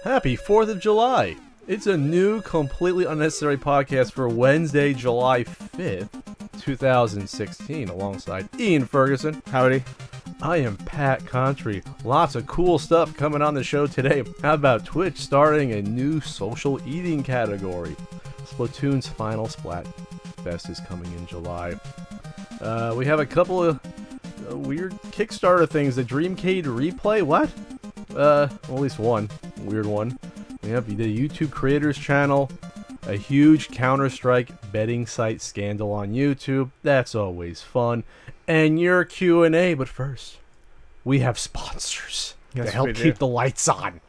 Happy 4th of July! It's a new, completely unnecessary podcast for Wednesday, July 5th, 2016, alongside Ian Ferguson. Howdy. I am Pat Contry. Lots of cool stuff coming on the show today. How about Twitch starting a new social eating category? Splatoon's final Splat Fest is coming in July. We have a couple of weird Kickstarter things. The Dreamcade replay? What? Well, at least one weird one. We have the YouTube creators channel, a huge Counter-Strike betting site scandal on YouTube. That's always fun. And your Q&A. But first, we have sponsors to help keep the lights on.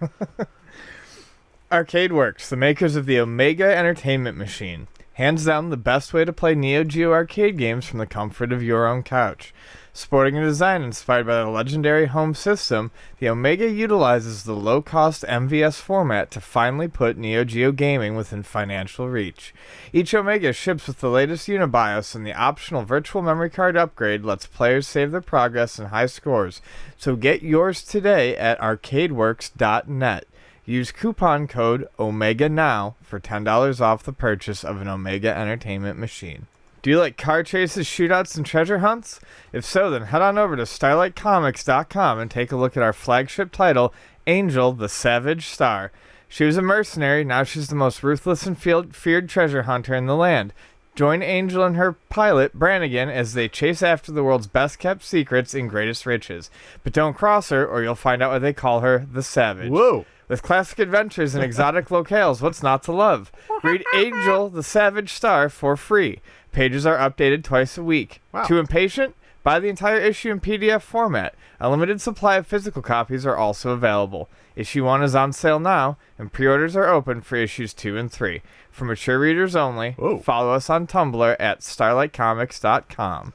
ArcadeWorks, the makers of the Omega Entertainment Machine. Hands down the best way to play Neo Geo arcade games from the comfort of your own couch. Sporting a design inspired by the legendary home system, the Omega utilizes the low-cost MVS format to finally put Neo Geo gaming within financial reach. Each Omega ships with the latest Unibios, and the optional virtual memory card upgrade lets players save their progress and high scores. So get yours today at arcadeworks.net. Use coupon code OMEGA now for $10 off the purchase of an Omega Entertainment Machine. Do you like car chases, shootouts, and treasure hunts? If so, then head on over to StarlightComics.com and take a look at our flagship title, Angel the Savage Star. She was a mercenary, now she's the most ruthless and feared treasure hunter in the land. Join Angel and her pilot, Brannigan, as they chase after the world's best-kept secrets and greatest riches. But don't cross her, or you'll find out why they call her the Savage. Whoa! With classic adventures and exotic locales, what's not to love? Read Angel the Savage Star for free. Pages are updated twice a week. Wow. Too impatient? Buy the entire issue in PDF format. A limited supply of physical copies are also available. Issue 1 is on sale now, and pre-orders are open for issues 2 and 3. For mature readers only, follow us on Tumblr at StarlightComics.com.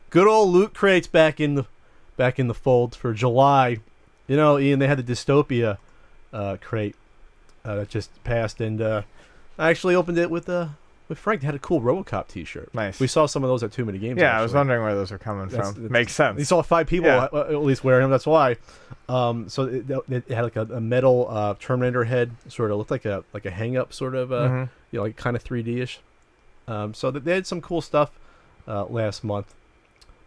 Good old Loot Crate's back in the fold for July. You know, Ian, they had the Dystopia crate that just passed, and I actually opened it with Frank. They had a cool RoboCop t-shirt. Nice. We saw some of those at Too Many Games. Yeah, actually. I was wondering where those are coming from. Makes sense. You saw 5 people at least wearing them. That's why. So it had like a metal Terminator head, sort of looked like a hang-up, sort of, you know, like kind of 3D-ish. So they had some cool stuff last month,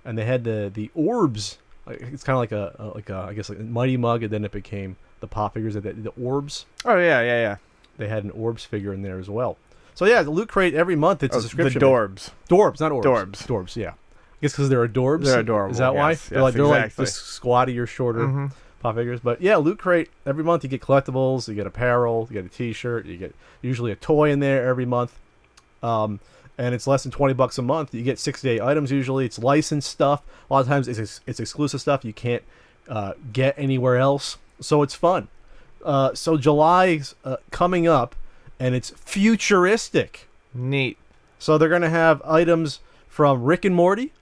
and they had the orbs. It's kind of like a I guess like a Mighty Mug, and then it became the pop figures. The orbs. Oh yeah. They had an orbs figure in there as well. So yeah, the Loot Crate every month. It's a subscription. The Dorbs. Dorbs, not orbs. Dorbs. Dorbs. Yeah. I guess because they're adorbs. They're adorable. Is that why? Yes, they're like exactly. the squattier, shorter pop figures. But yeah, Loot Crate every month you get collectibles, you get apparel, you get a T-shirt, you get usually a toy in there every month. And it's less than $20 a month. You get 6 to 8 items usually. It's licensed stuff. A lot of times it's exclusive stuff you can't get anywhere else. So it's fun. So July's coming up, and it's futuristic. Neat. So they're gonna have items from Rick and Morty.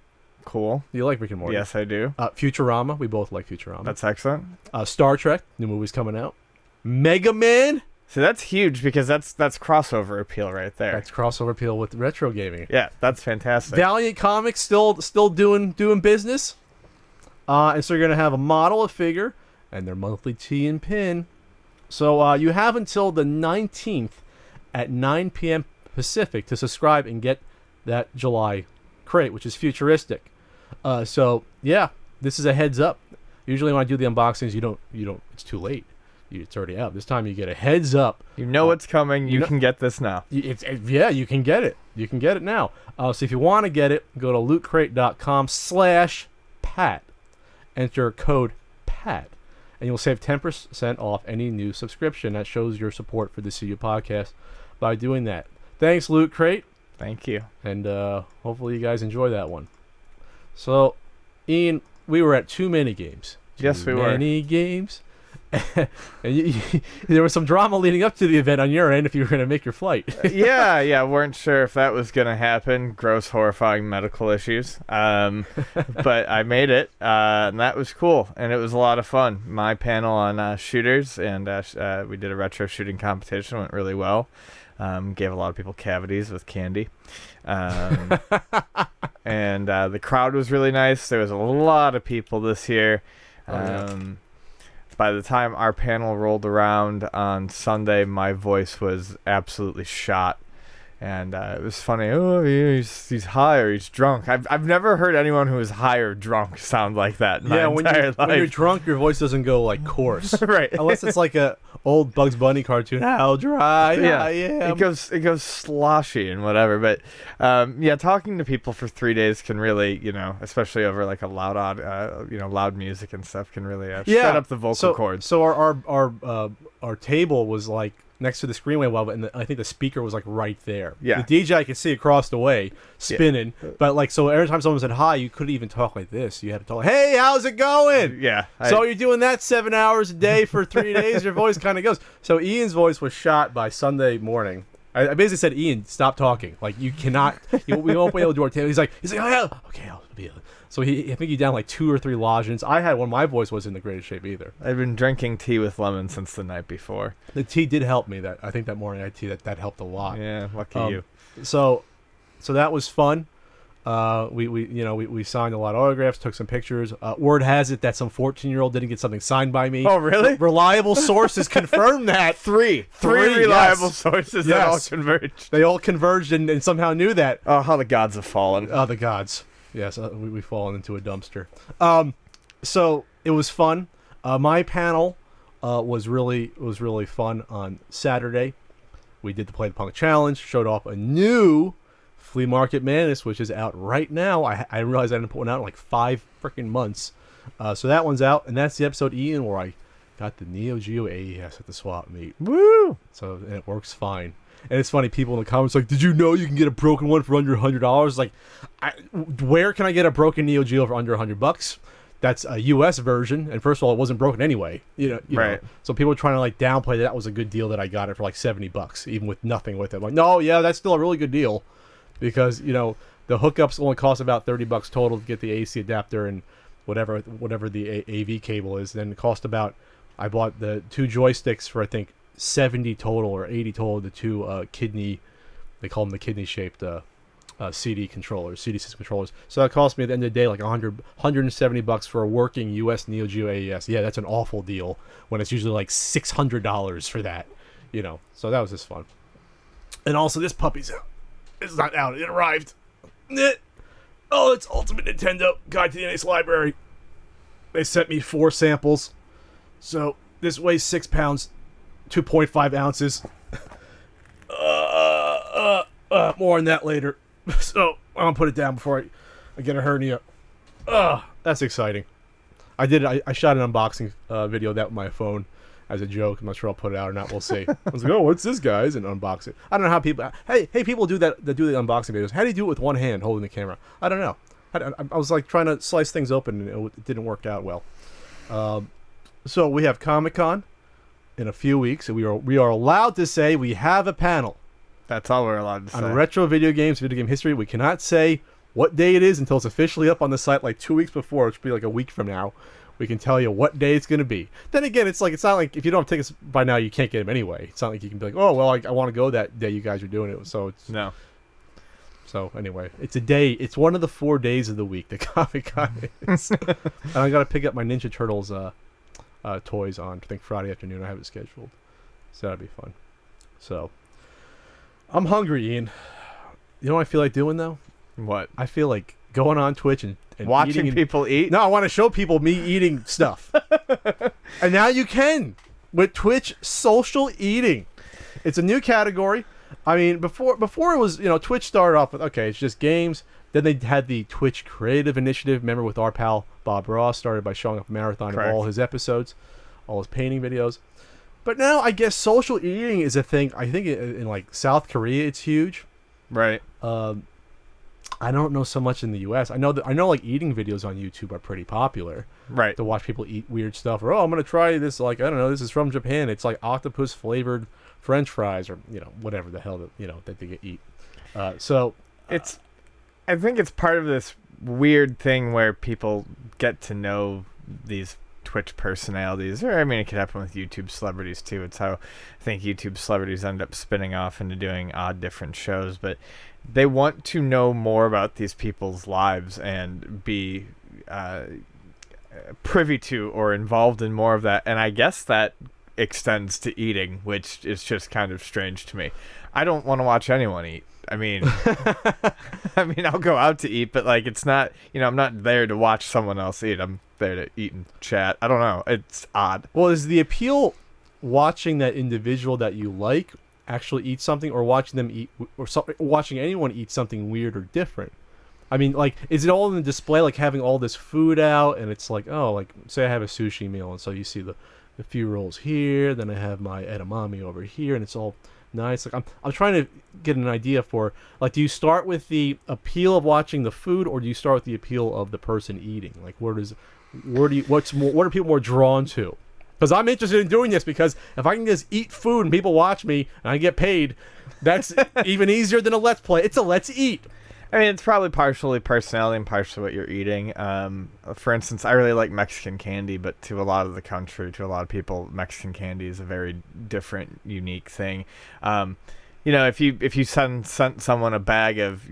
Cool. You like Rick and Morty? Yes, I do. Futurama. We both like Futurama. That's excellent. Star Trek. New movie's coming out. Mega Man. So that's huge because that's crossover appeal right there. That's crossover appeal with retro gaming. Yeah, that's fantastic. Valiant Comics still doing business. And so you're gonna have a model, a figure, and their monthly tee and pin. So you have until the 19th at 9 p.m. Pacific to subscribe and get that July crate, which is futuristic. So yeah, this is a heads up. Usually when I do the unboxings, you don't. It's too late. It's already out. This time you get a heads up. You know what's coming. You can get this now. Yeah, you can get it. You can get it now. So if you want to get it, go to lootcrate.com/Pat. Enter code PAT, and you'll save 10% off any new subscription. That shows your support for the CU podcast by doing that. Thanks, Loot Crate. Thank you. And hopefully you guys enjoy that one. So, Ian, we were at Too Many Games. Yes, we were. Too Many Games. And there was some drama leading up to the event on your end if you were going to make your flight. yeah, weren't sure if that was going to happen. Gross, horrifying medical issues. But I made it, and that was cool, and it was a lot of fun. My panel on shooters, and we did a retro shooting competition. Went really well. Gave a lot of people cavities with candy. And the crowd was really nice. There was a lot of people this year. by the time our panel rolled around on Sunday, my voice was absolutely shot. And it was funny. Oh, yeah, he's high or he's drunk. I've never heard anyone who is high or drunk sound like that in my entire life. When you're drunk, your voice doesn't go like coarse, right? Unless it's like a old Bugs Bunny cartoon. How dry I am. It goes sloshy and whatever. But yeah, talking to people for 3 days can really, especially over like a loud music and stuff, can really shut up the vocal cords. So our table was like next to the screenway well, and I think the speaker was like right there. Yeah. The DJ I could see across the way spinning, but like so every time someone said hi, you couldn't even talk like this. You had to talk, hey, how's it going? Yeah. So you're doing that 7 hours a day for 3 days. Your voice kind of goes. So Ian's voice was shot by Sunday morning. I basically said, Ian, stop talking. Like you cannot. We won't be able to do our table. He's like, oh yeah, okay, I'll be. So I think he down like 2 or 3 lozenge. I had one. My voice wasn't in the greatest shape either. I've been drinking tea with lemon since the night before. The tea did help me. I think that morning I had tea that helped a lot. Yeah, lucky you. So that was fun. We signed a lot of autographs, took some pictures. Word has it that some 14-year-old didn't get something signed by me. Oh, really? Reliable sources confirmed that. Three reliable sources that all converged. They all converged and somehow knew that. Oh, how the gods have fallen. Oh, the gods. Yes, we've fallen into a dumpster. So it was fun. My panel was really fun on Saturday. We did the Play the Punk Challenge, showed off a new Flea Market Madness, which is out right now. I realized I didn't put one out in like 5 freaking months. So that one's out, and that's the episode, Ian, where I got the Neo Geo AES at the swap meet. Woo! So and it works fine. And it's funny, people in the comments like, did you know you can get a broken one for under $100? Like, where can I get a broken Neo Geo for under $100? That's a U.S. version, and first of all, it wasn't broken anyway. You right. know. So people were trying to like downplay that was a good deal that I got it for like $70, even with nothing with it. I'm like, no, yeah, that's still a really good deal, because the hookups only cost about $30 total to get the AC adapter and whatever the AV cable is. Then it cost about, I bought the 2 joysticks for I think $70 total or $80 total. The 2 kidney, they call them the kidney shaped CD system controllers. So that cost me at the end of the day like $170 for a working US Neo Geo AES. Yeah, that's an awful deal when it's usually like $600 for that. So that was just fun. And also this puppy's out. It's not out. It arrived. Oh, it's Ultimate Nintendo Guide to the NES Library. They sent me 4 samples. So this weighs 6 pounds, 2.5 ounces. More on that later. So I'm gonna put it down before I get a hernia. That's exciting. I shot an unboxing video of that with my phone as a joke. I'm not sure I'll put it out or not. We'll see. I was like, oh, what's this, guys? And unbox it. I don't know how people. Hey, people do that. That do the unboxing videos. How do you do it with one hand holding the camera? I don't know. I was like trying to slice things open, and it didn't work out well. So we have Comic-Con in a few weeks, and we are allowed to say we have a panel. That's all we're allowed to say. On retro video games, video game history. We cannot say what day it is until it's officially up on the site like 2 weeks before, which will be like a week from now. We can tell you what day it's going to be. Then again, it's not like if you don't have tickets by now, you can't get them anyway. It's not like you can be like, oh, well, I want to go that day you guys are doing it. So it's no. So anyway, it's a day. It's one of the 4 days of the week that Comic-Con is. And I got to pick up my Ninja Turtles toys on, I think, Friday afternoon. I have it scheduled. So that'll be fun. So I'm hungry, Ian. You know what I feel like doing, though? What? I feel like going on Twitch and watching people eat? No, I want to show people me eating stuff. And now you can with Twitch social eating. It's a new category. I mean, before it was, Twitch started off with, okay, it's just games. Then they had the Twitch Creative Initiative. Remember with our pal Bob Ross, started by showing up a marathon Correct. of all his episodes, all his painting videos. But now I guess social eating is a thing. I think in like South Korea it's huge. Right. I don't know so much in the U.S. I know like eating videos on YouTube are pretty popular. Right. To watch people eat weird stuff, or I'm gonna try this. Like I don't know, this is from Japan. It's like octopus flavored French fries, or whatever the hell that they eat. I think it's part of this weird thing where people get to know these Twitch personalities, or I mean, it could happen with YouTube celebrities too. It's how I think YouTube celebrities end up spinning off into doing odd different shows, but they want to know more about these people's lives and be privy to or involved in more of that, and I guess that extends to eating, which is just kind of strange to me. I don't want to watch anyone eat. I mean, I'll go out to eat, but like, it's not, I'm not there to watch someone else eat. I'm there to eat and chat. I don't know. It's odd. Well, is the appeal watching that individual that you like actually eat something, or watching them eat, or watching anyone eat something weird or different? I mean, like, is it all in the display, like having all this food out, and it's like, oh, like, say I have a sushi meal, and so you see the few rolls here, then I have my edamame over here, and it's all nice. Like, I'm trying to get an idea for, like, do you start with the appeal of watching the food, or do you start with the appeal of the person eating? Like, what are people more drawn to? Because I'm interested in doing this, because if I can just eat food and people watch me and I get paid, that's even easier than a let's play. It's a let's eat. I mean, it's probably partially personality and partially what you're eating. For instance, I really like Mexican candy, but to a lot of the country, to a lot of people, Mexican candy is a very different, unique thing. If you sent someone a bag of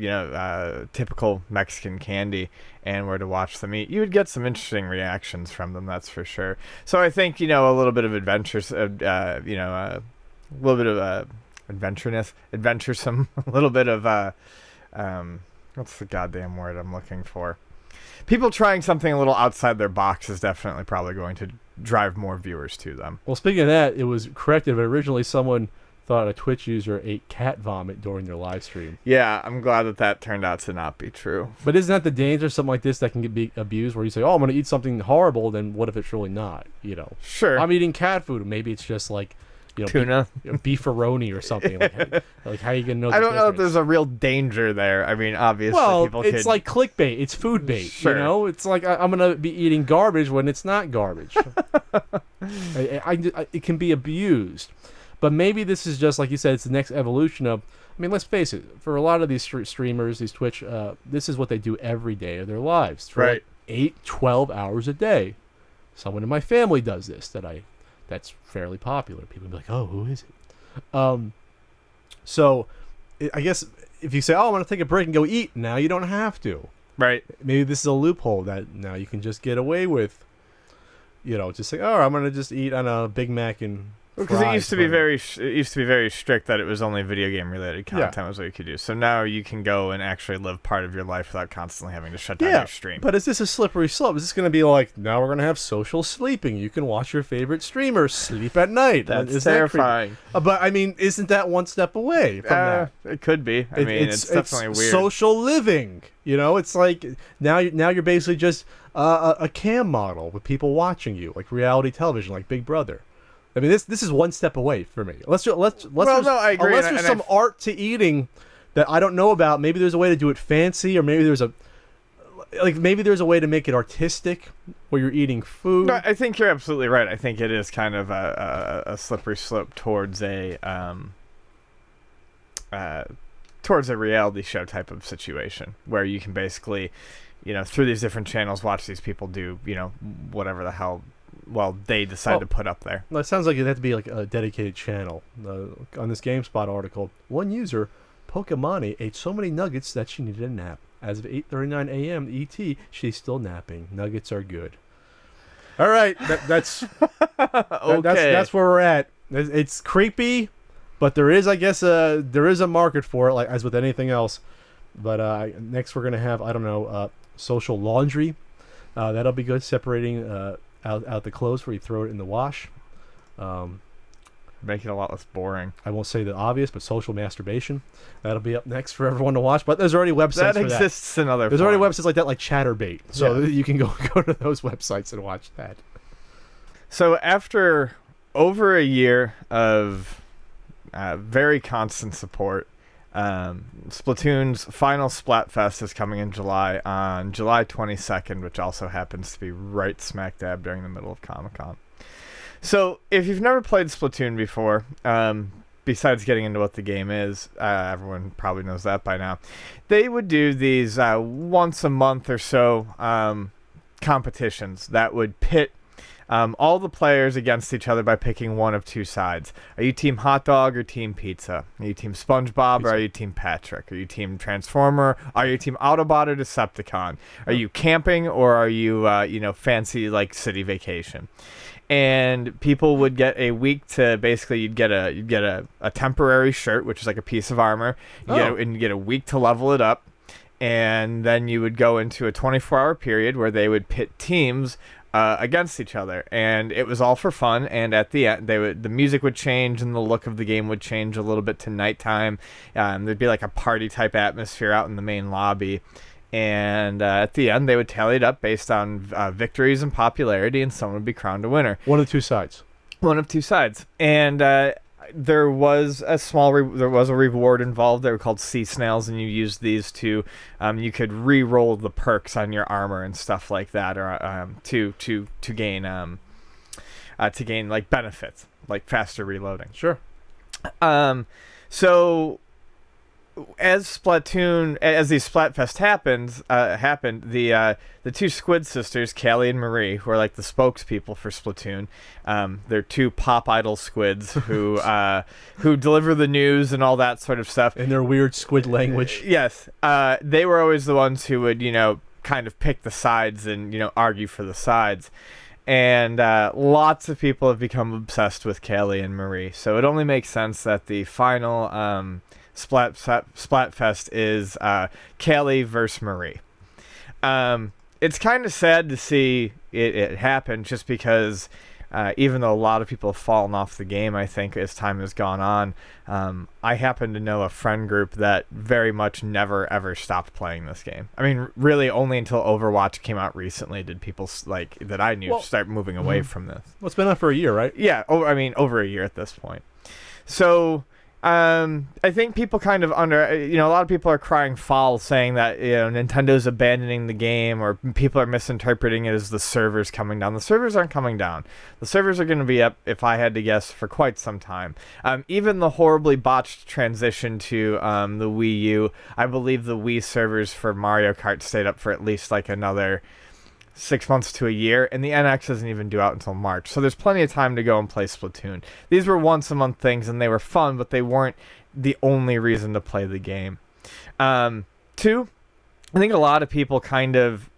typical Mexican candy and were to watch them eat, you would get some interesting reactions from them. That's for sure. So I think a little bit of adventurous, a little bit of adventuresome, a little bit of what's the goddamn word I'm looking for? People trying something a little outside their box is definitely probably going to drive more viewers to them. Well, speaking of that, it was corrected, but originally someone thought a Twitch user ate cat vomit during their live stream. Yeah, I'm glad that turned out to not be true. But isn't that the danger, something like this that can be abused, where you say, oh, I'm going to eat something horrible, then what if it's really not? Sure. I'm eating cat food, maybe it's just like, tuna, beefaroni or something. Like how are you gonna know? I don't know if there's a real danger there. I mean, obviously, it's like clickbait. It's food bait. Sure. It's like I'm gonna be eating garbage when it's not garbage. It can be abused, but maybe this is just like you said. It's the next evolution of. I mean, let's face it. For a lot of these streamers, these Twitch, this is what they do every day of their lives. For right. 8-12 hours a day. Someone in my family does this. That's fairly popular. People be like, oh, who is it? So I guess if you say, oh, I want to take a break and go eat, now you don't have to. Right. Maybe this is a loophole that now you can just get away with, just say, oh, I'm going to just eat on a Big Mac and because it used to be very strict that it was only video game related content was what you could do. So now you can go and actually live part of your life without constantly having to shut down your stream. But is this a slippery slope? Is this going to be like, now we're going to have social sleeping? You can watch your favorite streamer sleep at night. That's terrifying. But I mean, isn't that one step away from that? It could be. I mean, it's definitely weird. Social living. It's like now you're basically just a cam model with people watching you, like reality television, like Big Brother. I mean, this is one step away for me. I agree. Unless there's some art to eating that I don't know about. Maybe there's a way to do it fancy, or maybe there's a way to make it artistic, where you're eating food. No, I think you're absolutely right. I think it is kind of a slippery slope towards a reality show type of situation, where you can basically, through these different channels, watch these people do, whatever the hell. Well, they decide to put up there. Well, it sounds like it'd have to be like a dedicated channel. On this GameSpot article, one user, Pokemani, ate so many nuggets that she needed a nap. As of 8:39 a.m. ET, she's still napping. Nuggets are good. All right, that's okay. That's where we're at. It's creepy, but there is, I guess, there is a market for it, like as with anything else. But next we're gonna have, I don't know, social laundry. That'll be good, separating out the clothes before you throw it in the wash. Make it a lot less boring. I won't say the obvious, but social masturbation. That'll be up next for everyone to watch. But there's already websites that for exists in other There's forms. already websites like that, like Chatterbait. So you can go to those websites and watch that. So after over a year of very constant support, Splatoon's final Splatfest is coming in July, on July 22nd, which also happens to be right smack dab during the middle of Comic-Con. So if you've never played Splatoon before, besides getting into what the game is, everyone probably knows that by now, they would do these once a month or so competitions that would pit all the players against each other by picking one of two sides. Are you team hot dog or team pizza? Are you team SpongeBob or are you team Patrick? Are you team Transformer? Are you team Autobot or Decepticon? Are you camping or are you fancy like city vacation? And people would get a week to basically you'd get a temporary shirt, which is like a piece of armor. You get a week to level it up. And then you would go into a 24-hour period where they would pit teams against each other, and it was all for fun. And at the end, the music would change and the look of the game would change a little bit to nighttime. There'd be like a party type atmosphere out in the main lobby, and at the end they would tally it up based on victories and popularity, and someone would be crowned a winner. One of two sides. One of two sides, and there was a reward involved. They were called sea snails, and you used these to you could re-roll the perks on your armor and stuff like that, or to gain like benefits, like faster reloading. Sure. So as these Splatfest happened, the two Squid sisters, Callie and Marie, who are like the spokespeople for Splatoon, they're two pop idol squids who deliver the news and all that sort of stuff in their weird squid language. Yes, they were always the ones who would kind of pick the sides and argue for the sides. And lots of people have become obsessed with Callie and Marie, so it only makes sense that the final Splatfest is Callie versus Marie. It's kind of sad to see it happen, just because even though a lot of people have fallen off the game, I think, as time has gone on, I happen to know a friend group that very much never ever stopped playing this game. I mean, really only until Overwatch came out recently did people like that I knew start moving away from this. Well, it's been out for a year, right? Yeah, over a year at this point. So I think people kind of a lot of people are crying foul, saying that Nintendo's abandoning the game, or people are misinterpreting it as the servers coming down. The servers aren't coming down. The servers are going to be up, if I had to guess, for quite some time. Even the horribly botched transition to the Wii U, I believe the Wii servers for Mario Kart stayed up for at least like another 6 months to a year, and the NX doesn't even due out until March, so there's plenty of time to go and play Splatoon. These were once a month things, and they were fun, but they weren't the only reason to play the game. Two, I think a lot of people kind of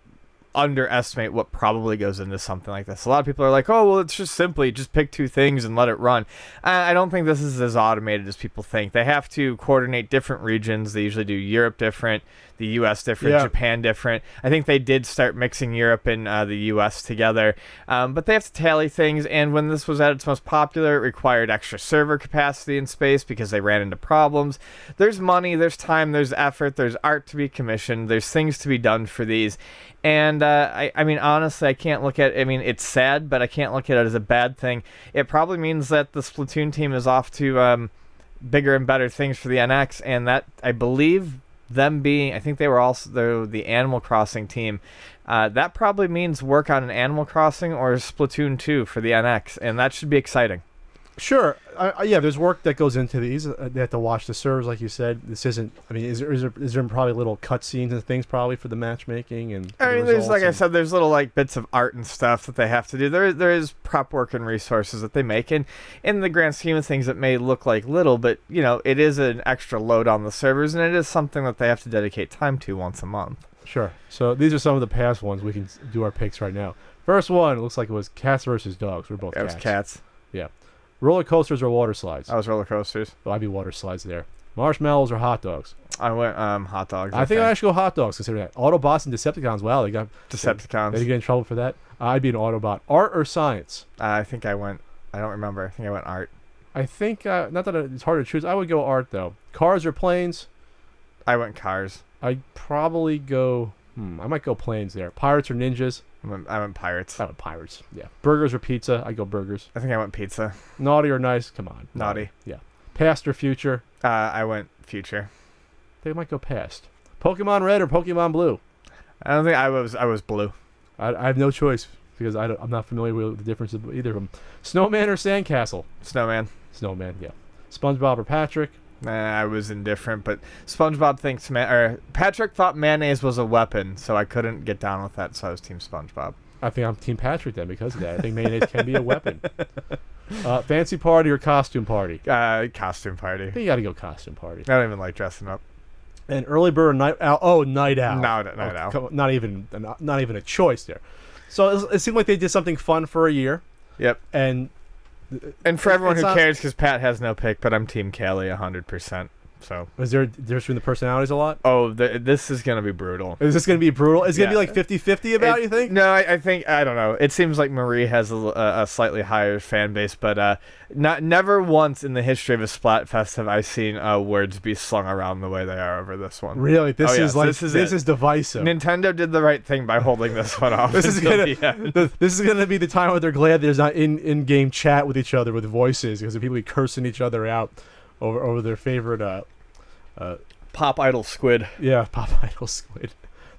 underestimate what probably goes into something like this. A lot of people are like, oh, well, it's just simply just pick two things and let it run. I don't think this is as automated as people think. They have to coordinate different regions. They usually do Europe different, the US different, Japan different. I think they did start mixing Europe and the US together, but they have to tally things, and when this was at its most popular, it required extra server capacity and space because they ran into problems. There's money, there's time, there's effort, there's art to be commissioned, there's things to be done for these. And I mean, honestly, I can't look at it. I mean, it's sad, but I can't look at it as a bad thing. It probably means that the Splatoon team is off to bigger and better things for the NX, and that, I believe, them being, I think they were also the Animal Crossing team. That probably means work on an Animal Crossing or Splatoon 2 for the NX, and that should be exciting. Sure. Yeah, there's work that goes into these. They have to watch the servers, like you said. This isn't. I mean, is there probably little cutscenes and things probably for the matchmaking and? I mean, there's, like I said, there's little like bits of art and stuff that they have to do. There is prep work and resources that they make, and in the grand scheme of things, it may look like little, but it is an extra load on the servers, and it is something that they have to dedicate time to once a month. Sure. So these are some of the past ones. We can do our picks right now. First one, it looks like it was cats versus dogs. We're both cats. It was cats. Yeah. Roller coasters or water slides? I was roller coasters. Well, I'd be water slides there. Marshmallows or hot dogs? I went hot dogs. I think I should go hot dogs, considering that. Autobots and Decepticons, wow, they got... Decepticons. Did you get in trouble for that? I'd be an Autobot. Art or science? I think I went... I don't remember. I think I went art. I think, not that it's hard to choose, I would go art, though. Cars or planes? I went cars. I'd probably go... I might go planes there. Pirates or ninjas? I went pirates. I went pirates, yeah. Burgers or pizza? I'd go burgers. I think I went pizza. Naughty or nice? Come on. Naughty. Yeah. Past or future? I went future. I think I might go past. Pokemon Red or Pokemon Blue? I don't think I was blue. I have no choice because I'm not familiar with the difference of either of them. Snowman or Sandcastle? Snowman. Snowman, yeah. SpongeBob or Patrick? I was indifferent, but SpongeBob thinks Patrick thought mayonnaise was a weapon, so I couldn't get down with that, so I was Team SpongeBob. I think I'm Team Patrick then because of that. I think mayonnaise can be a weapon. Fancy party or costume party? Costume party. I think you got to go costume party. I don't even like dressing up. And early bird or night owl? Oh, night owl. Night owl. Come on, not even a choice there. So it seemed like they did something fun for a year. Yep. And for everyone who cares, because Pat has no pick, but I'm Team Kelly 100%. So is there a difference between the personalities a lot? Oh, this is going to be brutal. Is this going to be brutal? Is it going to be like 50-50 about, you think? No, I think, I don't know. It seems like Marie has a slightly higher fan base, but never once in the history of a Splatfest have I seen words be slung around the way they are over this one. Really? This is divisive. Nintendo did the right thing by holding this one off. This is gonna be the time where they're glad there's not in-game chat with each other with voices, because people be cursing each other out over their favorite Pop Idol Squid. Yeah, Pop Idol Squid.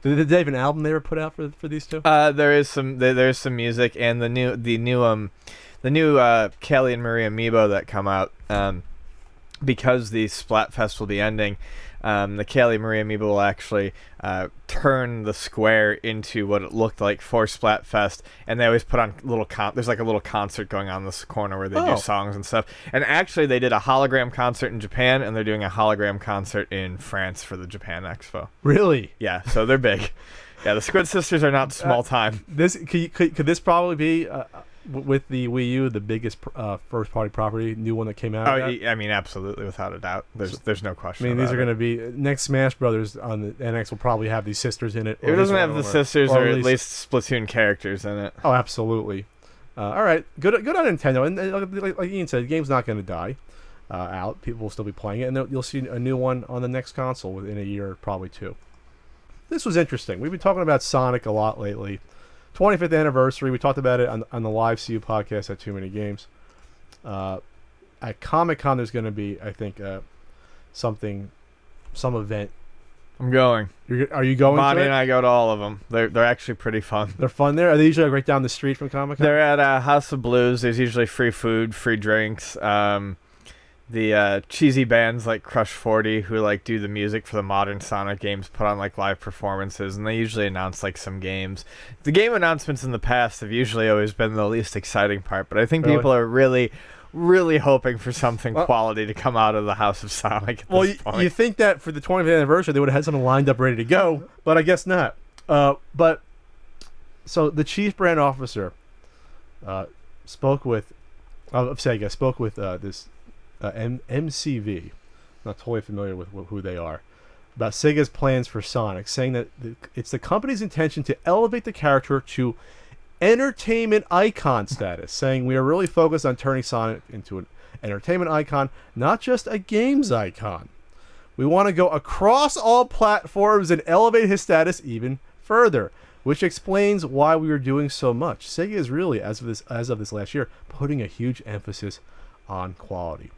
Did they have an album they were put out for these two? There's some music, and the new Kelly and Marie amiibo that come out because the Splatfest will be ending. The Kelly Marie amiibo will actually turn the square into what it looked like for Splatfest, and they always put on there's like a little concert going on in this corner where they do songs and stuff. And actually, they did a hologram concert in Japan, and they're doing a hologram concert in France for the Japan Expo. Really? Yeah, so they're big. Yeah, the Squid Sisters are not small time. This could this probably be with the Wii U the biggest first party property, new one that came out? I mean, absolutely, without a doubt. There's no question. I mean, these are going to be next Smash Brothers on the NX will probably have these sisters in it. If it doesn't have the sisters or at least Splatoon characters in it. Oh, absolutely. All right, good on Nintendo. And like Ian said, the game's not going to die out. People will still be playing it, and you'll see a new one on the next console within a year, probably two. This was interesting. We've been talking about Sonic a lot lately. 25th anniversary. We talked about it on the live CU podcast at Too Many Games. At Comic-Con, there's going to be, I think, some event. I'm going. Are you going? Bonnie and I go to all of them. They're actually pretty fun. They're fun there. Are they usually right down the street from Comic-Con? They're at House of Blues. There's usually free food, free drinks. The cheesy bands like Crush 40 who like do the music for the modern Sonic games put on like live performances, and they usually announce like some games. The game announcements in the past have usually always been the least exciting part, but I think people are really hoping for something quality to come out of the House of Sonic at this point. You think that for the 20th anniversary they would have had something lined up ready to go, but I guess not. But so the chief brand officer spoke with Sega, this MCV, not totally familiar with who they are, about Sega's plans for Sonic, saying that it's the company's intention to elevate the character to entertainment icon status, saying we are really focused on turning Sonic into an entertainment icon, not just a games icon. We want to go across all platforms and elevate his status even further, which explains why we were doing so much. Sega is really, as of this last year, putting a huge emphasis on quality.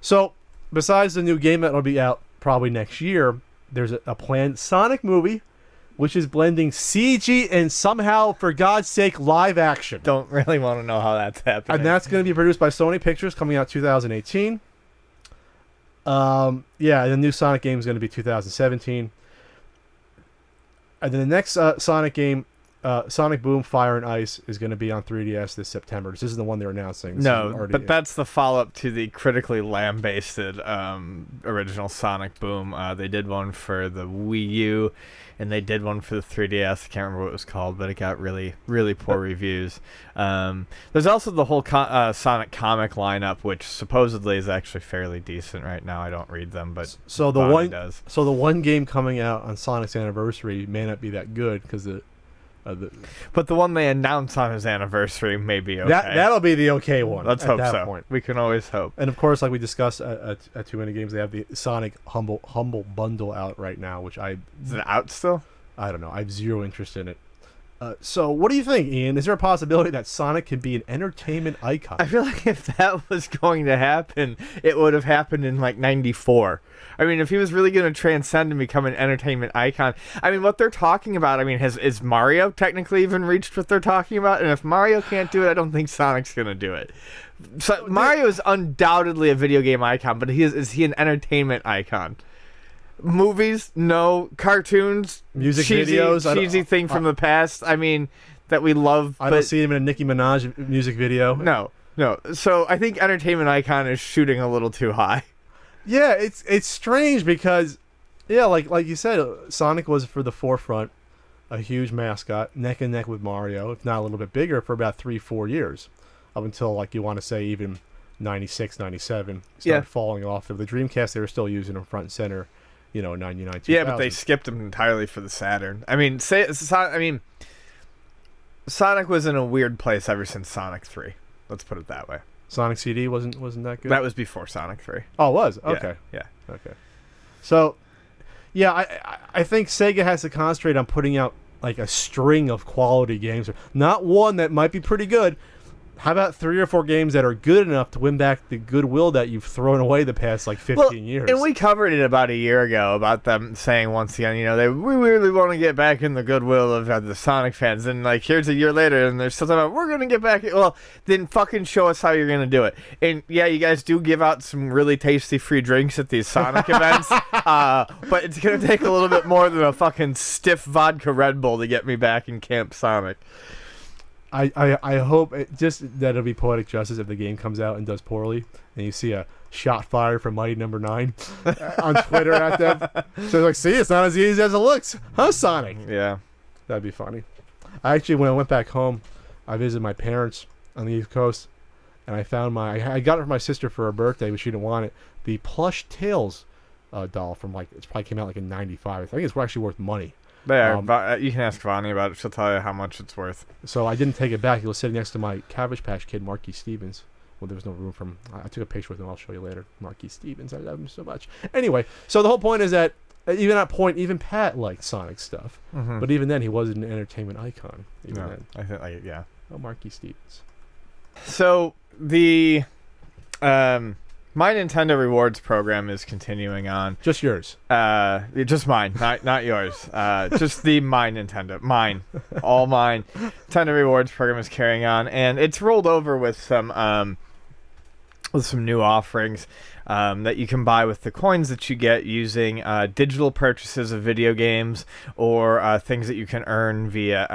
So, besides the new game that will be out probably next year, there's a planned Sonic movie, which is blending CG and somehow, for God's sake, live action. Don't really want to know how that's happening. And that's going to be produced by Sony Pictures, coming out 2018. The new Sonic game is going to be 2017. And then the next Sonic game, Sonic Boom Fire and Ice, is going to be on 3DS this September. This isn't the one they're announcing. But that's the follow-up to the critically lambasted original Sonic Boom. They did one for the Wii U, and they did one for the 3DS. I can't remember what it was called, but it got really, really poor reviews. There's also the whole Sonic comic lineup, which supposedly is actually fairly decent right now. I don't read them, but Bonnie does. So the one game coming out on Sonic's anniversary may not be that good because but the one they announce on his anniversary may be okay. That'll be the okay one. Let's hope so. Point. We can always hope. And of course, like we discussed at Too Many Games, they have the Sonic Humble Bundle out right now, which is it out still? I don't know. I have zero interest in it. So what do you think, Ian? Is there a possibility that Sonic can be an entertainment icon? I feel like if that was going to happen, it would have happened in like '94. I mean, if he was really going to transcend and become an entertainment icon, I mean, what they're talking about, I mean, is Mario technically even reached what they're talking about? And if Mario can't do it, I don't think Sonic's going to do it. So Mario is undoubtedly a video game icon, but is he an entertainment icon? Movies, no. Cartoons, music videos, cheesy thing from the past. I mean, that we love. I don't see him in a Nicki Minaj music video. No. So I think Entertainment Icon is shooting a little too high. Yeah, it's strange because, yeah, like you said, Sonic was for the forefront, a huge mascot, neck and neck with Mario, if not a little bit bigger, for about 3-4 years, up until, like, you want to say even 96, 97, started falling off. Of the Dreamcast, they were still using him front and center, 99, 2000. Yeah, but they skipped him entirely for the Saturn. I mean, Sonic was in a weird place ever since Sonic 3. Let's put it that way. Sonic CD wasn't that good? That was before Sonic 3. Oh, it was? Okay. Yeah. Okay. So, yeah, I think Sega has to concentrate on putting out like a string of quality games. Not one that might be pretty good. How about 3 or 4 games that are good enough to win back the goodwill that you've thrown away the past 15 years? And we covered it about a year ago about them saying once again, we really want to get back in the goodwill of the Sonic fans. And here's a year later, and they're still talking about we're going to get back. Well, then fucking show us how you're going to do it. And yeah, you guys do give out some really tasty free drinks at these Sonic events, but it's going to take a little bit more than a fucking stiff vodka Red Bull to get me back in Camp Sonic. I hope just that it'll be poetic justice if the game comes out and does poorly, and you see a shot fired from Mighty Number 9 on Twitter at them. So it's see, it's not as easy as it looks, huh, Sonic? Yeah, that'd be funny. I actually, when I went back home, I visited my parents on the East Coast, and I found I got it for my sister for her birthday, but she didn't want it. The plush Tails doll from it probably came out in '95. I think it's actually worth money. There, you can ask Vani about it. She'll tell you how much it's worth. So I didn't take it back. It was sitting next to my Cabbage Patch Kid, Marky Stevens. Well, there was no room for him. I took a picture with him. I'll show you later. Marky Stevens. I love him so much. Anyway, so the whole point is that even at that point, even Pat liked Sonic stuff. Mm-hmm. But even then, he wasn't an entertainment icon. Even then. I think, yeah. Oh, Marky Stevens. So the My Nintendo Rewards program is continuing on. Just yours. Just mine, not yours. Just the My Nintendo. Mine. All mine. Nintendo Rewards program is carrying on, and it's rolled over with some new offerings that you can buy with the coins that you get using digital purchases of video games or things that you can earn via,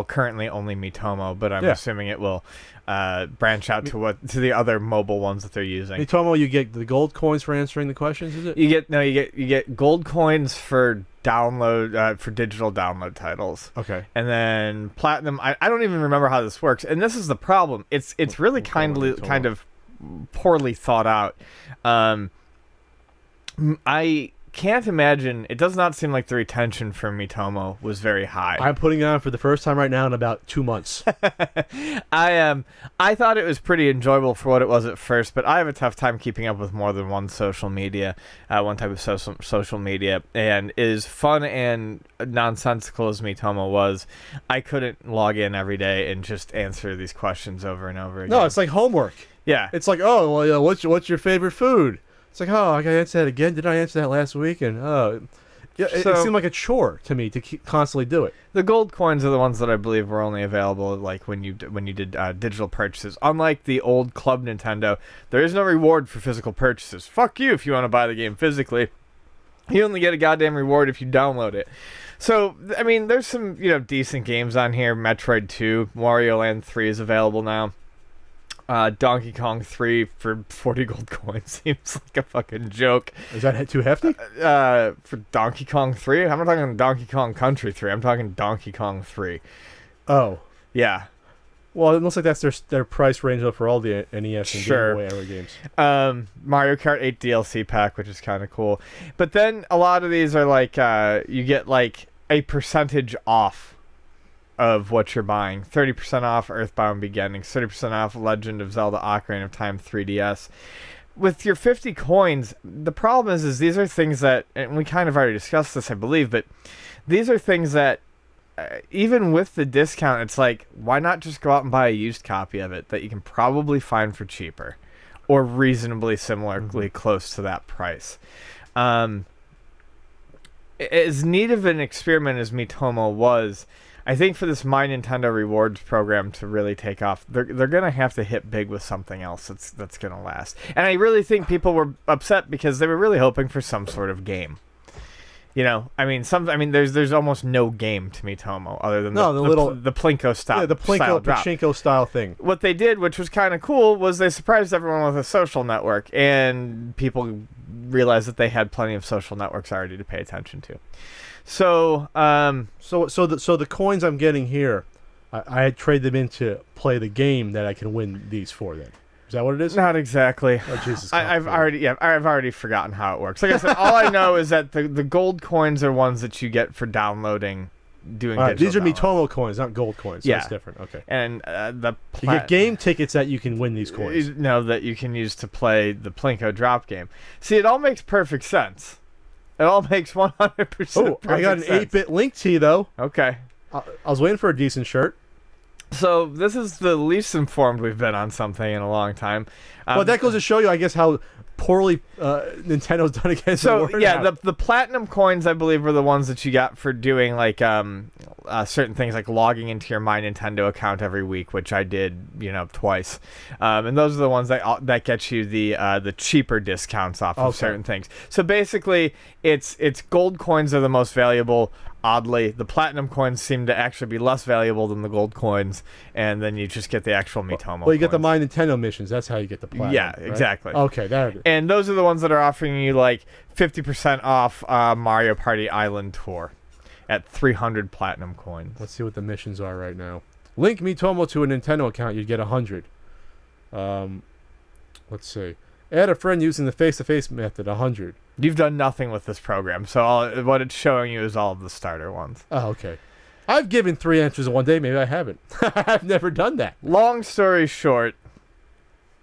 currently only Miitomo, but I'm assuming it will branch out to the other mobile ones that they're using. Miitomo, you get the gold coins for answering the questions, is it? You get gold coins for download for digital download titles. Okay. And then platinum. I don't even remember how this works, and this is the problem. It's really kind of poorly thought out. I can't imagine. It does not seem like the retention for Miitomo was very high. I'm putting it on for the first time right now in about 2 months. I thought it was pretty enjoyable for what it was at first, but I have a tough time keeping up with more than one type of social media. And as fun and nonsensical as Miitomo was, I couldn't log in every day and just answer these questions over and over again. No, it's like homework. Yeah. It's like, oh, well, what's your favorite food? It's like, oh, I got to answer that again. Did I answer that last week? And it seemed like a chore to me to constantly do it. The gold coins are the ones that I believe were only available when you did digital purchases. Unlike the old Club Nintendo, there is no reward for physical purchases. Fuck you if you want to buy the game physically. You only get a goddamn reward if you download it. So, I mean, there's some decent games on here. Metroid 2, Wario Land 3 is available now. Donkey Kong 3 for 40 gold coins seems like a fucking joke. Is that too hefty? For Donkey Kong 3? I'm not talking Donkey Kong Country 3. I'm talking Donkey Kong 3. Oh. Yeah. Well, it looks like that's their price range for all the NES and Game Boy era games. Mario Kart 8 DLC pack, which is kind of cool. But then a lot of these are like, you get like a percentage off of what you're buying. 30% off Earthbound Beginnings, 30% off Legend of Zelda Ocarina of Time 3DS. With your 50 coins, the problem is these are things that, and we kind of already discussed this, I believe, but these are things that, even with the discount, it's like, why not just go out and buy a used copy of it that you can probably find for cheaper or reasonably similarly close to that price? As neat of an experiment as Miitomo was, I think for this My Nintendo Rewards program to really take off, they're going to have to hit big with something else that's going to last. And I really think people were upset because they were really hoping for some sort of game. You know, I mean, there's almost no game to Miitomo other than the Plinko style. Yeah, the Plinko Pachinko style thing. What they did, which was kind of cool, was they surprised everyone with a social network, and people realized that they had plenty of social networks already to pay attention to. So, so the coins I'm getting here, I trade them in to play the game that I can win these for. Then is that what it is? Not exactly. Oh, Jesus! I've already forgotten how it works. Like I said, all I know is that the gold coins are ones that you get for downloading, doing. These are downloads. Miitomo coins, not gold coins. So Yeah, that's different. Okay. And you get game tickets that you can win these coins. No, that you can use to play the Plinko drop game. See, it all makes perfect sense. It all makes 100%. Oh, I got an 8-bit link tee though. Okay. I was waiting for a decent shirt. So this is the least informed we've been on something in a long time. Well, that goes to show you, I guess, how poorly Nintendo's done against so the word. Yeah, the platinum coins, I believe, were the ones that you got for doing like certain things, like logging into your My Nintendo account every week, which I did, twice. And those are the ones that get you the cheaper discounts off of certain things. So basically, it's gold coins are the most valuable. Oddly, the platinum coins seem to actually be less valuable than the gold coins, and then you just get the actual Miitomo. Well, you get the My Nintendo missions. That's how you get the platinum. Yeah, right? exactly. Okay, and those are the ones that are offering you like 50% off Mario Party Island Tour at 300 platinum coins. Let's see what the missions are right now. Link Miitomo to a Nintendo account, you'd get 100. Let's see. Add a friend using the face-to-face method, 100. You've done nothing with this program, so what it's showing you is all of the starter ones. Oh, okay. I've given 3 entries in one day. Maybe I haven't. I've never done that. Long story short,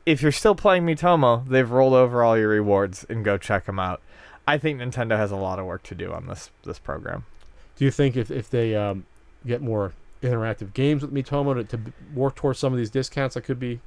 if you're still playing Miitomo, they've rolled over all your rewards, and go check them out. I think Nintendo has a lot of work to do on this program. Do you think if they get more interactive games with Miitomo to work towards some of these discounts, that could be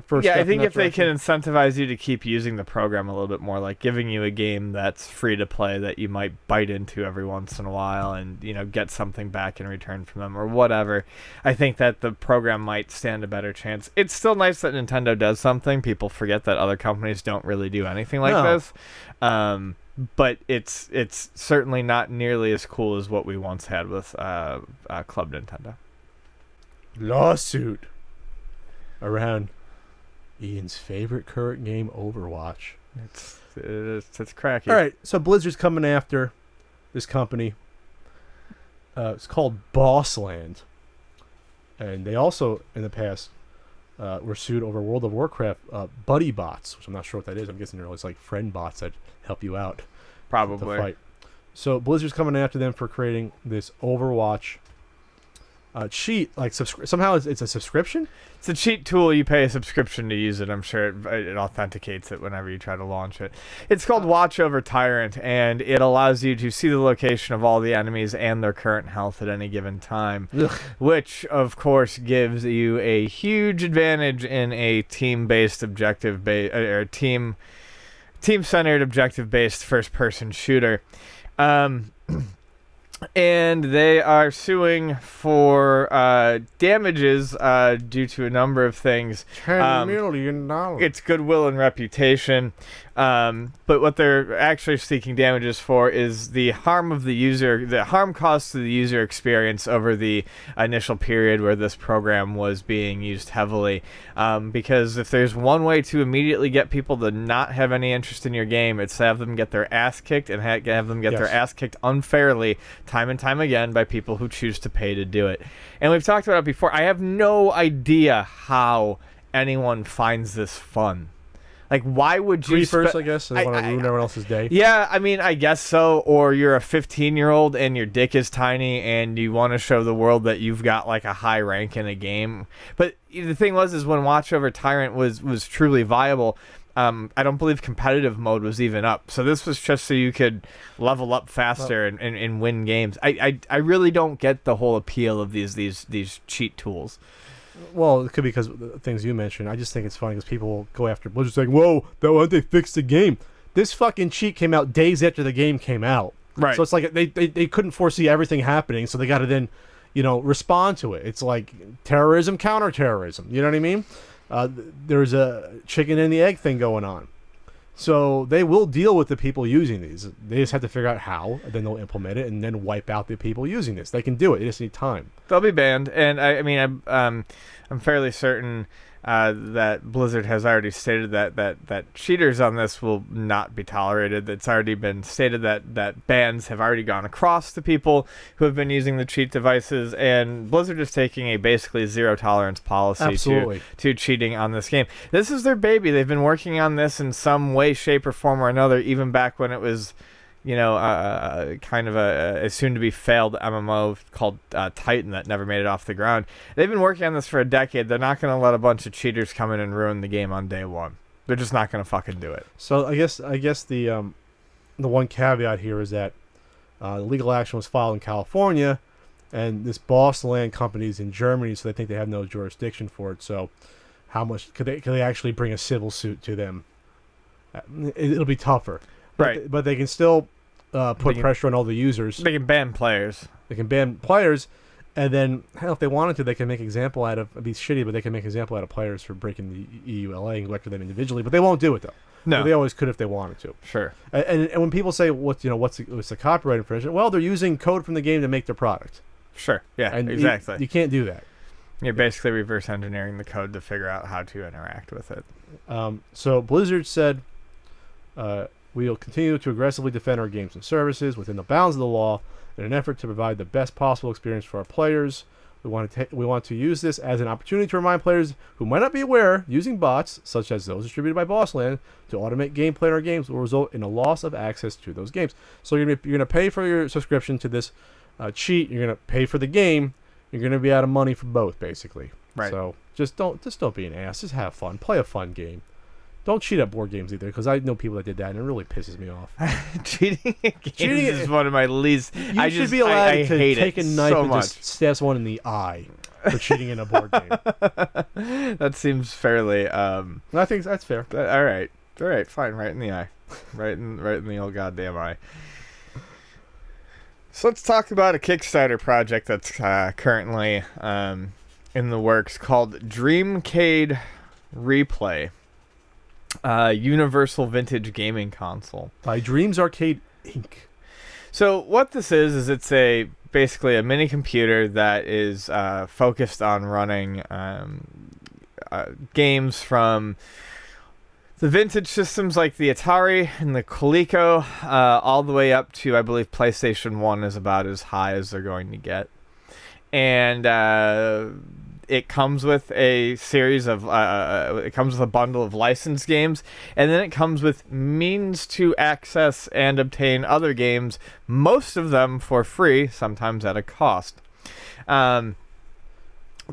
first step I think in that if they direction? can incentivize you to keep using the program a little bit more, like giving you a game that's free to play that you might bite into every once in a while and get something back in return from them or whatever, I think that the program might stand a better chance. It's still nice that Nintendo does something. People forget that other companies don't really do anything like this. But it's certainly not nearly as cool as what we once had with Club Nintendo. Lawsuit around Ian's favorite current game, Overwatch. It's cracky. All right, so Blizzard's coming after this company. It's called Bossland, and they also in the past were sued over World of Warcraft buddy bots, which I'm not sure what that is. I'm guessing they're always like friend bots that help you out. Probably. To fight. So Blizzard's coming after them for creating this Overwatch cheat. Like somehow it's a subscription. It's a cheat tool. You pay a subscription to use it. I'm sure it authenticates it whenever you try to launch it. It's called Watch Over Tyrant, and it allows you to see the location of all the enemies and their current health at any given time, which of course gives you a huge advantage in a team-based objective or team-centered objective-based first-person shooter. And they are suing for damages due to a number of things. $10 million. It's goodwill and reputation. But what they're actually seeking damages for is the harm caused to the user experience over the initial period where this program was being used heavily. Because if there's one way to immediately get people to not have any interest in your game, it's to have them get their ass kicked and have them get their ass kicked unfairly time and time again by people who choose to pay to do it. And we've talked about it before. I have no idea how anyone finds this fun. Like, why would you... Griefers, I guess. They want to ruin everyone else's day. Yeah, I mean, I guess so. Or you're a 15-year-old and your dick is tiny and you want to show the world that you've got, like, a high rank in a game. But the thing is when Watch Over Tyrant was truly viable, I don't believe competitive mode was even up. So this was just so you could level up faster and win games. I really don't get the whole appeal of these cheat tools. Well, it could be because of the things you mentioned. I just think it's funny because people will go after Blizzard saying, whoa, why don't they fix the game? This fucking cheat came out days after the game came out. Right. So it's like they couldn't foresee everything happening, so they got to then, respond to it. It's like terrorism, counterterrorism. You know what I mean? There's a chicken and the egg thing going on. So they will deal with the people using these. They just have to figure out how, and then they'll implement it, and then wipe out the people using this. They can do it. They just need time. They'll be banned, and I mean, I'm fairly certain that Blizzard has already stated that cheaters on this will not be tolerated. It's already been stated that bans have already gone across to people who have been using the cheat devices, and Blizzard is taking a basically zero tolerance policy to cheating on this game. This is their baby. They've been working on this in some way, shape, or form or another, even back when it was, kind of a soon-to-be failed MMO called Titan that never made it off the ground. They've been working on this for a decade. They're not going to let a bunch of cheaters come in and ruin the game on day one. They're just not going to fucking do it. So I guess the one caveat here is that legal action was filed in California, and this Boss Land company is in Germany, so they think they have no jurisdiction for it. So how much could they actually bring a civil suit to them? It'll be tougher. Right. But they can still put pressure on all the users. They can ban players. They can ban players, and then, hell, if they wanted to, they can make example out of, it'd be shitty, but they can make example out of players for breaking the EULA and go after them individually. But they won't do it, though. No. But they always could if they wanted to. Sure. And when people say, what's the copyright infringement? Well, they're using code from the game to make their product. Sure. Yeah, and exactly. You can't do that. You're basically reverse engineering the code to figure out how to interact with it. So Blizzard said, we will continue to aggressively defend our games and services within the bounds of the law in an effort to provide the best possible experience for our players. We want to use this as an opportunity to remind players who might not be aware using bots, such as those distributed by Bossland, to automate gameplay in our games will result in a loss of access to those games. So you're gonna pay for your subscription to this cheat. You're gonna pay for the game. You're gonna be out of money for both, basically. Right. So just don't be an ass. Just have fun. Play a fun game. Don't cheat at board games either, because I know people that did that, and it really pisses me off. Cheating at games is one of my least. You should be allowed to take a knife so and much. just stab someone in the eye for cheating in a board game. That seems fairly. I think that's fair. All right, fine. Right in the eye, right in the old goddamn eye. So let's talk about a Kickstarter project that's currently in the works called Dreamcade Replay. Universal Vintage Gaming Console By Dreams Arcade Inc. So what this is it's basically a mini computer that is focused on running games from the vintage systems like the Atari and the Coleco, all the way up to, I believe, PlayStation 1 is about as high as they're going to get. And it comes with a series of it comes with a bundle of licensed games, and then it comes with means to access and obtain other games, most of them for free, sometimes at a cost.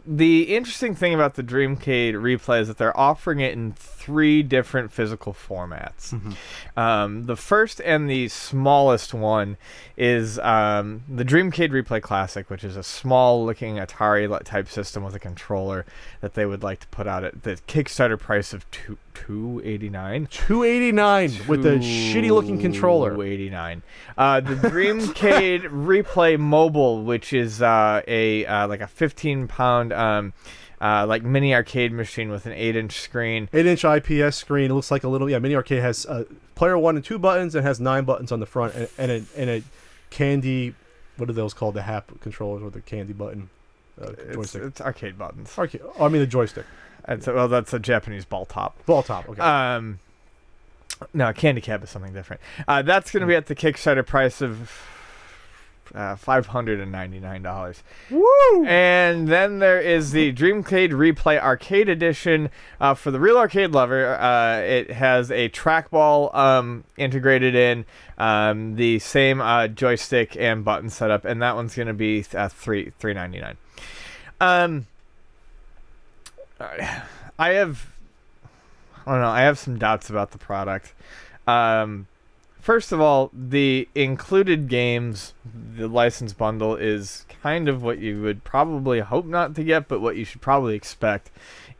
The interesting thing about the Dreamcade Replay is that they're offering it in 3 different physical formats. Mm-hmm. The first and the smallest one is the Dreamcade Replay Classic, which is a small-looking Atari-type system with a controller that they would like to put out at the Kickstarter price of $289. $289 with a shitty-looking controller. $289. The Dreamcade Replay Mobile, which is like a 15-pound like mini arcade machine with an 8-inch screen. 8-inch IPS screen. It looks like a little mini arcade. Has player 1 and 2 buttons and has 9 buttons on the front and a candy. What are those called? The HAP controllers with the candy button joystick. It's arcade buttons. Arcade. Oh, I mean the joystick. That's a Japanese ball top. Ball top. Okay. No, Candy Cab is something different. That's going to be at the Kickstarter price of $599. Woo! And then there is the Dreamcade Replay Arcade Edition. For the real arcade lover, it has a trackball integrated in, the same joystick and button setup, and that one's going to be $399. I have some doubts about the product. First of all, the included games, the license bundle, is kind of what you would probably hope not to get, but what you should probably expect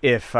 if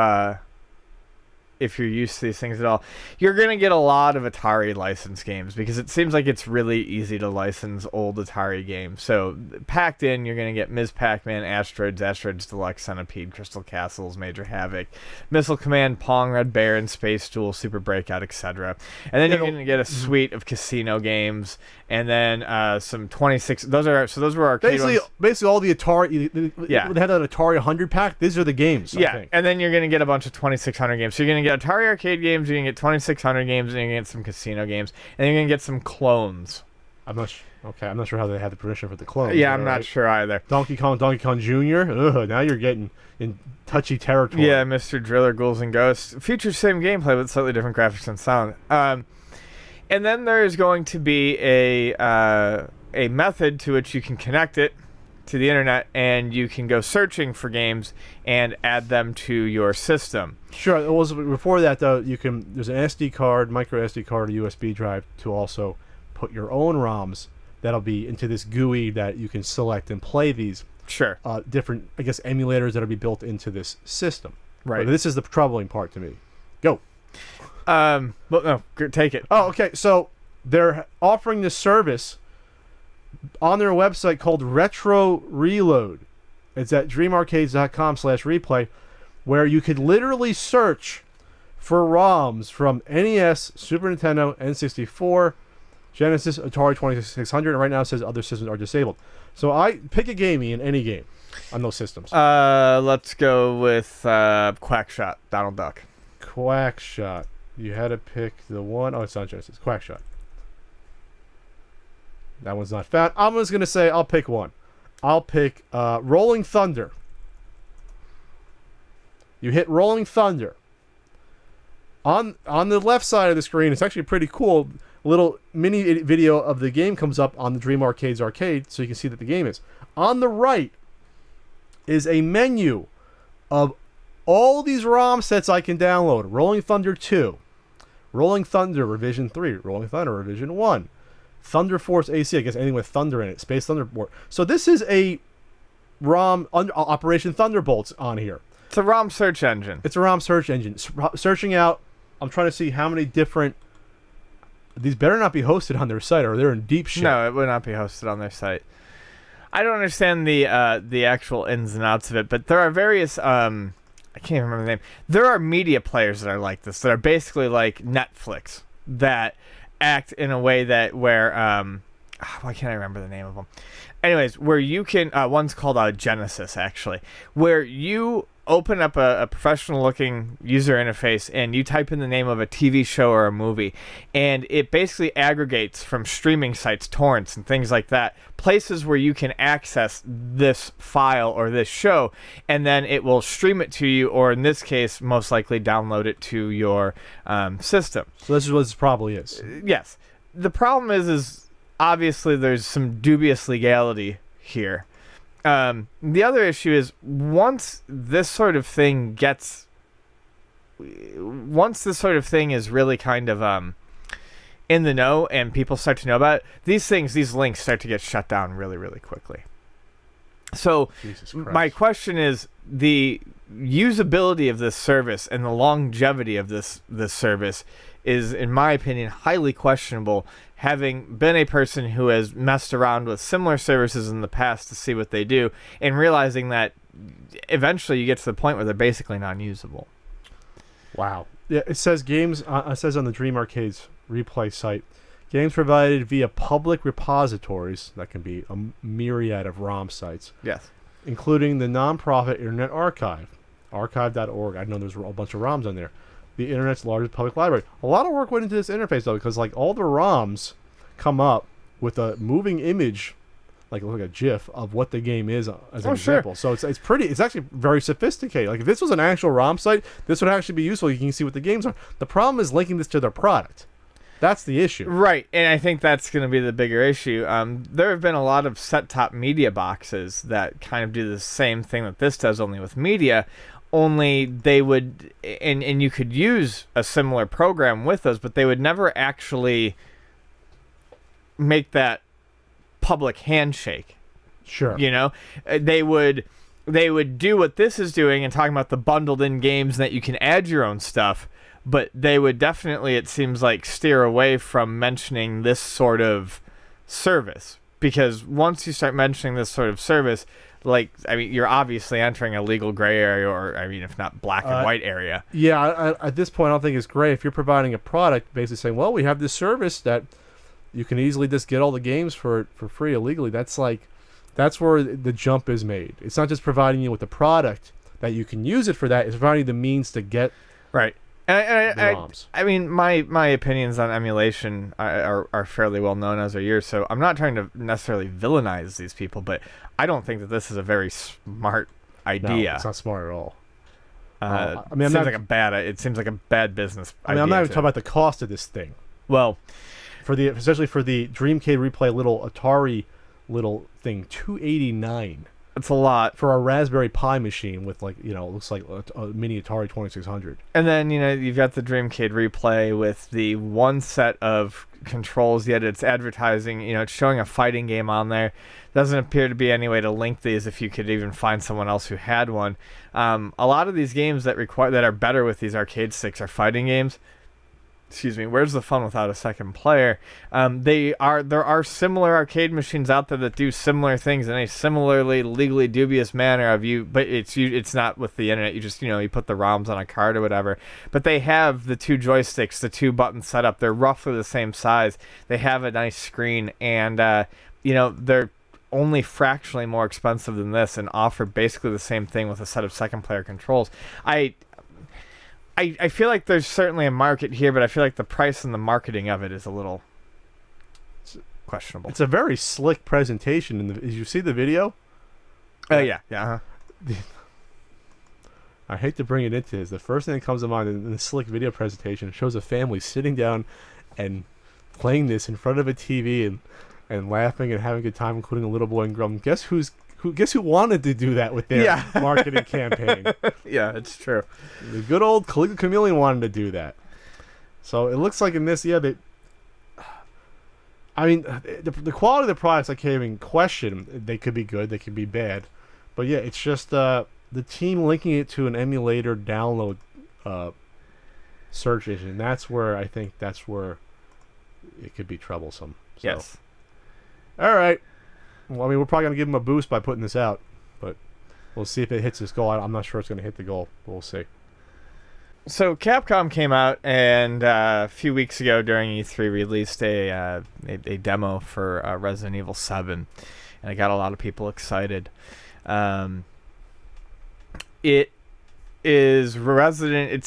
if you're used to these things at all, you're going to get a lot of Atari licensed games because it seems like it's really easy to license old Atari games. So packed in, you're going to get Ms. Pac-Man, Asteroids Deluxe, Centipede, Crystal Castles, Major Havoc, Missile Command, Pong, Red Baron, Space Duel, Super Breakout, etc. And then you're going to get a suite of casino games, and then some 26. Those were arcade ones. Basically all the Atari. They had an Atari 100 pack. These are the games. I think. And then you're going to get a bunch of 2600 games. So you're going to get Atari arcade games, you're going to get 2600 games, and you're going to get some casino games, and you're going to get some clones. I'm not sure how they had the permission for the clones. Yeah, I'm not sure either. Donkey Kong Jr. Ugh, now you're getting in touchy territory. Yeah, Mr. Driller, Ghouls and Ghosts features same gameplay with slightly different graphics and sound. And then there is going to be a method to which you can connect it to the internet, and you can go searching for games and add them to your system. Sure. It was before that though. There's an SD card, micro SD card, a USB drive to also put your own ROMs that'll be into this GUI that you can select and play these. Sure. Different, I guess, emulators that'll be built into this system. Right. But this is the troubling part to me. Go. Well, no, take it. Oh, okay. So they're offering this service on their website called Retro Reload. It's at dreamarcades.com/replay, where you could literally search for ROMs from NES, Super Nintendo, N64, Genesis, Atari 2600, and right now it says other systems are disabled. So I pick a game, Ian, any game on those systems. Let's go with Quackshot, Donald Duck. Quackshot. You had to pick the one. Oh, it's not Genesis. Quackshot. That one's not found. I'm just going to say I'll pick one. I'll pick Rolling Thunder. You hit Rolling Thunder. On the left side of the screen, it's actually pretty cool. A little mini video of the game comes up on the Dream Arcade's arcade, so you can see that the game is. On the right is a menu of all these ROM sets I can download. Rolling Thunder 2. Rolling Thunder Revision 3. Rolling Thunder Revision 1. Thunder Force AC, I guess anything with thunder in it. Space Thunderbolt. So this is a ROM, Operation Thunderbolts on here. It's a ROM search engine. It's a ROM search engine. Searching out, I'm trying to see how many different... These better not be hosted on their site, or they're in deep shit. No, it would not be hosted on their site. I don't understand the actual ins and outs of it, but there are various... I can't even remember the name. There are media players that are like this, that are basically like Netflix, that act in a way that where why can't I remember the name of them? Anyways, where you can one's called Genesis, actually, where you open up a professional looking user interface and you type in the name of a TV show or a movie, and it basically aggregates from streaming sites, torrents and things like that, places where you can access this file or this show, and then it will stream it to you, or in this case most likely download it to your system. So this is what this probably is. Yes. The problem is obviously there's some dubious legality here. The other issue is once this sort of thing is really kind of in the know and people start to know about it, these links start to get shut down really, really quickly. So my question is, the usability of this service and the longevity of this service is, in my opinion, highly questionable, having been a person who has messed around with similar services in the past to see what they do, and realizing that eventually you get to the point where they're basically non-usable. Wow. Yeah, it says games. It says on the Dream Arcade's replay site, games provided via public repositories, that can be a myriad of ROM sites. Yes. Including the nonprofit Internet Archive, archive.org. I know there's a bunch of ROMs on there. The internet's largest public library. A lot of work went into this interface though, because like all the ROMs come up with a moving image, like a GIF of what the game is as an example. Sure. So it's actually very sophisticated. Like if this was an actual ROM site, this would actually be useful. You can see what the games are. The problem is linking this to their product. That's the issue. Right, and I think that's going to be the bigger issue. There have been a lot of set-top media boxes that kind of do the same thing that this does, only with media. Only they would, and you could use a similar program with those, but they would never actually make that public handshake. Sure. You know, they would do what this is doing and talking about the bundled in games that you can add your own stuff, but they would definitely, it seems like, steer away from mentioning this sort of service, because once you start mentioning this sort of service, like, I mean, you're obviously entering a legal gray area, or, I mean, if not black and white area. Yeah, at this point, I don't think it's gray. If you're providing a product, basically saying, well, we have this service that you can easily just get all the games for free illegally, that's where the jump is made. It's not just providing you with the product that you can use it for that, it's providing the means to get right. I mean, my opinions on emulation are fairly well known, as are yours, so I'm not trying to necessarily villainize these people, but I don't think that this is a very smart idea. No, it's not smart at all. I mean, it seems like a bad business idea. I'm not even talking about the cost of this thing. Well, especially for the Dreamcade Replay little Atari little thing, $289. It's a lot for a Raspberry Pi machine with, like, looks like a mini Atari 2600. And then, you've got the Dreamcade Replay with the one set of controls, yet it's advertising, it's showing a fighting game on there. Doesn't appear to be any way to link these if you could even find someone else who had one. A lot of these games that are better with these arcade sticks are fighting games. Excuse me. Where's the fun without a second player? There are similar arcade machines out there that do similar things in a similarly legally dubious manner but it's not with the internet. You just you put the ROMs on a card or whatever. But they have the two joysticks, the two button setup. They're roughly the same size. They have a nice screen, and they're only fractionally more expensive than this and offer basically the same thing with a set of second player controls. I feel like there's certainly a market here, but I feel like the price and the marketing of it is a little questionable. It's a very slick presentation. Did you see the video? Yeah. Uh-huh. I hate to bring it into this. The first thing that comes to mind in the slick video presentation shows a family sitting down and playing this in front of a TV and laughing and having a good time, including a little boy and girl. Guess who wanted to do that with their marketing campaign? Yeah, it's true. The good old Caligula Chameleon wanted to do that. So it looks like in this, the quality of the products I can't even question. They could be good, they could be bad. But yeah, it's just the team linking it to an emulator download search engine. That's where it could be troublesome. So. Yes. All right. Well, I mean, we're probably going to give him a boost by putting this out, but we'll see if it hits this goal. I'm not sure it's going to hit the goal, but we'll see. So Capcom came out and a few weeks ago during E3 released a demo for Resident Evil 7, and it got a lot of people excited. It's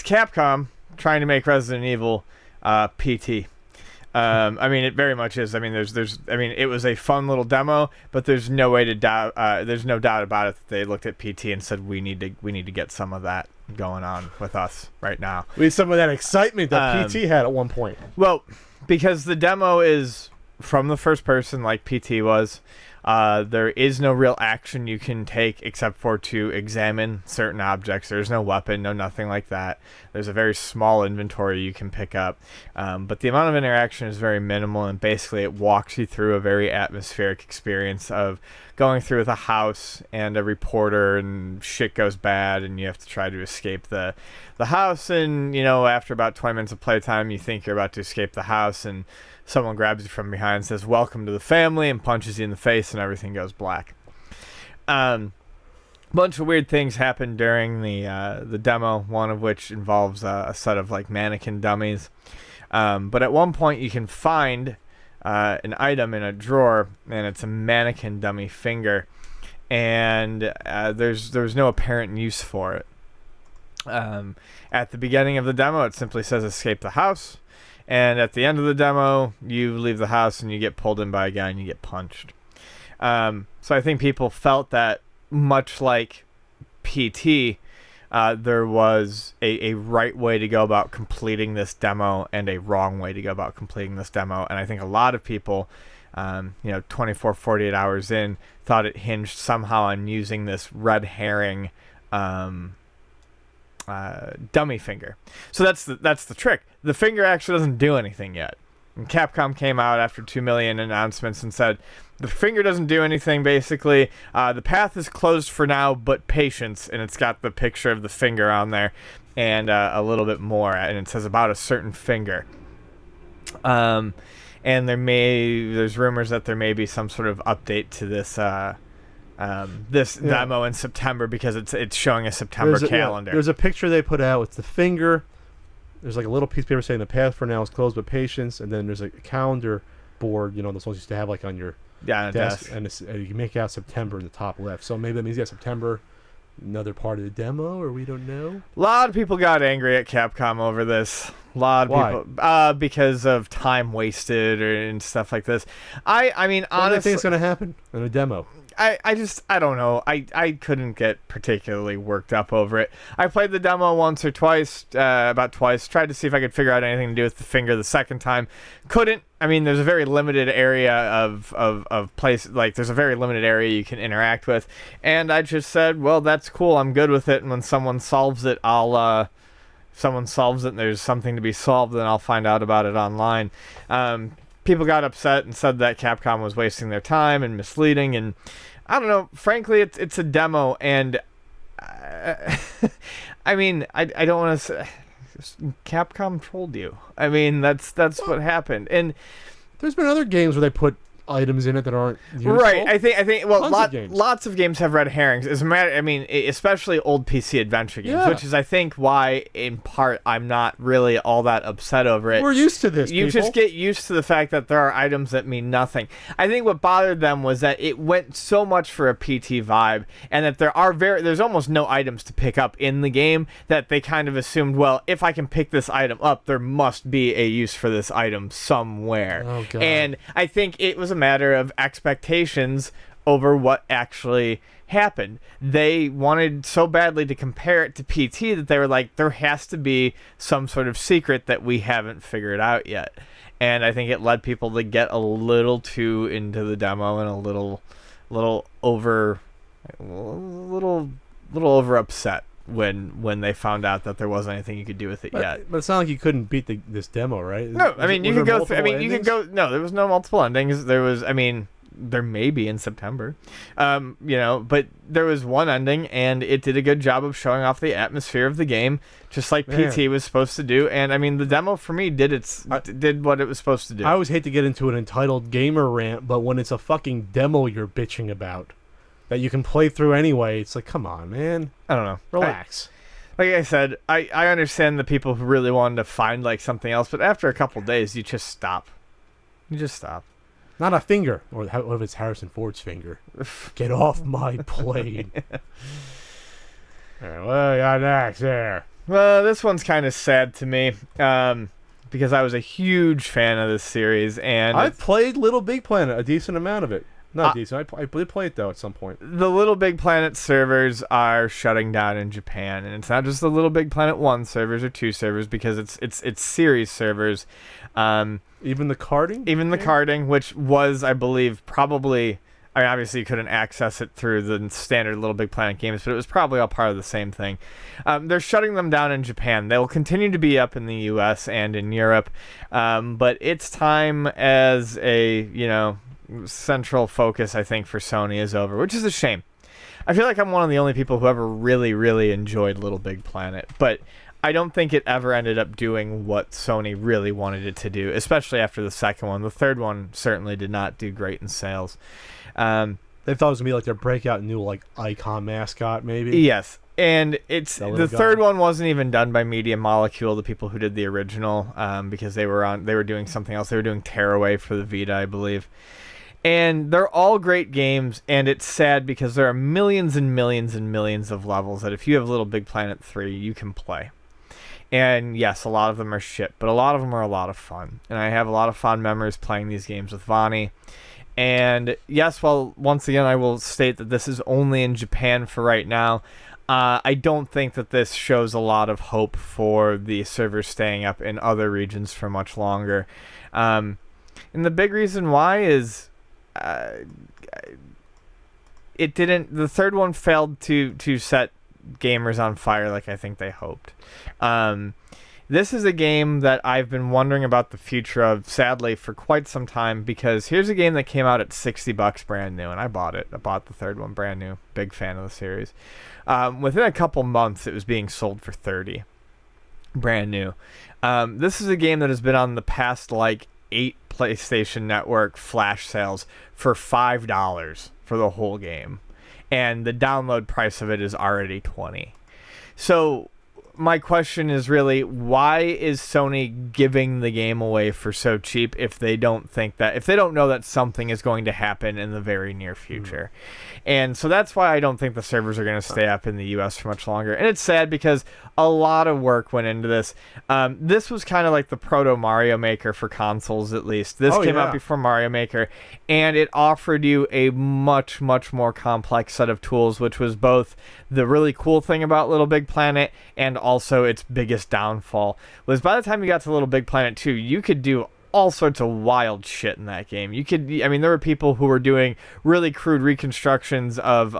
Capcom trying to make Resident Evil PT. It very much is. It was a fun little demo, but there's no way to doubt. There's no doubt about it that they looked at PT and said, "We need to get some of that going on with us right now. We need some of that excitement that PT had at one point." Well, because the demo is from the first person, like PT was. There is no real action you can take except for to examine certain objects. There's no weapon, no nothing like that. There's a very small inventory you can pick up. But the amount of interaction is very minimal, and basically it walks you through a very atmospheric experience of going through with a house and a reporter, and shit goes bad, and you have to try to escape the house. And, after about 20 minutes of playtime, you think you're about to escape the house, and someone grabs you from behind and says, "Welcome to the family," and punches you in the face, and everything goes black. Bunch of weird things happen during the demo, one of which involves a set of like mannequin dummies. But at one point you can find an item in a drawer, and it's a mannequin dummy finger, and there's no apparent use for it. At the beginning of the demo, it simply says "escape the house." And at the end of the demo, you leave the house and you get pulled in by a guy and you get punched. So I think people felt that, much like PT, there was a right way to go about completing this demo and a wrong way to go about completing this demo. And I think a lot of people, 24, 48 hours in, thought it hinged somehow on using this red herring dummy finger. So that's the trick. The finger actually doesn't do anything yet. And Capcom came out after 2 million announcements and said the finger doesn't do anything. Basically, the path is closed for now, but patience. And it's got the picture of the finger on there. and a little bit more, and it says about a certain finger. And there's rumors that there may be some sort of update to this demo in September, because it's showing a September calendar. There's a picture they put out with the finger. There's like a little piece of paper saying the path for now is closed with patience, and then there's a calendar board, those ones you used to have like on your desk. And you can make out September in the top left. So maybe that means September, another part of the demo, or we don't know. A lot of people got angry at Capcom over this. A lot of people, because of time wasted and stuff like this. I mean, honestly, what do you think is going to happen in a demo? I don't know. I couldn't get particularly worked up over it. I played the demo once or twice, about twice. Tried to see if I could figure out anything to do with the finger the second time. Couldn't. I mean, there's a very limited area of place. Like, there's a very limited area you can interact with. And I just said, well, that's cool. I'm good with it. And when someone solves it, and there's something to be solved, then I'll find out about it online. People got upset and said that Capcom was wasting their time and misleading, and I don't know. Frankly, it's a demo, and I mean, I don't want to say Capcom trolled you. I mean, that's what happened, and there's been other games where they put items in it that aren't useful. Right. I think well, lots of games have red herrings. As a matter, I mean, especially old PC adventure games, which is, I think, why in part I'm not really all that upset over it. We're used to this. You just get used to the fact that there are items that mean nothing. I think what bothered them was that it went so much for a PT vibe, and that there's almost no items to pick up in the game, that they kind of assumed, well, if I can pick this item up, there must be a use for this item somewhere. Oh, God. And I think it was a matter of expectations over what actually happened. They wanted so badly to compare it to PT that they were like, there has to be some sort of secret that we haven't figured out yet. And I think it led people to get a little too into the demo and a little over upset when they found out that there wasn't anything you could do with it yet. But it's not like you couldn't beat this demo, right? No, I mean, you could go. No, there was no multiple endings. There was, I mean, there may be in September, but there was one ending, and it did a good job of showing off the atmosphere of the game, just like PT was supposed to do. And I mean, the demo for me did what it was supposed to do. I always hate to get into an entitled gamer rant, but when it's a fucking demo you're bitching about that you can play through anyway, it's like, come on, man. I don't know. Relax. Like I said, I understand the people who really wanted to find like something else, but after a couple days, you just stop. You just stop. Not a finger, or what if it's Harrison Ford's finger? Get off my plane. All right, what do you got next there? Well, this one's kind of sad to me, because I was a huge fan of this series, and I've played Little Big Planet, a decent amount of it. Not decent. I did play it though at some point. The Little Big Planet servers are shutting down in Japan, and it's not just the Little Big Planet 1 servers or 2 servers, because it's series servers. Even the carding? Even the carding, which was, I believe, probably, I mean, obviously you couldn't access it through the standard Little Big Planet games, but it was probably all part of the same thing. They're shutting them down in Japan. They will continue to be up in the US and in Europe, but its time as a, central focus, I think, for Sony is over, which is a shame. I feel like I'm one of the only people who ever really, really enjoyed Little Big Planet, but I don't think it ever ended up doing what Sony really wanted it to do, especially after the second one. The third one certainly did not do great in sales. They thought it was going to be like their breakout new like icon mascot, maybe? Yes. And the third one wasn't even done by Media Molecule, the people who did the original, because they were doing something else. They were doing Tearaway for the Vita, I believe. And they're all great games, and it's sad because there are millions and millions and millions of levels that if you have Little Big Planet 3, you can play. And yes, a lot of them are shit, but a lot of them are a lot of fun. And I have a lot of fond memories playing these games with Vani. And yes, well, once again, I will state that this is only in Japan for right now. I don't think that this shows a lot of hope for the servers staying up in other regions for much longer. And the big reason why is the third one failed to set gamers on fire like I think they hoped. This is a game that I've been wondering about the future of, sadly, for quite some time, because here's a game that came out at $60 brand new, and I bought it. I bought the third one brand new. Big fan of the series. Within a couple months, it was being sold for $30. brand new. This is a game that has been on the past like 8 PlayStation Network flash sales for $5 for the whole game, and the download price of it is already $20. So my question is really, why is Sony giving the game away for so cheap if they don't know that something is going to happen in the very near future? And so that's why I don't think the servers are going to stay up in the US for much longer. And it's sad because a lot of work went into this. This was kind of like the proto Mario Maker for consoles, at least. This came out before Mario Maker, and it offered you a much, much more complex set of tools, which was both the really cool thing about Little Big Planet and also its biggest downfall. Was by the time you got to Little Big Planet 2, you could do all sorts of wild shit in that game. There were people who were doing really crude reconstructions of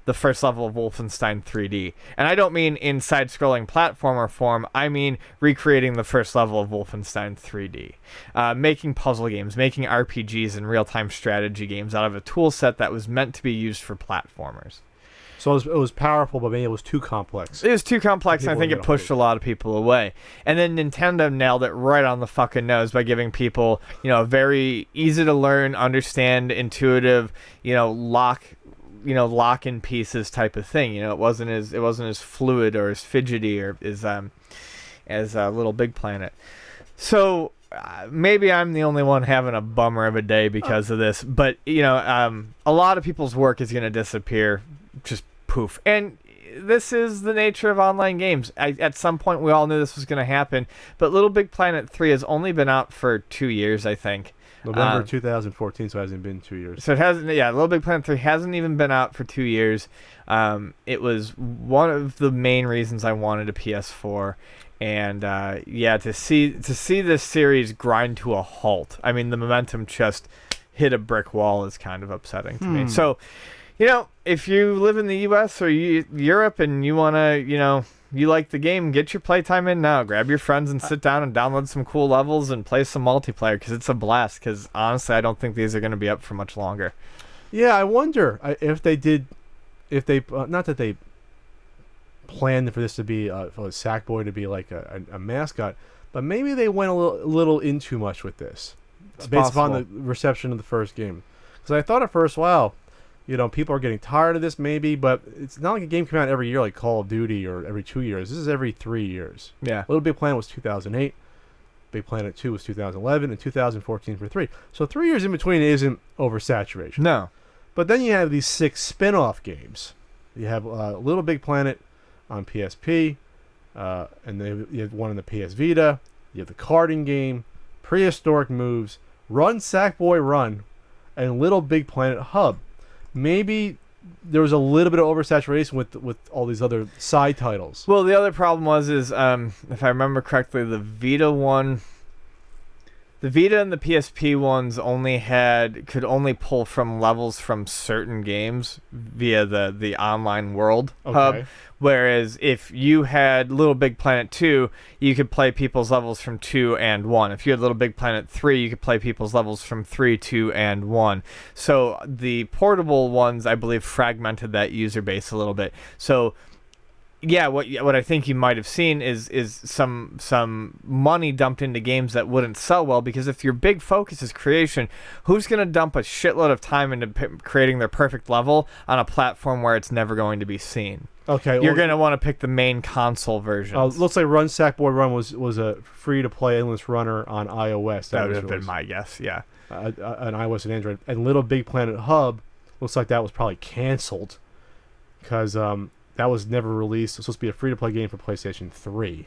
the first level of Wolfenstein 3D. And I don't mean in side-scrolling platformer form, I mean recreating the first level of Wolfenstein 3D. Making puzzle games, making RPGs and real-time strategy games out of a tool set that was meant to be used for platformers. So it was powerful, but maybe it was too complex. It was too complex, and I think it pushed a lot of people away. And then Nintendo nailed it right on the fucking nose by giving people, a very easy to learn, understand, intuitive, lock in pieces type of thing. It wasn't as fluid or as fidgety or as Little Big Planet. So maybe I'm the only one having a bummer of a day because of this, but a lot of people's work is going to disappear. Just poof. And this is the nature of online games. At some point, we all knew this was going to happen, but Little Big Planet 3 has only been out for 2 years, I think. November 2014, so it hasn't been 2 years. So it hasn't. Yeah, Little Big Planet 3 hasn't even been out for 2 years. It was one of the main reasons I wanted a PS4, and to see this series grind to a halt. I mean, the momentum just hit a brick wall is kind of upsetting to me. So, if you live in the U.S. or Europe and you want to, you like the game, get your playtime in now. Grab your friends and sit down and download some cool levels and play some multiplayer because it's a blast. Because honestly, I don't think these are going to be up for much longer. Yeah, I wonder if they not that they planned for this to be for Sackboy to be like a mascot, but maybe they went a little in too much with this, based upon the reception of the first game. Because I thought at first, wow. People are getting tired of this maybe, but it's not like a game came out every year like Call of Duty or every 2 years. This is every 3 years. Yeah. Little Big Planet was 2008. Big Planet 2 was 2011 and 2014 for 3. So 3 years in between isn't oversaturation. No. But then you have these 6 spin-off games. You have Little Big Planet on PSP, and then you have one on the PS Vita. You have the karting game, Prehistoric Moves, Run Sackboy Run, and Little Big Planet Hub. Maybe there was a little bit of oversaturation with all these other side titles. Well, the other problem is if I remember correctly, the Vita and the PSP ones could only pull from levels from certain games via the online world hub. Whereas if you had Little Big Planet 2, you could play people's levels from 2 and 1. If you had Little Big Planet 3, you could play people's levels from 3, 2, and 1. So the portable ones, I believe, fragmented that user base a little bit. So yeah, what I think you might have seen is some money dumped into games that wouldn't sell well, because if your big focus is creation, who's going to dump a shitload of time into creating their perfect level on a platform where it's never going to be seen? Okay, you're going to want to pick the main console version. Looks like Run Sackboy Run was a free-to-play endless runner on iOS. That would have been my guess, yeah. On iOS and Android. And Little Big Planet Hub looks like that was probably canceled because that was never released. It's supposed to be a free-to-play game for PlayStation 3.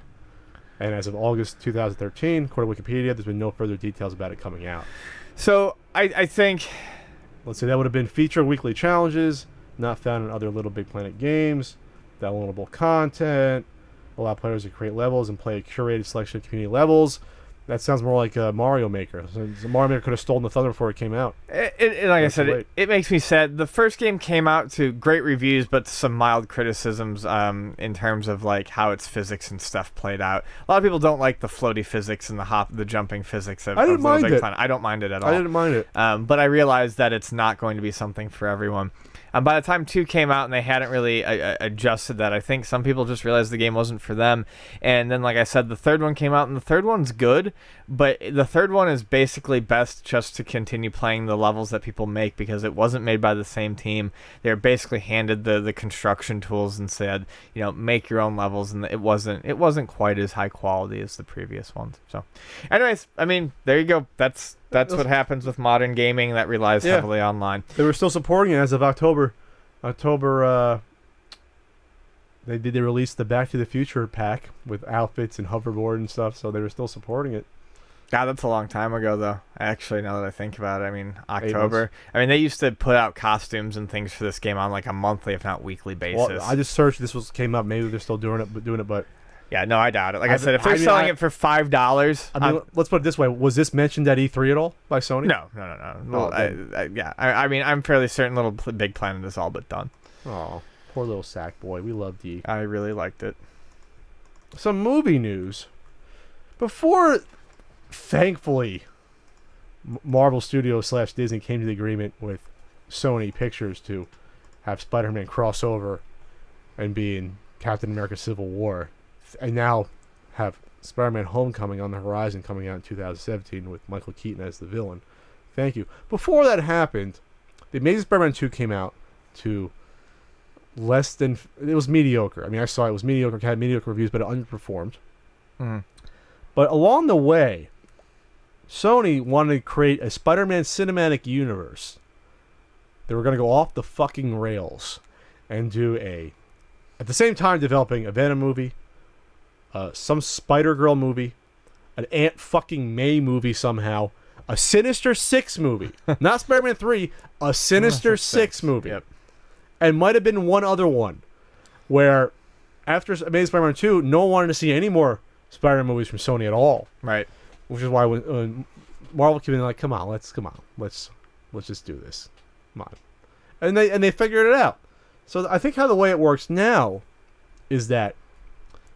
And as of August 2013, according to Wikipedia, there's been no further details about it coming out. So I think... Let's say that would have been feature weekly challenges, not found in other Little Big Planet games, downloadable content, allow players to create levels and play a curated selection of community levels. That sounds more like Mario Maker. So Mario Maker could have stolen the thunder before it came out. Like I said, it makes me sad. The first game came out to great reviews, but some mild criticisms in terms of like how its physics and stuff played out. A lot of people don't like the floaty physics and the jumping physics of Little Big Planet. I don't mind it at all. I didn't mind it. But I realize that it's not going to be something for everyone. By the time 2 came out and they hadn't really adjusted that, I think some people just realized the game wasn't for them. And then, like I said, the third one came out, and the third one's good, but the third one is basically best just to continue playing the levels that people make, because it wasn't made by the same team. They were basically handed the construction tools and said, make your own levels, and it wasn't quite as high quality as the previous ones. So, anyways, I mean, there you go. That's what happens with modern gaming that relies heavily online. They were still supporting it as of October. They released the Back to the Future pack with outfits and hoverboard and stuff, so they were still supporting it. God, that's a long time ago, though. Actually, now that I think about it, I mean, October. I mean, they used to put out costumes and things for this game on like a monthly, if not weekly basis. Well, I just searched. Came up. Maybe they're still doing it, but yeah, no, I doubt it. Like I said, if they're selling it for $5, I mean, let's put it this way: was this mentioned at E3 at all by Sony? No. Well, I mean, I'm fairly certain Little Big Planet is all but done. Oh, poor little sack boy. We loved you. I really liked it. Some movie news. Before, thankfully, Marvel Studios / Disney came to the agreement with Sony Pictures to have Spider-Man cross over and be in Captain America Civil War, and now have Spider-Man Homecoming on the horizon coming out in 2017 with Michael Keaton as the villain. Thank you. Before that happened, The Amazing Spider-Man 2 came out to less than... It was mediocre. I mean, I saw it was mediocre, had mediocre reviews, but it underperformed. Mm. But along the way, Sony wanted to create a Spider-Man cinematic universe. They were going to go off the fucking rails and do at the same time developing a Venom movie, some Spider-Girl movie, an Aunt fucking May movie somehow, a Sinister Six movie. Not Spider-Man 3, a Sinister Six movie. Yep. And might have been one other one where after Amazing Spider-Man 2, no one wanted to see any more Spider-Man movies from Sony at all. Right. Which is why when Marvel came in, like, come on, let's just do this. Come on. And they figured it out. So I think how the way it works now is that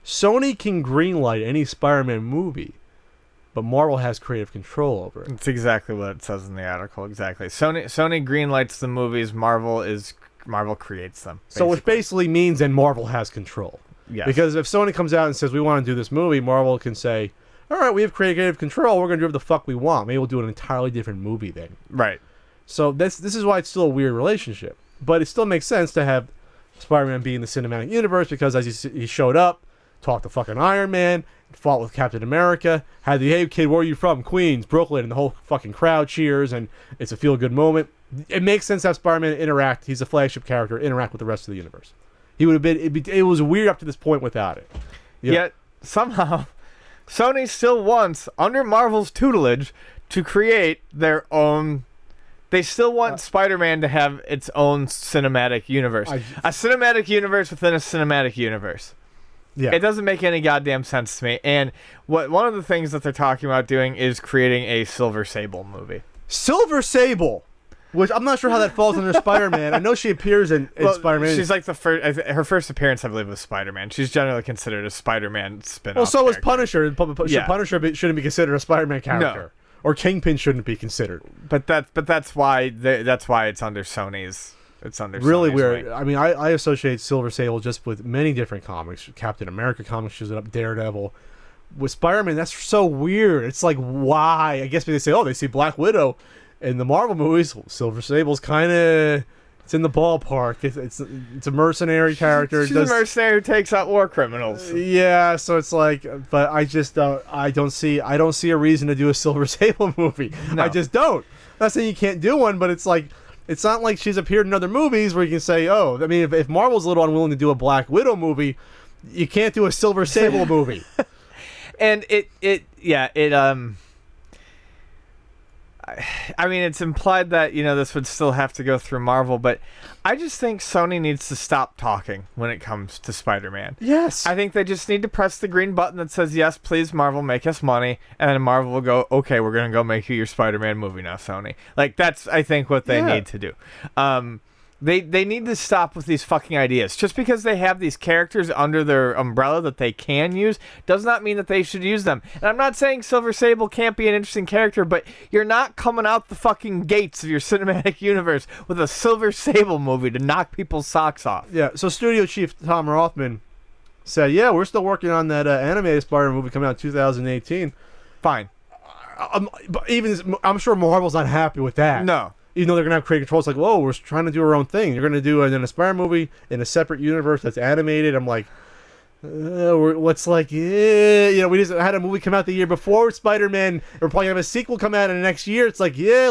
Sony can greenlight any Spider-Man movie, but Marvel has creative control over it. That's exactly what it says in the article. Exactly. Sony greenlights the movies. Marvel creates them. Basically. So which basically means then Marvel has control. Yes. Because if Sony comes out and says we want to do this movie, Marvel can say, all right, we have creative control. We're going to do whatever the fuck we want. Maybe we'll do an entirely different movie then. Right. So this is why it's still a weird relationship. But it still makes sense to have Spider-Man be in the cinematic universe because as he showed up, talked to fucking Iron Man, fought with Captain America, had the, hey kid, where are you from? Queens, Brooklyn, and the whole fucking crowd cheers, and it's a feel-good moment. It makes sense to have Spider-Man interact. He's a flagship character, interact with the rest of the universe. He would have been, it was weird up to this point without it. Yeah. Yet, somehow, Sony still wants, under Marvel's tutelage, to create their own... They still want Spider-Man to have its own cinematic universe. A cinematic universe within a cinematic universe. Yeah. It doesn't make any goddamn sense to me. And one of the things that they're talking about doing is creating a Silver Sable movie. Silver Sable! Which I'm not sure how that falls under Spider-Man. I know she appears in Spider-Man. She's like her first appearance, I believe, was Spider-Man. She's generally considered a Spider-Man spin-off. Well, so was character. Punisher. Yeah. Punisher shouldn't be considered a Spider-Man character. No. Or Kingpin shouldn't be considered. But that's why it's under Sony's. It's under really Sony's weird. wing. I mean, I associate Silver Sable just with many different comics. Captain America comics shows it up, Daredevil. With Spider-Man, that's so weird. It's like, why? I guess they say, they see Black Widow in the Marvel movies. Silver Sable's kind of... It's in the ballpark. It's a mercenary character. She's a mercenary who takes out war criminals. Yeah, so it's like, but I just I don't see a reason to do a Silver Sable movie. No. I just don't. Not saying you can't do one, but it's like, it's not like she's appeared in other movies where you can say, I mean, if Marvel's a little unwilling to do a Black Widow movie, you can't do a Silver Sable movie. And I mean, it's implied that, this would still have to go through Marvel, but I just think Sony needs to stop talking when it comes to Spider-Man. Yes. I think they just need to press the green button that says, yes, please, Marvel, make us money, and then Marvel will go, okay, we're going to go make you your Spider-Man movie now, Sony. Like, that's, I think, what they need to do. They need to stop with these fucking ideas. Just because they have these characters under their umbrella that they can use does not mean that they should use them. And I'm not saying Silver Sable can't be an interesting character, but you're not coming out the fucking gates of your cinematic universe with a Silver Sable movie to knock people's socks off. Yeah, so studio chief Tom Rothman said, yeah, we're still working on that animated Spider-Man movie coming out in 2018. Fine. But I'm sure Marvel's not happy with that. No. Even though they're going to have creative control, it's like, whoa, we're trying to do our own thing. You're going to do an Spider movie in a separate universe that's animated. I'm like, what's like, yeah, you know, we just had a movie come out the year before Spider-Man. We're probably going to have a sequel come out in the next year. It's like, yeah,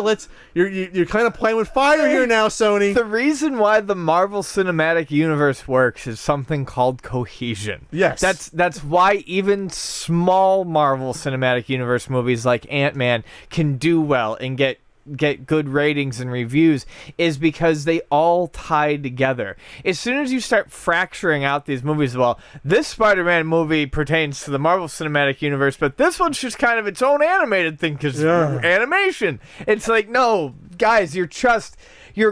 you're kind of playing with fire here now, Sony. The reason why the Marvel Cinematic Universe works is something called cohesion. Yes. That's why even small Marvel Cinematic Universe movies like Ant-Man can do well and get good ratings and reviews, is because they all tie together. As soon as you start fracturing out these movies, well, this Spider-Man movie pertains to the Marvel Cinematic Universe, but this one's just kind of its own animated thing because animation. It's like, no, guys, you're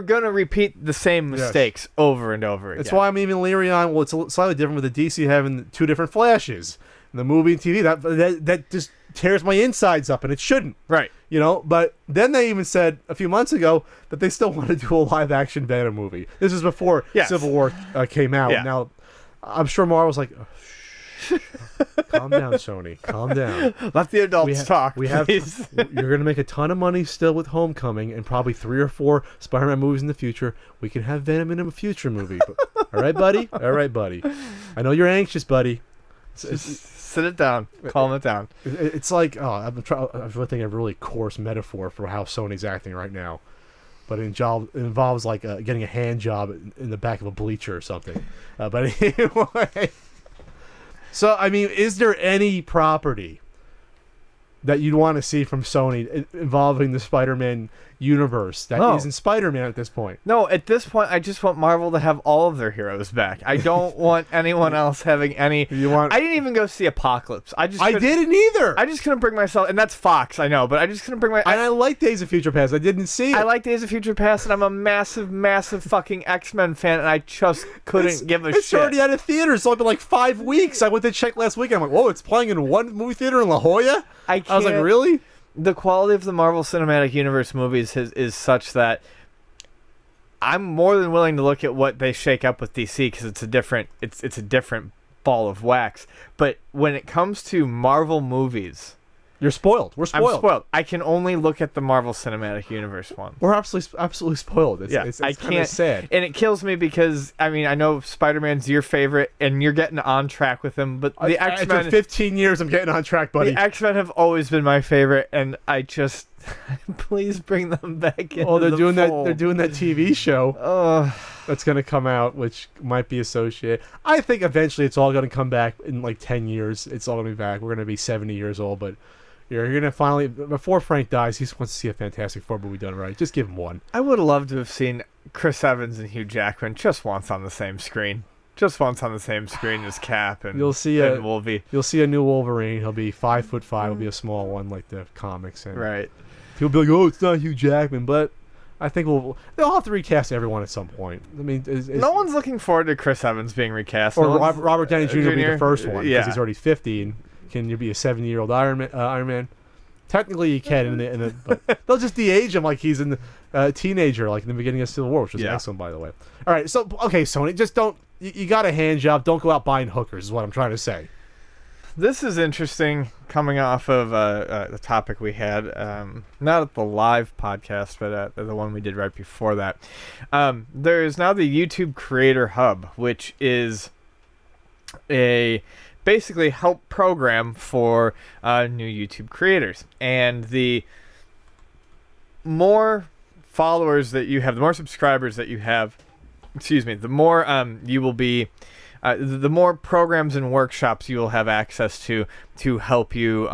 gonna repeat the same mistakes over and over again. That's why I'm even leery on, well, it's slightly different with the DC having two different Flashes. The movie and TV, that just tears my insides up, and it shouldn't. Right. You know, but then they even said a few months ago that they still want to do a live-action Venom movie. This is before Civil War came out. Yeah. Now, I'm sure Marvel's like, calm down, Sony. Calm down. Let the adults talk, please. You're going to make a ton of money still with Homecoming and probably 3 or 4 Spider-Man movies in the future. We can have Venom in a future movie. But, all right, buddy? All right, buddy. I know you're anxious, buddy. Sit it down. Calm it down. It's like, I'm thinking of a really coarse metaphor for how Sony's acting right now. But it involves like getting a hand job in the back of a bleacher or something. But anyway. So, I mean, is there any property that you'd want to see from Sony involving the Spider-Man universe that isn't Spider-Man at this point? No, at this point, I just want Marvel to have all of their heroes back. I don't want anyone else having any... I didn't even go see Apocalypse. I didn't either. I just couldn't bring myself... And that's Fox, I know, but I just couldn't bring my... And I like Days of Future Past. I didn't see it. I like Days of Future Past, and I'm a massive, massive fucking X-Men fan, and I just couldn't give a shit. It's already out of theaters. So it's been like 5 weeks. I went to check last week, and I'm like, whoa, it's playing in one movie theater in La Jolla? I was like, really? The quality of the Marvel Cinematic Universe movies is such that I'm more than willing to look at what they shake up with DC because it's a different ball of wax. But when it comes to Marvel movies, you're spoiled. We're spoiled. I'm spoiled. I can only look at the Marvel Cinematic Universe one. We're absolutely spoiled. It's kind of sad. And it kills me because, I mean, I know Spider-Man's your favorite, and you're getting on track with him, but the X-Men... After 15 years, I'm getting on track, buddy. The X-Men have always been my favorite, and I just... please bring them back into they're the doing fold. They're doing that TV show that's going to come out, which might be associated. I think eventually it's all going to come back in like 10 years. It's all going to be back. We're going to be 70 years old, but... You're going to finally, before Frank dies, he just wants to see a Fantastic Four movie done right. Just give him one. I would have loved to have seen Chris Evans and Hugh Jackman just once on the same screen. Just once on the same screen as Cap and Wolverine. You'll see a new Wolverine. He'll be 5'5". He'll be a small one like the comics. And right. He'll be like, oh, it's not Hugh Jackman, but... I think they'll have to recast everyone at some point. I mean, no one's looking forward to Chris Evans being recast. Or Robert Downey Jr. will be the first one because yeah. he's already 50 and can you be a 70-year-old Iron Man? Technically, you can, but they'll just de-age him like he's a teenager, like in the beginning of Civil War, which was excellent, by the way. All right, so okay, Sony, just don't. You got a hand job. Don't go out buying hookers. Is what I'm trying to say. This is interesting, coming off of the topic we had, not at the live podcast, but at the one we did right before that. There is now the YouTube Creator Hub, which is a basically help program for new YouTube creators. And the more followers that you have, the more subscribers that you have, the more you will be... the more programs and workshops you will have access to help you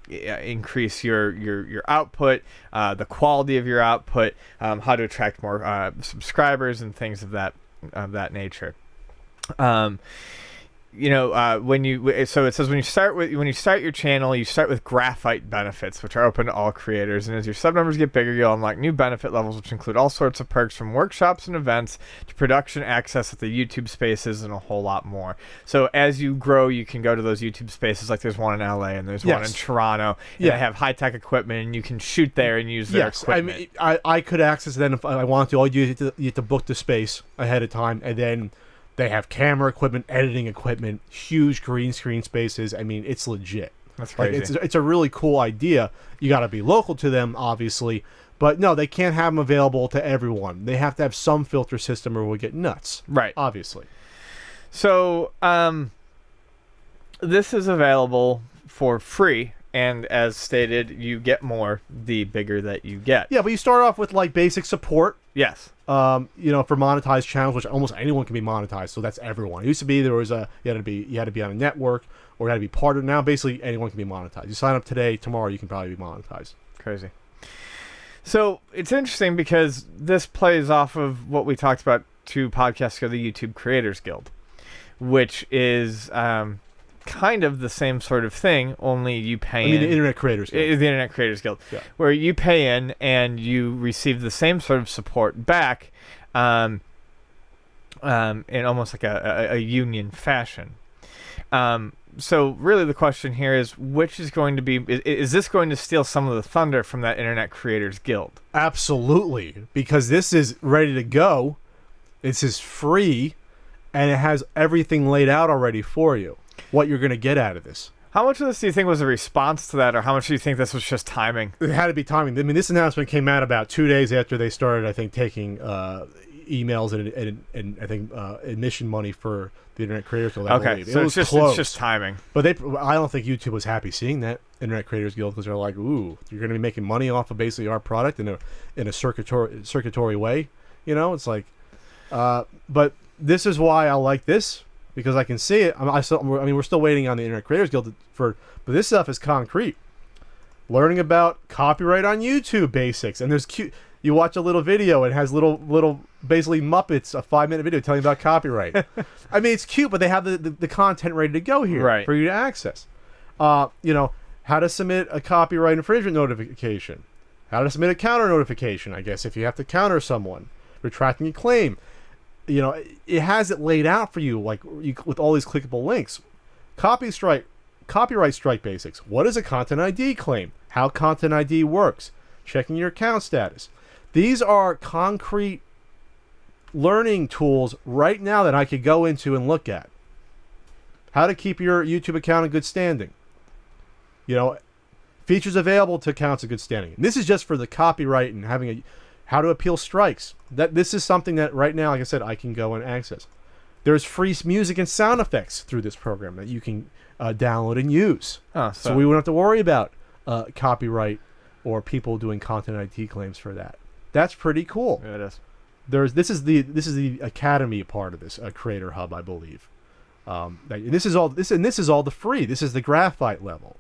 increase your output, the quality of your output, how to attract more subscribers and things of that nature. so it says when you start your channel, you start with graphite benefits, which are open to all creators, and as your sub numbers get bigger, you'll unlock new benefit levels, which include all sorts of perks from workshops and events to production access at the YouTube spaces and a whole lot more. So as you grow, you can go to those YouTube spaces, like there's one in LA and there's one in Toronto, and they have high tech equipment, and you can shoot there and use their equipment. I could access them if I wanted to. All you have to book the space ahead of time, and then they have camera equipment, editing equipment, huge green screen spaces. I mean, it's legit. That's crazy. It's a really cool idea. You got to be local to them, obviously. But no, they can't have them available to everyone. They have to have some filter system or we'll get nuts. Right. Obviously. So, this is available for free. And as stated, you get more the bigger that you get. Yeah, but you start off with like basic support. Yes. For monetized channels, which almost anyone can be monetized, so that's everyone. It used to be there was you had to be on a network or you had to be part of it. Now basically anyone can be monetized. You sign up today, tomorrow you can probably be monetized. Crazy. So it's interesting because this plays off of what we talked about 2 podcasts ago, the YouTube Creators Guild, which is kind of the same sort of thing, only you pay in. The Internet Creators Guild. The Internet Creators Guild, where you pay in and you receive the same sort of support back in almost like a union fashion. So really the question here is, which is going to be... Is this going to steal some of the thunder from that Internet Creators Guild? Absolutely, because this is ready to go. This is free, and it has everything laid out already for you. What you're going to get out of this. How much of this do you think was a response to that, or how much do you think this was just timing? It had to be timing. I mean, this announcement came out about 2 days after they started, I think, taking emails and I think admission money for the Internet Creators Guild. Okay, so it's just timing. But I don't think YouTube was happy seeing that Internet Creators Guild, because they're like, ooh, you're going to be making money off of basically our product in a circuitry way. It's like, but this is why I like this. Because I can see it. We're still waiting on the Internet Creators Guild but this stuff is concrete. Learning about copyright on YouTube basics, and there's cute. You watch a little video, it has little basically Muppets, a 5-minute video telling you about copyright. I mean, it's cute, but they have the content ready to go here for you to access. How to submit a copyright infringement notification, how to submit a counter notification. I guess if you have to counter someone, retracting a claim. It has it laid out for you, with all these clickable links. Copyright strike basics. What is a content ID claim? How content ID works. Checking your account status. These are concrete learning tools right now that I could go into and look at. How to keep your YouTube account in good standing. Features available to accounts in good standing. And this is just for the copyright and having how to appeal strikes. This is something that right now, like I said, I can go and access. There's free music and sound effects through this program that you can download and use. So we wouldn't have to worry about copyright or people doing content ID claims for that. That's pretty cool. Yeah, it is. This is the Academy part of this Creator Hub, I believe. This is all the free. This is the graphite level.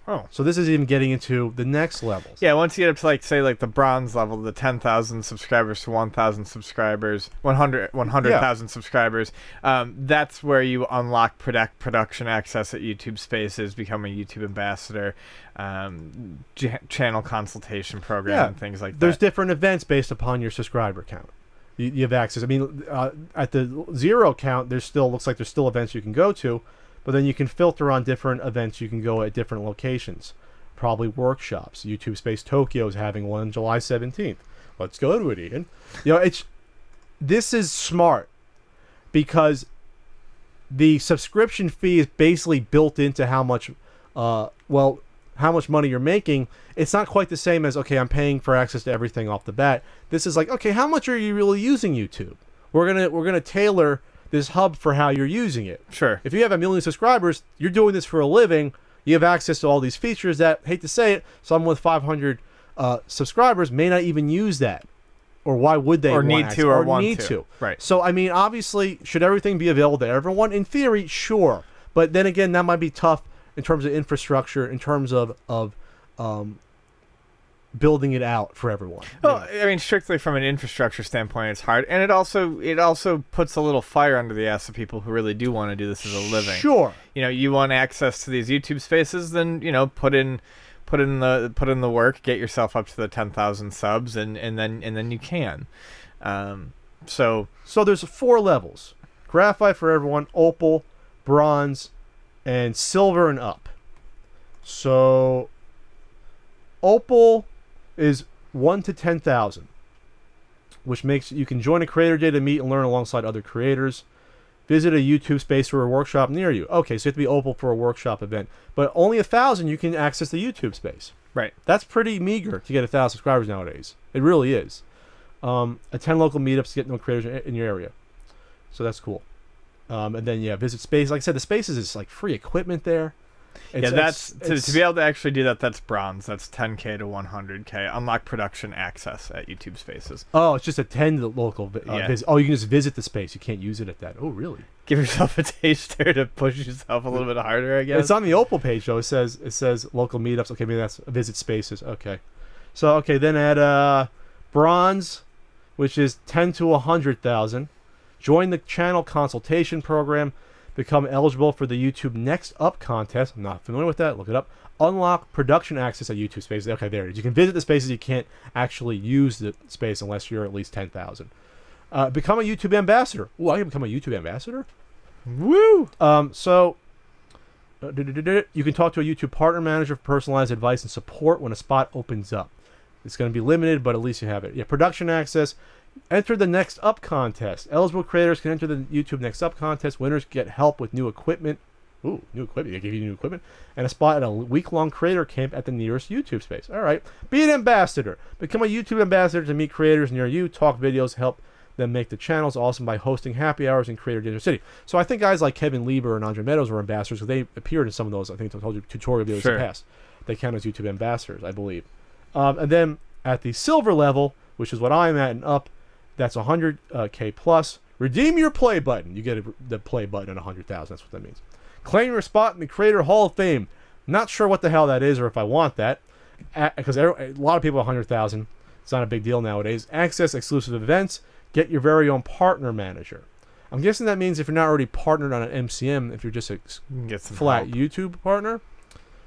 Oh, so this is even getting into the next levels. Yeah, once you get up to the bronze level, the 10,000 subscribers to 1,000 subscribers, 100,000 subscribers. That's where you unlock production access at YouTube Spaces, become a YouTube ambassador, channel consultation program, and things like that. There's different events based upon your subscriber count. You have access. I mean, at the 0 count, looks like there's still events you can go to. But then you can filter on different events. You can go at different locations. Probably workshops. YouTube Space Tokyo is having one on July 17th. Let's go to it, Ian. This is smart because the subscription fee is basically built into how much money you're making. It's not quite the same as, okay, I'm paying for access to everything off the bat. This is like, okay, how much are you really using YouTube? We're gonna tailor this hub for how you're using it. Sure. If you have 1 million subscribers, you're doing this for a living, you have access to all these features that, hate to say it, someone with 500 subscribers may not even use that. Or why would they? Or need to, or want to. Right. So, I mean, obviously, should everything be available to everyone? In theory, sure. But then again, that might be tough in terms of infrastructure, in terms of building it out for everyone. Well, I mean, strictly from an infrastructure standpoint, it's hard, and it also puts a little fire under the ass of people who really do want to do this as a living. Sure. You want access to these YouTube spaces, then put in the work, get yourself up to the 10,000 subs, and then you can. So there's 4 levels: graphite for everyone, opal, bronze, and silver and up. So opal is 1 to 10,000, which makes you can join a creator day to meet and learn alongside other creators. Visit a YouTube space or a workshop near you. Okay, so you have to be opal for a workshop event, but only 1,000 you can access the YouTube space. Right. That's pretty meager to get 1,000 subscribers nowadays. It really is. Attend local meetups to get to know creators in your area. So that's cool. And then visit space. Like I said, the spaces is like free equipment there. To be able to actually do that, that's bronze. That's 10K to 100K. Unlock production access at YouTube Spaces. Oh, it's just attend the local visit. Oh, you can just visit the space. You can't use it at that. Oh, really? Give yourself a taster to push yourself a little bit harder, I guess. It's on the Opal page, though. It says local meetups. Okay, maybe that's visit spaces. Okay. So, then at bronze, which is 10 to 100,000, join the channel consultation program. Become eligible for the YouTube Next Up contest. I'm not familiar with that. Look it up. Unlock production access at YouTube Spaces. Okay, there it is. You can visit the spaces. You can't actually use the space unless you're at least 10,000. Become a YouTube ambassador. Ooh, I can become a YouTube ambassador? Woo! You can talk to a YouTube partner manager for personalized advice and support when a spot opens up. It's going to be limited, but at least you have it. Yeah, production access. Enter the Next Up contest. Eligible creators can enter the YouTube Next Up contest. Winners get help with new equipment. Ooh, new equipment. They give you new equipment. And a spot at a week-long creator camp at the nearest YouTube space. All right. Be an ambassador. Become a YouTube ambassador to meet creators near you. Talk videos. Help them make the channels awesome by hosting happy hours in Creator Dinner City. So I think guys like Kevin Lieber and Andre Meadows were ambassadors because they appeared in some of those, I think I told you, tutorial videos in the past. They count as YouTube ambassadors, I believe. And then at the silver level, which is what I'm at and up, that's 100K plus. Redeem your play button. You get the play button at 100,000. That's what that means. Claim your spot in the Creator Hall of Fame. Not sure what the hell that is or if I want that. Because a lot of people 100,000. It's not a big deal nowadays. Access exclusive events. Get your very own partner manager. I'm guessing that means if you're not already partnered on an MCM, if you're just a flat help. YouTube partner.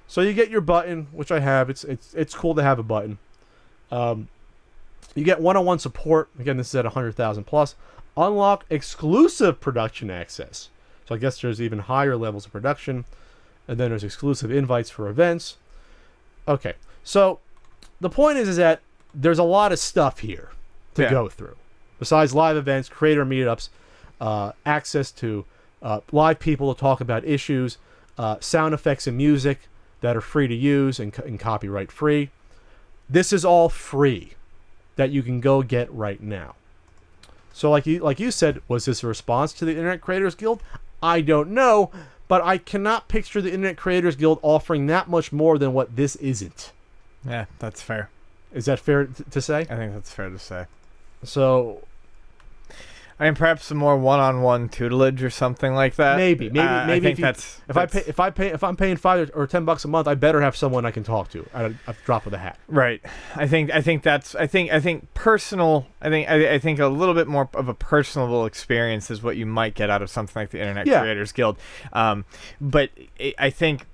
So you get your button, which I have. It's cool to have a button. You get one-on-one support. Again, this is at 100,000 plus. Unlock exclusive production access. So I guess there's even higher levels of production. And then there's exclusive invites for events. Okay. So the point is that there's a lot of stuff here to go through. Besides live events, creator meetups, access to live people to talk about issues, sound effects and music that are free to use and copyright free. This is all free that you can go get right now. So like you said, was this a response to the Internet Creators Guild? I don't know, but I cannot picture the Internet Creators Guild offering that much more than what this isn't. Yeah, that's fair. Is that fair to say? I think that's fair to say. So, I mean, perhaps some more one-on-one tutelage or something like that. Maybe. I think if I'm paying $5 or $10 a month, I better have someone I can talk to at a drop of the hat. Right. I think personal. I think a little bit more of a personable experience is what you might get out of something like the Internet Creators Guild. But I think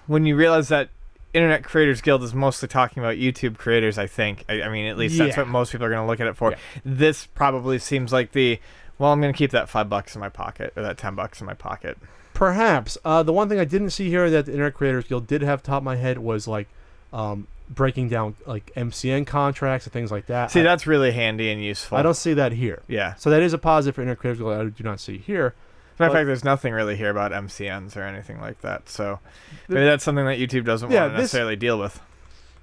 when you realize that Internet Creators Guild is mostly talking about YouTube creators, I mean, at least that's what most people are going to look at it for. Yeah. This probably seems like I'm going to keep that $5 in my pocket or that $10 in my pocket. Perhaps. The one thing I didn't see here that the Internet Creators Guild did have top of my head was like breaking down like MCN contracts and things like that. See, that's really handy and useful. I don't see that here. Yeah. So that is a positive for Internet Creators Guild I do not see here. Matter of fact, there's nothing really here about MCNs or anything like that. So maybe that's something that YouTube doesn't want to necessarily deal with.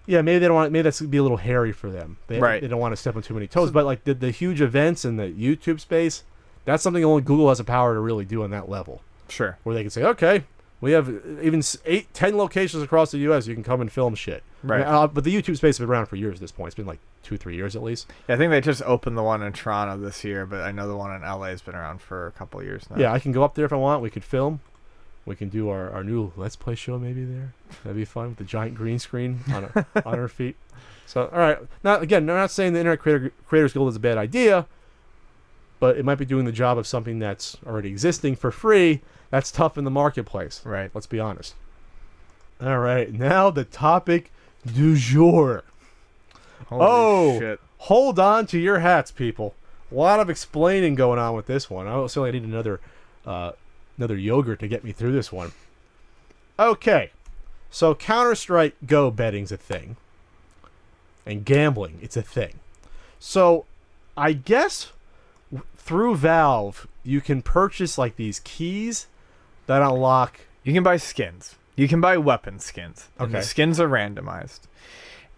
Yeah, maybe they don't want. Maybe that's be a little hairy for them. They don't want to step on too many toes. But like the huge events in the YouTube space, that's something only Google has the power to really do on that level. Sure. Where they can say, okay, we have even 10 locations across the U.S. You can come and film shit. Right. I mean, but the YouTube space has been around for years at this point. It's been like 2-3 years at least. Yeah, I think they just opened the one in Toronto this year, but I know the one in LA has been around for a couple of years now. Yeah, I can go up there if I want. We could film. We can do our new Let's Play show maybe there. That'd be fun with the giant green screen on on our feet. So, all right. Now, again, I'm not saying the Internet Creators Guild is a bad idea, but it might be doing the job of something that's already existing for free. That's tough in the marketplace. Right. Let's be honest. All right. Now the topic du jour. Holy shit. Hold on to your hats, people. A lot of explaining going on with this one. I also need another yogurt to get me through this one. Okay. So Counter-Strike Go betting's a thing. And gambling, it's a thing. So I guess through Valve, you can purchase like these keys that unlock. You can buy skins. You can buy weapon skins. And Okay. the skins are randomized.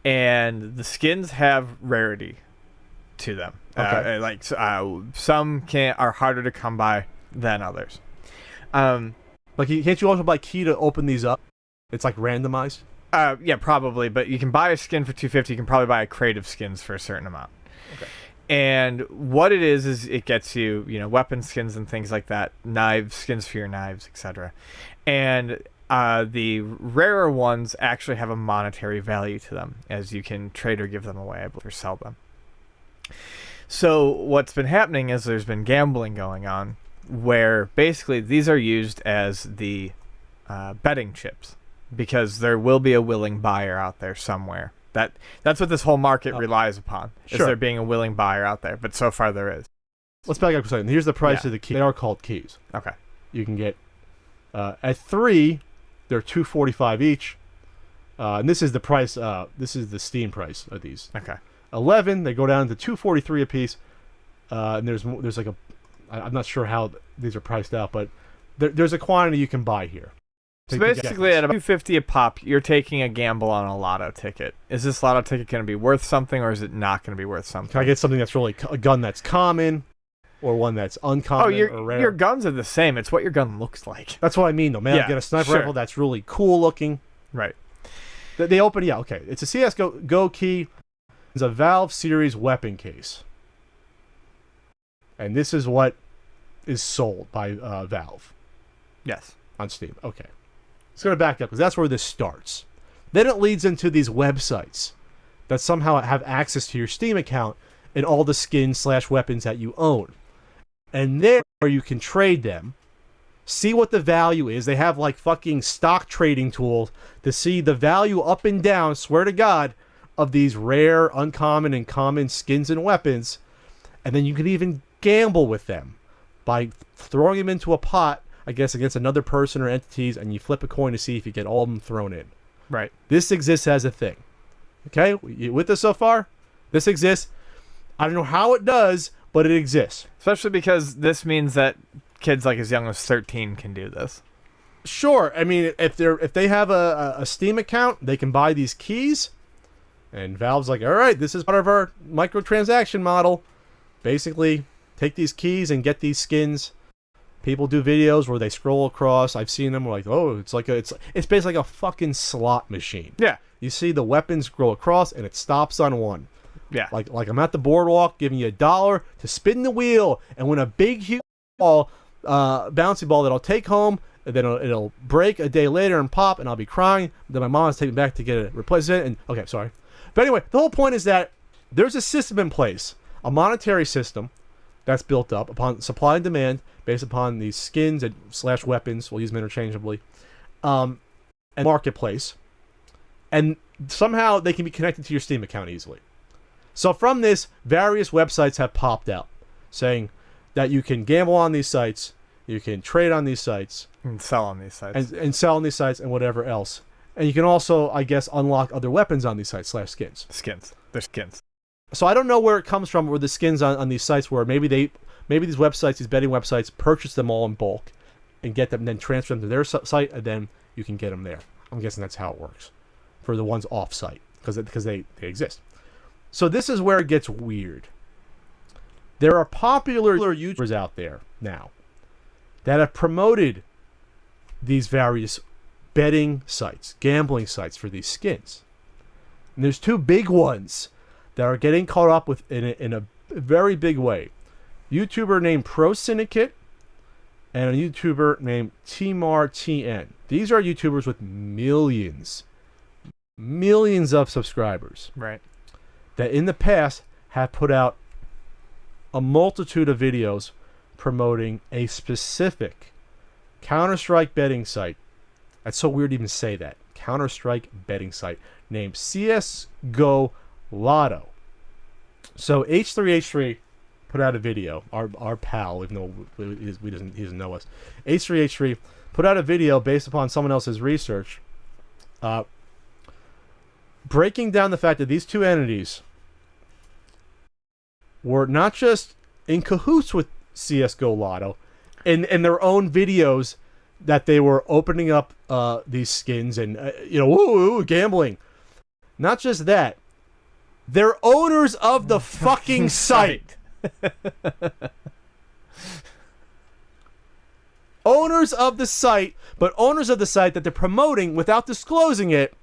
And the skins have rarity to them. Okay. Some are harder to come by than others. Like, can't you also buy key to open these up? It's like randomized. Yeah, probably. But you can buy a skin for $250. You can probably buy a crate of skins for a certain amount. Okay. And what it is it gets you, weapon skins and things like that, knives, skins for your knives, etc. And the rarer ones actually have a monetary value to them, as you can trade or give them away, I believe, or sell them. So what's been happening is there's been gambling going on, where basically these are used as the betting chips, because there will be a willing buyer out there somewhere. That's what this whole market relies upon, is there being a willing buyer out there. But so far there is. Let's back up a second. Here's the price of the keys. They are called keys. Okay. You can get at 3, they're $245 each. And this is the price. This is the Steam price of these. Okay. 11, they go down to $243 a piece. And there's like I'm not sure how these are priced out, but there's a quantity you can buy here. So basically, at about $250 a pop, you're taking a gamble on a lotto ticket. Is this lotto ticket going to be worth something, or is it not going to be worth something? Can I get something that's really a gun that's common, or one that's uncommon or rare? Your guns are the same. It's what your gun looks like. That's what I mean, though. Man, Yeah, I get a sniper rifle that's really cool looking. Right. They open, okay. It's a CSGO key. It's a Valve Series weapon case. And this is what is sold by Valve. Yes. On Steam. Okay. Let's go to back up, because that's where this starts. Then it leads into these websites that somehow have access to your Steam account and all the skins/weapons that you own. And there you can trade them, see what the value is. They have like fucking stock trading tools to see the value up and down, swear to God, of these rare, uncommon, and common skins and weapons. And then you can even gamble with them by throwing them into a pot, I guess, against another person or entities, and you flip a coin to see if you get all of them thrown in. Right. This exists as a thing. Okay? You with us so far? This exists. I don't know how it does, but it exists. Especially because this means that kids like as young as 13 can do this. Sure. I mean, if they have a Steam account, they can buy these keys, and Valve's like, all right, this is part of our microtransaction model. Basically, take these keys and get these skins. People do videos where they scroll across. I've seen them. We're like, oh, it's basically like a fucking slot machine. Yeah. You see the weapons scroll across, and it stops on one. Yeah. Like I'm at the boardwalk giving you $1 to spin the wheel and win a big, huge ball, bouncy ball that I'll take home, and then it'll break a day later and pop, and I'll be crying. Then my mom has to take me back to get it replaced. And okay, sorry. But anyway, the whole point is that there's a system in place, a monetary system that's built up upon supply and demand, based upon these skins and /weapons. We'll use them interchangeably, and marketplace, and somehow they can be connected to your Steam account easily. So from this, various websites have popped out saying that you can gamble on these sites, you can trade on these sites, And sell on these sites. and sell on these sites, and whatever else. And you can also, I guess, unlock other weapons on these sites /skins. Skins. They're skins. So I don't know where it comes from, where the skins on these sites, where maybe these websites, these betting websites, purchase them all in bulk and get them, and then transfer them to their site, and then you can get them there. I'm guessing that's how it works for the ones off site, because they exist. So this is where it gets weird. There are popular YouTubers out there now that have promoted these various betting sites, gambling sites for these skins. And there's two big ones that are getting caught up with in a very big way. YouTuber named Pro Syndicate and a YouTuber named TmarTN. These are YouTubers with millions of subscribers. Right. That in the past have put out a multitude of videos promoting a specific Counter-Strike betting site. That's so weird to even say that. Counter-Strike betting site named CSGO Lotto. So H3H3 put out a video. Our pal, even though he doesn't know us. H3H3 put out a video based upon someone else's research, breaking down the fact that these two entities were not just in cahoots with CSGO Lotto, in their own videos that they were opening up these skins and woo, gambling. Not just that, they're owners of the fucking site. Owners of the site, but owners of the site that they're promoting without disclosing it,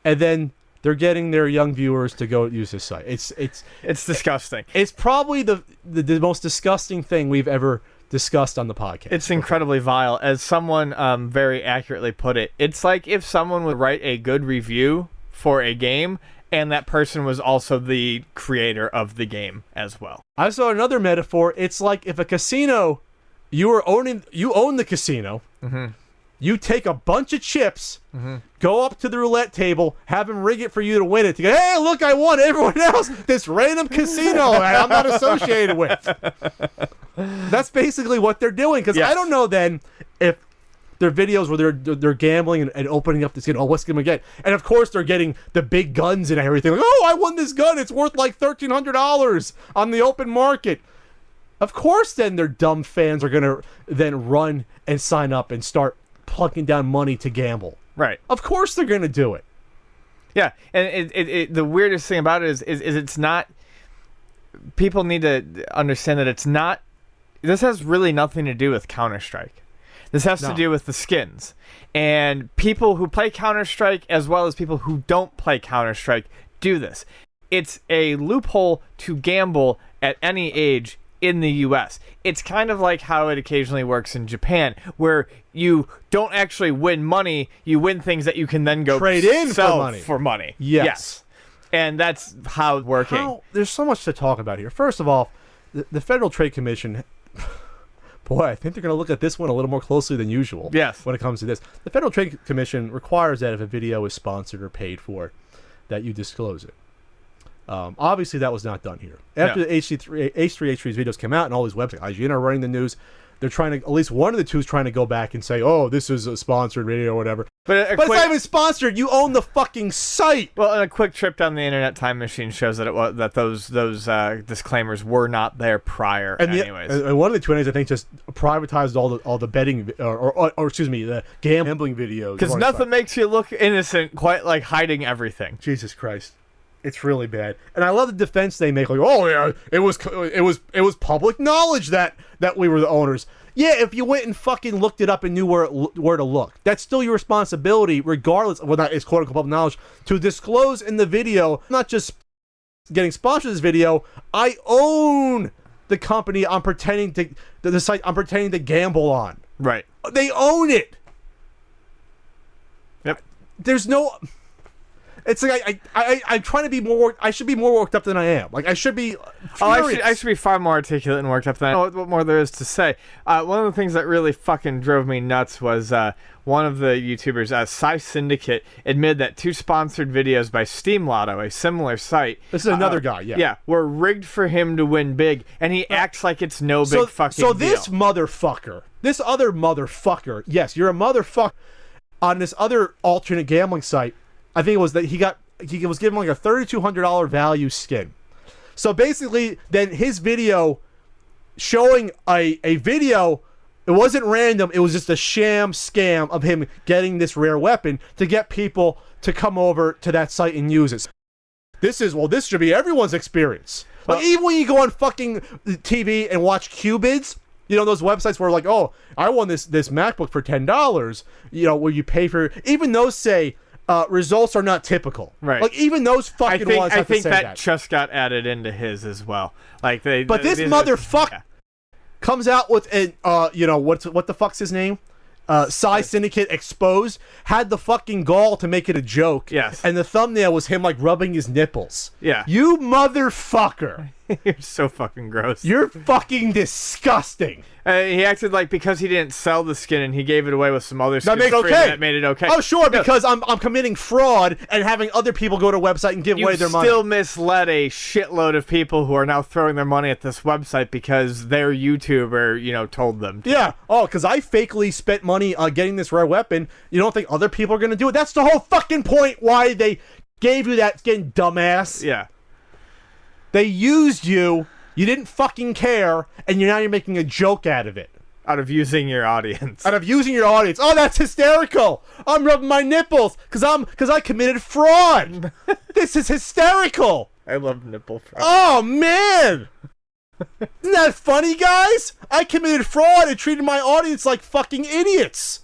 and then they're getting their young viewers to go use this site. It's disgusting. It's probably the most disgusting thing we've ever discussed on the podcast. It's incredibly vile. As someone very accurately put it, it's like if someone would write a good review for a game and that person was also the creator of the game as well. I saw another metaphor. It's like if a casino, you own the casino. Mm-hmm. You take a bunch of chips, go up to the roulette table, have them rig it for you to win it. To go, hey, look, I won. Everyone else, this random casino I'm not associated with. That's basically what they're doing. Because I don't know then if their videos where they're gambling and opening up this skin. Oh, what's going to get? And of course they're getting the big guns and everything. Like, oh, I won this gun. It's worth like $1,300 on the open market. Of course, then their dumb fans are going to then run and sign up and start plucking down money to gamble. Right. Of course they're going to do it. Yeah, and the weirdest thing about it is it's not... People need to understand that it's not... This has really nothing to do with Counter-Strike. This has to do with the skins. And people who play Counter-Strike as well as people who don't play Counter-Strike do this. It's a loophole to gamble at any age in the US. It's kind of like how it occasionally works in Japan, where you don't actually win money, you win things that you can then go trade in sell for money. Yes. And that's how it's working. There's so much to talk about here. First of all, the Federal Trade Commission, boy, I think they're going to look at this one a little more closely than usual. Yes. When it comes to this. The Federal Trade Commission requires that if a video is sponsored or paid for, that you disclose it. Obviously, that was not done here. After the H3H3's videos came out and all these websites, IGN are running the news, they're trying to, at least one of the two is trying to go back and say, oh, this is a sponsored video or whatever. But it's not even sponsored. You own the fucking site. Well, and a quick trip down the internet time machine shows that those disclaimers were not there prior. And anyways, and one of the two entities, I think, just privatized all the betting or excuse me, the gambling videos. Because nothing makes you look innocent quite like hiding everything. Jesus Christ. It's really bad, and I love the defense they make. Like, oh yeah, it was public knowledge that we were the owners. Yeah, if you went and fucking looked it up and knew where to look, that's still your responsibility, regardless of whether it's quote unquote public knowledge, to disclose in the video. Not just getting sponsored this video. I own the company I'm pretending to the site I'm pretending to gamble on. Right. They own it. Yep. There's no. It's like I'm trying to be more. I should be more worked up than I am. Like I should be. I should be far more articulate and worked up than I know what more there is to say. One of the things that really fucking drove me nuts was one of the YouTubers, Psy Syndicate, admitted that 2 sponsored videos by Steam Lotto, a similar site. This is another guy, yeah. Yeah, were rigged for him to win big, and he acts like it's no big fucking deal. So this motherfucker, this other motherfucker, yes, you're a motherfucker, on this other alternate gambling site. I think it was that he was given like a $3,200 value skin. So basically, then his video showing a video, it wasn't random. It was just a sham scam of him getting this rare weapon to get people to come over to that site and use it. This should be everyone's experience. Like even when you go on fucking TV and watch Qbids, you know, those websites where like, oh, I won this MacBook for $10, you know, where you pay for, even those say, results are not typical. Right. Like even those fucking ones have to say that. I think that just got added into his as well. Like this motherfucker. comes out with an what the fuck's his name? Psy Syndicate Exposed, had the fucking gall to make it a joke. Yes. And the thumbnail was him like rubbing his nipples. Yeah. You motherfucker. You're so fucking gross. You're fucking disgusting. He acted like because he didn't sell the skin and he gave it away with some other skin. That made it okay. That made it okay. Oh, sure, because I'm committing fraud and having other people go to a website and give away their money. You still misled a shitload of people who are now throwing their money at this website because their YouTuber, told them to. Yeah. Oh, because I fakely spent money on getting this rare weapon. You don't think other people are going to do it? That's the whole fucking point why they gave you that skin, dumbass. Yeah. They used you. You didn't fucking care, and now you're making a joke out of it. Out of using your audience. Out of using your audience. Oh, that's hysterical. I'm rubbing my nipples because I committed fraud. This is hysterical. I love nipple fraud. Oh, man. Isn't that funny, guys? I committed fraud and treated my audience like fucking idiots.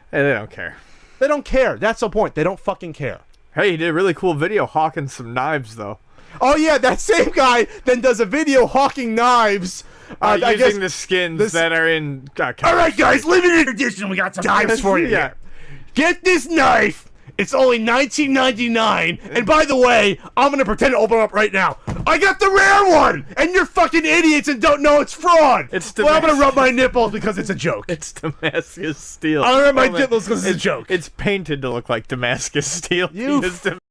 Hey, they don't care. They don't care. That's the point. They don't fucking care. Hey, you did a really cool video hawking some knives, though. Oh, yeah, that same guy then does a video hawking knives. Using the skins that are in... All right, guys, limited edition. We got some knives for you. Yeah. Get this knife. It's only $19.99. And by the way, I'm going to pretend to open it up right now. I got the rare one. And you're fucking idiots and don't know it's fraud. Well, I'm going to rub my nipples because it's a joke. It's Damascus steel. I'm going to rub my nipples because it's a joke. It's painted to look like Damascus steel.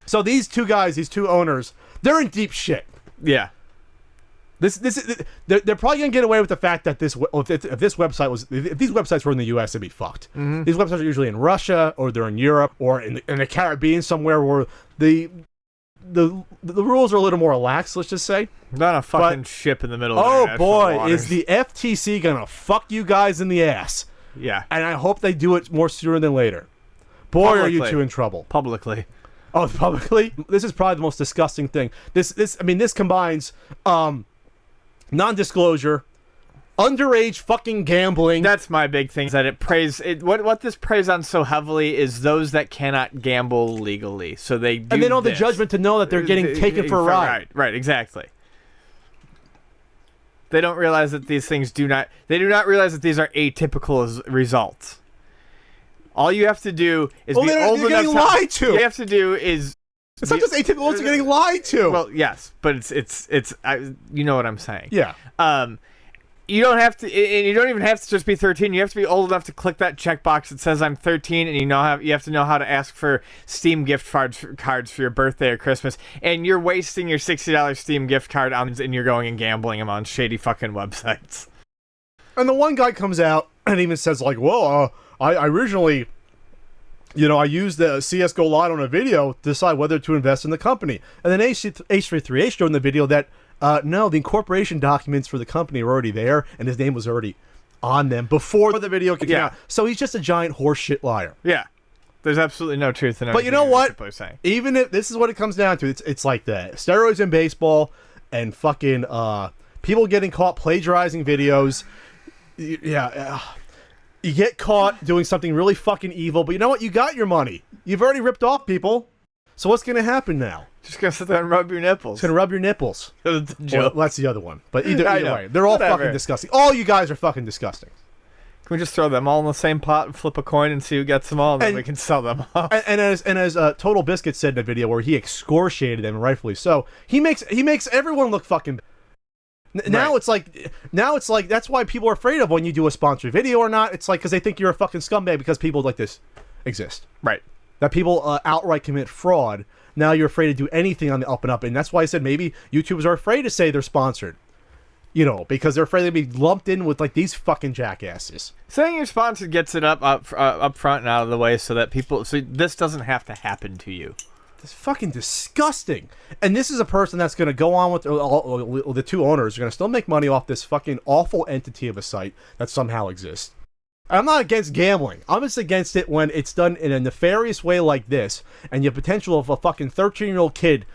So these two guys, these two owners, they're in deep shit. Yeah. They're probably gonna get away with the fact that if these websites were in the U.S., they'd be fucked. Mm-hmm. These websites are usually in Russia or they're in Europe or in the Caribbean somewhere where the rules are a little more relaxed. Let's just say. Not a fucking ship in the middle of the international waters. Is the FTC gonna fuck you guys in the ass? Yeah. And I hope they do it more sooner than later. Boy, are you two in trouble. Publicly. Oh, publicly? This is probably the most disgusting thing. This combines non-disclosure, underage fucking gambling. That's my big thing. Is that it preys what this preys on so heavily is those that cannot gamble legally. So they do, and they don't have the judgment to know that they're getting taken for a ride. Right, exactly. They don't realize that these things do not realize that these are atypical results. All you have to do is be old enough getting lied to. All you have to do is... It's not just atypical, it's getting lied to. Well, yes, but it's you know what I'm saying. Yeah. You don't have to, and you don't even have to just be 13. You have to be old enough to click that checkbox that says I'm 13, and you have to know how to ask for Steam gift cards for your birthday or Christmas. And you're wasting your $60 Steam gift card and you're going and gambling them on shady fucking websites. And the one guy comes out and even says like, "Well, I originally, I used the CS:GO Lite on a video to decide whether to invest in the company." And then H33H showed in the video that, no, the incorporation documents for the company are already there, and his name was already on them before the video could come out. So he's just a giant horseshit liar. Yeah. There's absolutely no truth in it. But you know what? Even if this is what it comes down to, it's like the steroids in baseball and fucking people getting caught plagiarizing videos. Yeah. You get caught doing something really fucking evil, but you know what? You got your money. You've already ripped off people. So what's going to happen now? Just going to sit there and rub your nipples. It's going to rub your nipples. That's a joke. Well, that's the other one. But either way, they're all fucking disgusting. All you guys are fucking disgusting. Can we just throw them all in the same pot and flip a coin and see who gets them all, and then we can sell them off? And as Total Biscuit said in a video where he excoriated them, rightfully so, he makes everyone look fucking... Now it's like that's why people are afraid of when you do a sponsored video or not. It's like because they think you're a fucking scumbag because people like this exist. Right. That people outright commit fraud. Now you're afraid to do anything on the up and up, and that's why I said maybe YouTubers are afraid to say they're sponsored. Because they're afraid to be lumped in with like these fucking jackasses. Saying you're sponsored gets it up front and out of the way so that so this doesn't have to happen to you. It's fucking disgusting. And this is a person that's going to go on with the two owners are going to still make money off this fucking awful entity of a site that somehow exists. I'm not against gambling. I'm just against it when it's done in a nefarious way like this, and you have potential of a fucking 13-year-old kid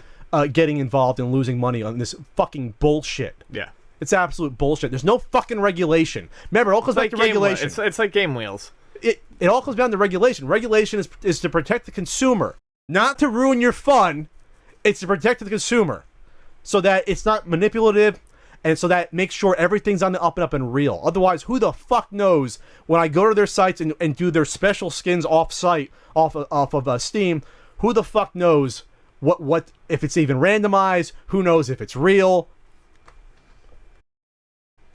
getting involved and losing money on this fucking bullshit. Yeah. It's absolute bullshit. There's no fucking regulation. Remember, it all comes back to regulation. It's like game wheels. It all comes down to regulation. Regulation is to protect the consumer. Not to ruin your fun, it's to protect the consumer so that it's not manipulative And so that makes sure everything's on the up and up and real. Otherwise, who the fuck knows when I go to their sites and do their special skins off-site, off of Steam, who the fuck knows what if it's even randomized? Who knows if it's real?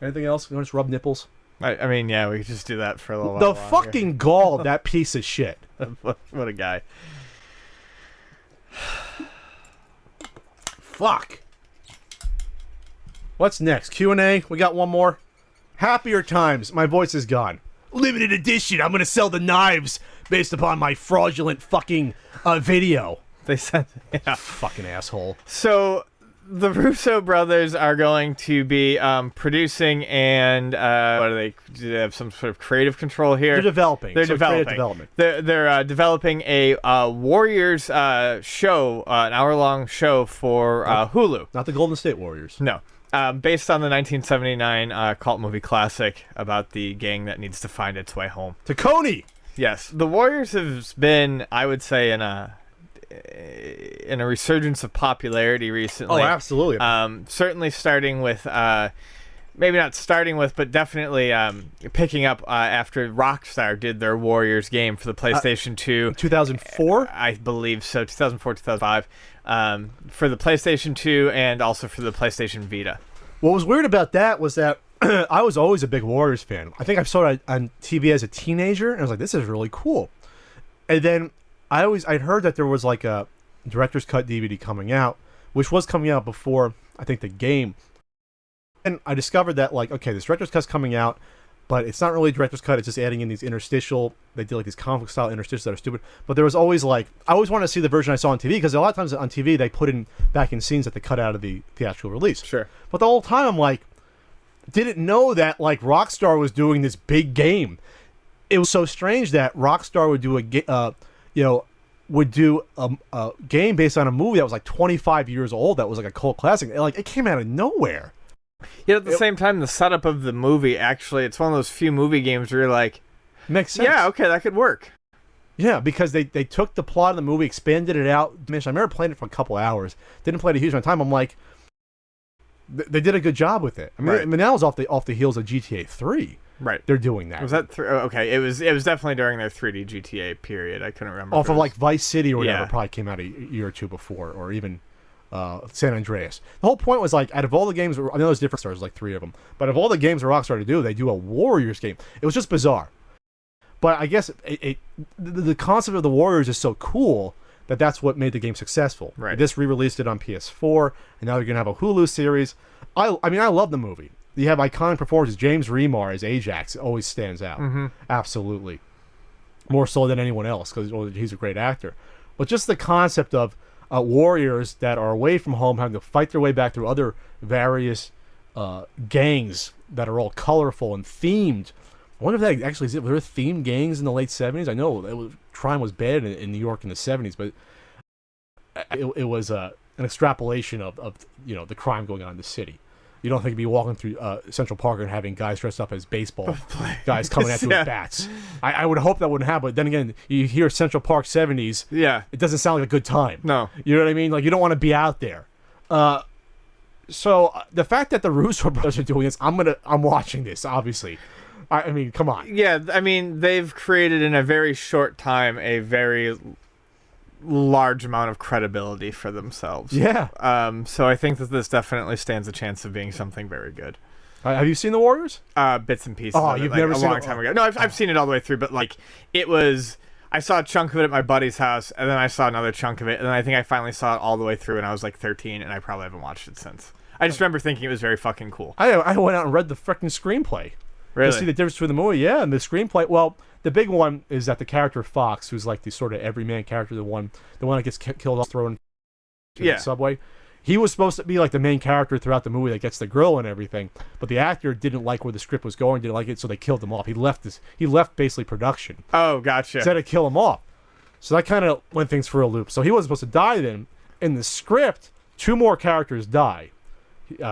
Anything else? You want to just rub nipples? I mean, yeah, we could just do that for a little while The longer. fucking gall of that piece of shit. What a guy. Fuck. What's next? Q&A? We got one more. Happier times. My voice is gone. Limited edition. I'm going to sell the knives based upon my fraudulent fucking video. They said, yeah. Fucking asshole. So the Russo brothers are going to be producing and what are they? Do they have some sort of creative control here? They're developing. They're So developing. creative development. They're developing a Warriors show, an hour-long show for Hulu. Not the Golden State Warriors. No. Based on the 1979 cult movie classic about the gang that needs to find its way home. To Coney. Yes. The Warriors have been, I would say, in a resurgence of popularity recently. Oh, absolutely. Certainly starting with, maybe not starting with, but definitely picking up after Rockstar did their Warriors game for the PlayStation 2. 2004? I believe so, 2004, 2005. For the PlayStation 2 and also for the PlayStation Vita. What was weird about that was that I was always a big Warriors fan. I think I saw it on TV as a teenager, and I was like, this is really cool. And then I'd heard that there was like a director's cut DVD coming out, which was coming out before, I think, the game. And I discovered that, like, okay, this director's cut's coming out, but it's not really a director's cut. It's just adding in these interstitial. They did like these comic style interstitials that are stupid. But there was always like, I always wanted to see the version I saw on TV, because a lot of times on TV they put in back in scenes that they cut out of the theatrical release. Sure. But the whole time I'm like, didn't know that like Rockstar was doing this big game. It was so strange that Rockstar would do a game based on a movie that was like 25 years old. That was like a cult classic. Like, it came out of nowhere. Yet at the same time, the setup of the movie, actually, it's one of those few movie games where you're like, Makes sense. yeah, okay, that could work. Yeah, because they took the plot of the movie, expanded it out. I remember playing it for a couple hours. Didn't play it a huge amount of time. I'm like, they did a good job with it. I mean, Right. now it's off the heels of GTA 3. Right. They're doing that. Was that okay? It was definitely during their 3D GTA period. I couldn't remember. Off of like Vice City or whatever. Yeah. Probably came out a year or two before, or even San Andreas. The whole point was like, out of all the games, I know there's different stars, like 3 of them, but of all the games that Rockstar to do, they do a Warriors game. It was just bizarre. But I guess the concept of the Warriors is so cool that that's what made the game successful. Right. This re-released it on PS4, and now you're gonna have a Hulu series. I mean, I love the movie. You have iconic performances. James Remar as Ajax always stands out. Mm-hmm. Absolutely. More so than anyone else, because he's a great actor. But just the concept of warriors that are away from home having to fight their way back through other various gangs that are all colorful and themed. I wonder if that actually is it. Were there themed gangs in the late 70s? I know crime was bad in New York in the 70s, but it was an extrapolation of the crime going on in the city. You don't think you'd be walking through Central Park and having guys dressed up as baseball guys coming at you with bats. I would hope that wouldn't happen, but then again, you hear Central Park 70s, Yeah. it doesn't sound like a good time. No. You know what I mean? Like, you don't want to be out there. So the fact that the Russo brothers are doing this, I'm watching this, obviously. I mean, come on. Yeah, I mean, they've created in a very short time a very large amount of credibility for themselves. Yeah. So I think that this definitely stands a chance of being something very good. Have you seen The Warriors? Bits and pieces. Oh, of it, you've like, never a seen long it? time ago. No, I've seen it all the way through, but like it was. I saw a chunk of it at my buddy's house, and then I saw another chunk of it, and then I think I finally saw it all the way through, and I was like 13, and I probably haven't watched it since. I just remember thinking it was very fucking cool. I went out and read the freaking screenplay. Really? To see the difference between the movie, yeah, and the screenplay. Well, the big one is that the character Fox, who's like the sort of everyman character, the one that gets killed off, thrown to the subway. He was supposed to be like the main character throughout the movie that gets the grill and everything, but the actor didn't like where the script was going, didn't like it, so they killed him off. He left basically production. Oh, gotcha. Instead of kill him off. So that kind of went things for a loop. So he wasn't supposed to die then. In the script, 2 more characters die.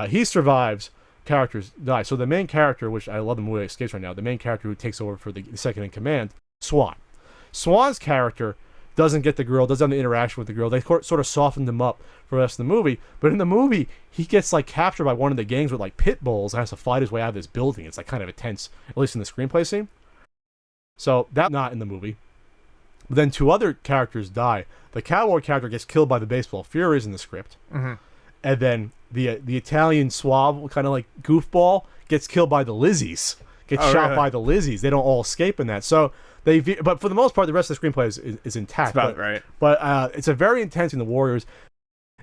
He survives. Characters die. So the main character, which I love the movie escapes right now, the main character who takes over for the second in command, Swan's character doesn't get the girl, doesn't have the interaction with the girl. They sort of softened him up for the rest of the movie. But in the movie, he gets like captured by one of the gangs with like pit bulls and has to fight his way out of this building. It's like kind of intense, at least in the screenplay scene. So that's not in the movie. But then 2 other characters die. The cowboy character gets killed by the baseball Furies in the script. Mm-hmm. And then the Italian swab, kind of like goofball, gets killed by the Lizzies. Gets shot by the Lizzies. They don't all escape in that. So but for the most part, the rest of the screenplay is intact. That's about right. But it's a very intense in the Warriors.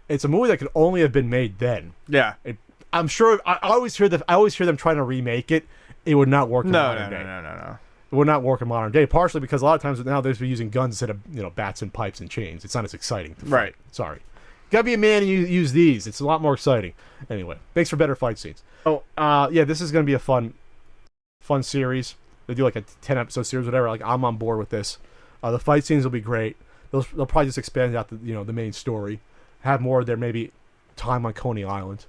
It's a movie that could only have been made then. Yeah. I'm sure. I always hear them trying to remake it. It would not work in modern day. No. It would not work in modern day. Partially because a lot of times now they're using guns instead of bats and pipes and chains. It's not as exciting. To fight. Right. Sorry. Gotta be a man and use these. It's a lot more exciting. Anyway, makes for better fight scenes. Oh, yeah, this is gonna be a fun series. They do like a 10-episode series, whatever. Like, I'm on board with this. The fight scenes will be great. They'll probably just expand out the main story, have more of their maybe time on Coney Island,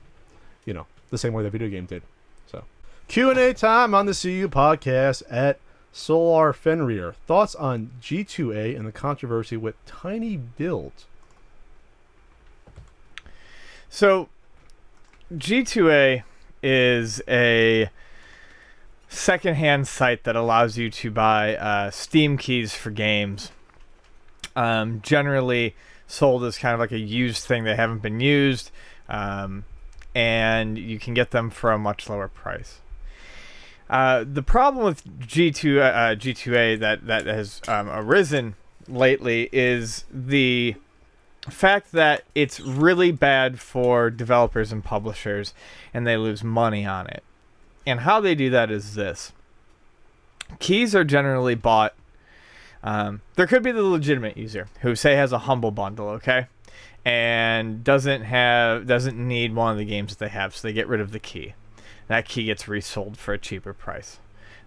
the same way the video game did. So, Q&A time on the CU podcast at Solar Fenrir. Thoughts on G2A and the controversy with Tiny Build? So, G2A is a secondhand site that allows you to buy Steam keys for games. Generally sold as kind of like a used thing. They haven't been used, and you can get them for a much lower price. The problem with G2A that has arisen lately is the fact that it's really bad for developers and publishers, and they lose money on it. And how they do that is this. Keys are generally bought. There could be the legitimate user who, say, has a Humble Bundle, okay? And doesn't need one of the games that they have, so they get rid of the key. That key gets resold for a cheaper price.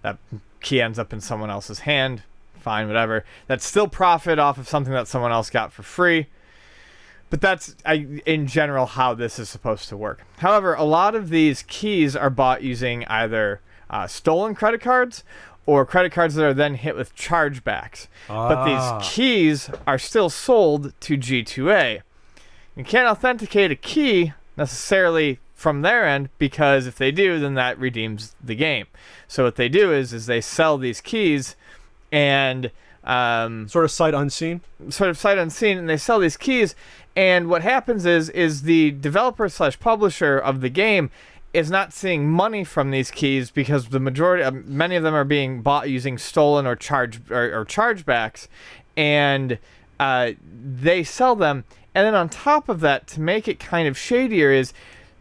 That key ends up in someone else's hand. Fine, whatever. That's still profit off of something that someone else got for free. But that's, in general, how this is supposed to work. However, a lot of these keys are bought using either stolen credit cards or credit cards that are then hit with chargebacks. But these keys are still sold to G2A. You can't authenticate a key necessarily from their end, because if they do, then that redeems the game. So what they do is they sell these keys and... sort of sight unseen, and they sell these keys, and what happens is the developer / publisher of the game is not seeing money from these keys because the majority, many of them are being bought using stolen or chargebacks, and they sell them. And then on top of that, to make it kind of shadier, is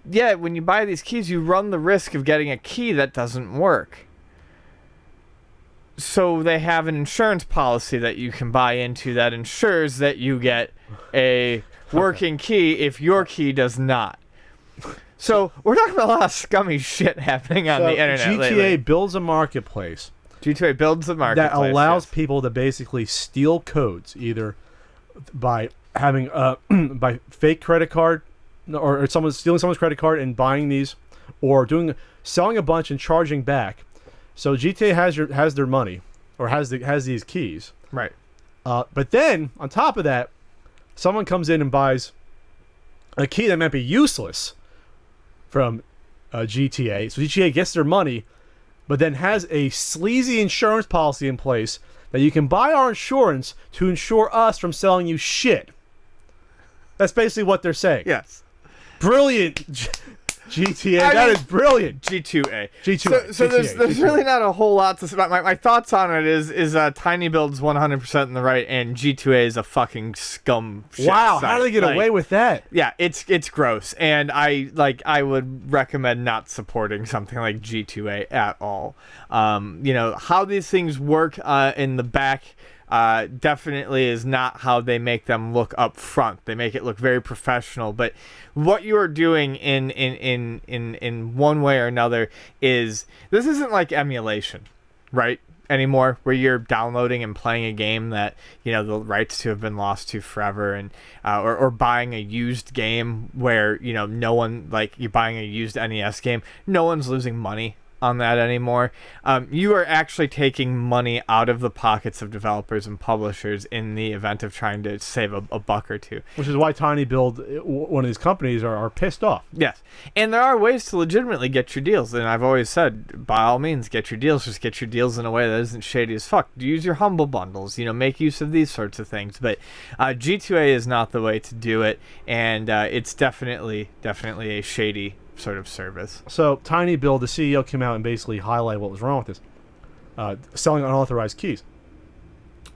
when you buy these keys, you run the risk of getting a key that doesn't work. So they have an insurance policy that you can buy into that ensures that you get a working key if your key does not. So we're talking about a lot of scummy shit happening on the internet GTA lately. builds a marketplace. GTA builds a marketplace that allows people to basically steal codes, either by having by fake credit card, or someone stealing someone's credit card and buying these, or selling a bunch and charging back. So GTA has their money, or has these keys, right? But then on top of that, someone comes in and buys a key that might be useless from GTA. So GTA gets their money, but then has a sleazy insurance policy in place that you can buy our insurance to insure us from selling you shit. That's basically what they're saying. Yes. Brilliant. GTA, that is brilliant. G2A. G2A. So there's really not a whole lot to say. My thoughts on it is Tiny Build's 100% in the right, and G2A is a fucking scum shit Wow, site. how do they get away with that? Yeah, it's gross, and I would recommend not supporting something like G2A at all. How these things work in the back definitely is not how they make them look up front. They make it look very professional, but what you are doing in one way or another is, this isn't like emulation, right? Anymore, where you're downloading and playing a game that the rights to have been lost to forever, and or buying a used game where no one, like, you're buying a used NES game, no one's losing money on that anymore. You are actually taking money out of the pockets of developers and publishers in the event of trying to save a buck or two. Which is why Tiny Build, one of these companies, are pissed off. Yes. And there are ways to legitimately get your deals. And I've always said, by all means, get your deals. Just get your deals in a way that isn't shady as fuck. Use your humble bundles. Make use of these sorts of things. But G2A is not the way to do it. And it's definitely a shady sort of service. So Tiny Build, the CEO, came out and basically highlighted what was wrong with this. Selling unauthorized keys.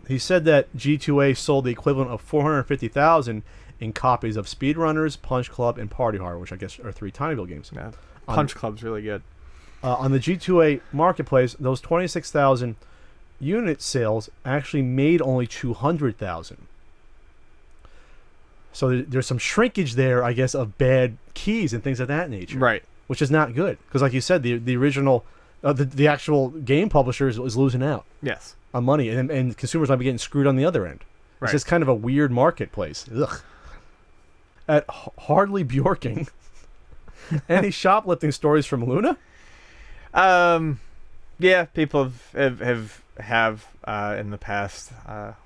He said that G2A sold the equivalent of 450,000 in copies of Speedrunners, Punch Club, and Party Hard, which I guess are 3 Tiny Build games. Yeah. Punch Club's really good. On the G2A marketplace, those 26,000 unit sales actually made only 200,000. So there's some shrinkage there, I guess, of bad keys and things of that nature. Right. Which is not good. Because like you said, the original, the actual game publisher is losing out. Yes. On money. And consumers might be getting screwed on the other end. Right. It's just kind of a weird marketplace. Ugh. At Hardly Bjorking, any shoplifting stories from Luna? Yeah, people have in the past,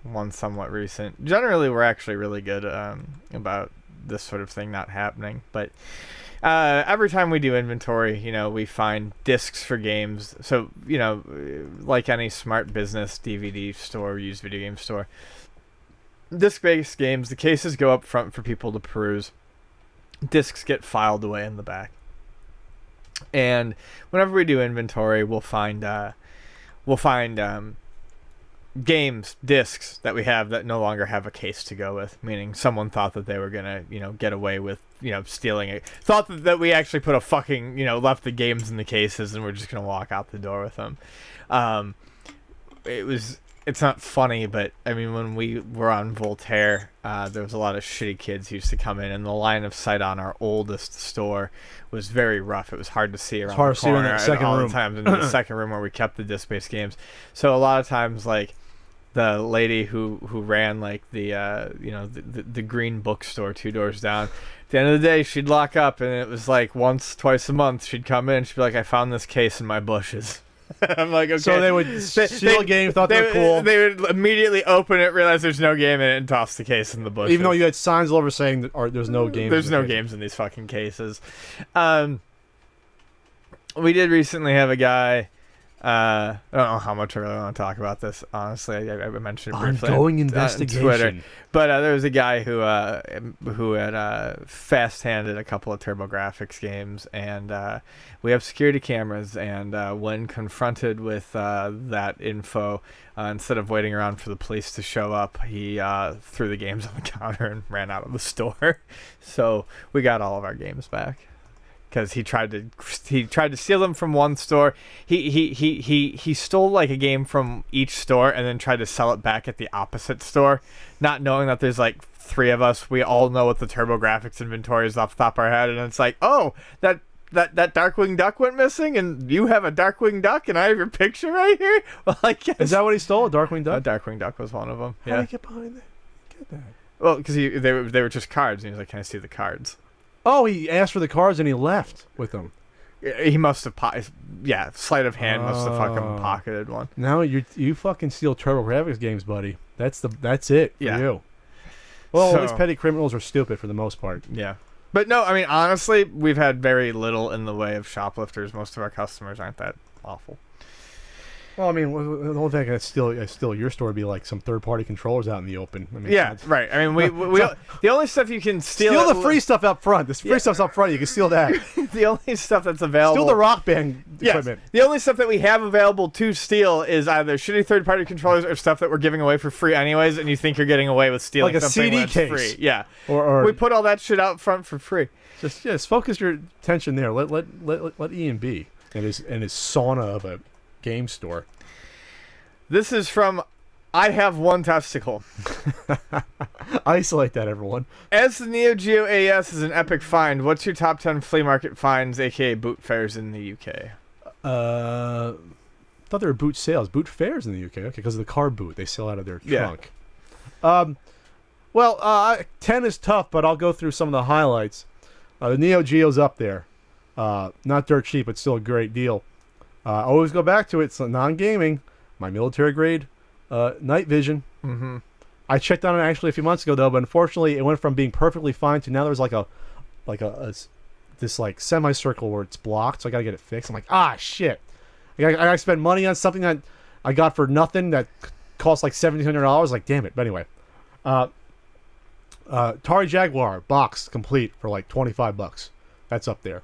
one somewhat recent. Generally, we're actually really good about this sort of thing not happening. But every time we do inventory, we find discs for games. So, like any smart business, DVD store, used video game store, disc-based games, the cases go up front for people to peruse. Discs get filed away in the back. And whenever we do inventory, we'll find games, discs that we have that no longer have a case to go with, meaning someone thought that they were gonna, get away with, stealing it. Thought that we actually put a fucking, left the games in the cases and we're just gonna walk out the door with them. It's not funny, but I mean, when we were on Voltaire, there was a lot of shitty kids who used to come in, and the line of sight on our oldest store was very rough. It was hard to see around the corner in that second room. Times in the second room where we kept the disc-based games. So a lot of times, like, the lady who ran like the green bookstore 2 doors down, at the end of the day, she'd lock up, and it was like twice a month she'd come in. She'd be like, "I found this case in my bushes." I'm like, okay. So they would steal a game, thought they were cool. They would immediately open it, realize there's no game in it, and toss the case in the bush. Even though you had signs all over saying there's no games. There's no games in these fucking cases. We did recently have a guy. I don't know how much I really want to talk about this. Honestly, I mentioned it briefly. Ongoing investigation. On Twitter. But there was a guy who had fast-handed a couple of TurboGrafx games, and we have security cameras. And when confronted with that info, instead of waiting around for the police to show up, he threw the games on the counter and ran out of the store. So we got all of our games back. Because he tried to steal them from one store. He stole like a game from each store and then tried to sell it back at the opposite store, not knowing that there's like 3 of us. We all know what the TurboGrafx inventory is off the top of our head, and it's like, oh, that Darkwing Duck went missing, and you have a Darkwing Duck, and I have your picture right here. Well, I guess is that what he stole? A Darkwing Duck? A Darkwing Duck was one of them. How did he get behind that? Get that. Well, because they were just cards, and he was like, "Can I see the cards?" Oh, he asked for the cards and he left with them. He must have, sleight of hand must have fucking pocketed one. Now you fucking steal TurboGrafx games, buddy. That's it for you. Well, at least petty criminals are stupid for the most part. Yeah. But no, I mean, honestly, we've had very little in the way of shoplifters. Most of our customers aren't that awful. Well, I mean, the only thing I could steal your store would be like some third-party controllers out in the open. I mean, yeah, right. I mean, we the only stuff you can steal the free stuff up front. The free stuff's up front. You can steal that. The only stuff that's available. Steal the Rock Band equipment. The only stuff that we have available to steal is either shitty third-party controllers or stuff that we're giving away for free anyways, and you think you're getting away with stealing like a something CD when it's case. free. Yeah. Or we put all that shit out front for free. Just focus your attention there. Let Ian be and his sauna of a game store. This is from I Have One Testicle. Isolate that, everyone. As the Neo Geo AES is an epic find, what's your top 10 flea market finds, aka boot fairs in the UK? I thought there were boot sales. Boot fairs in the UK. Okay, because of the car boot. They sell out of their trunk. Well, 10 is tough, but I'll go through some of the highlights. The Neo Geo's up there. Not dirt cheap, but still a great deal. I always go back to it. It's non-gaming. My military grade night vision. Mm-hmm. I checked on it actually a few months ago though, but unfortunately it went from being perfectly fine to now there's like this like semicircle where it's blocked, so I gotta get it fixed. I'm like, shit. I gotta spend money on something that I got for nothing that cost like $1,700. Like, damn it. But anyway, Atari Jaguar box complete for like $25. That's up there.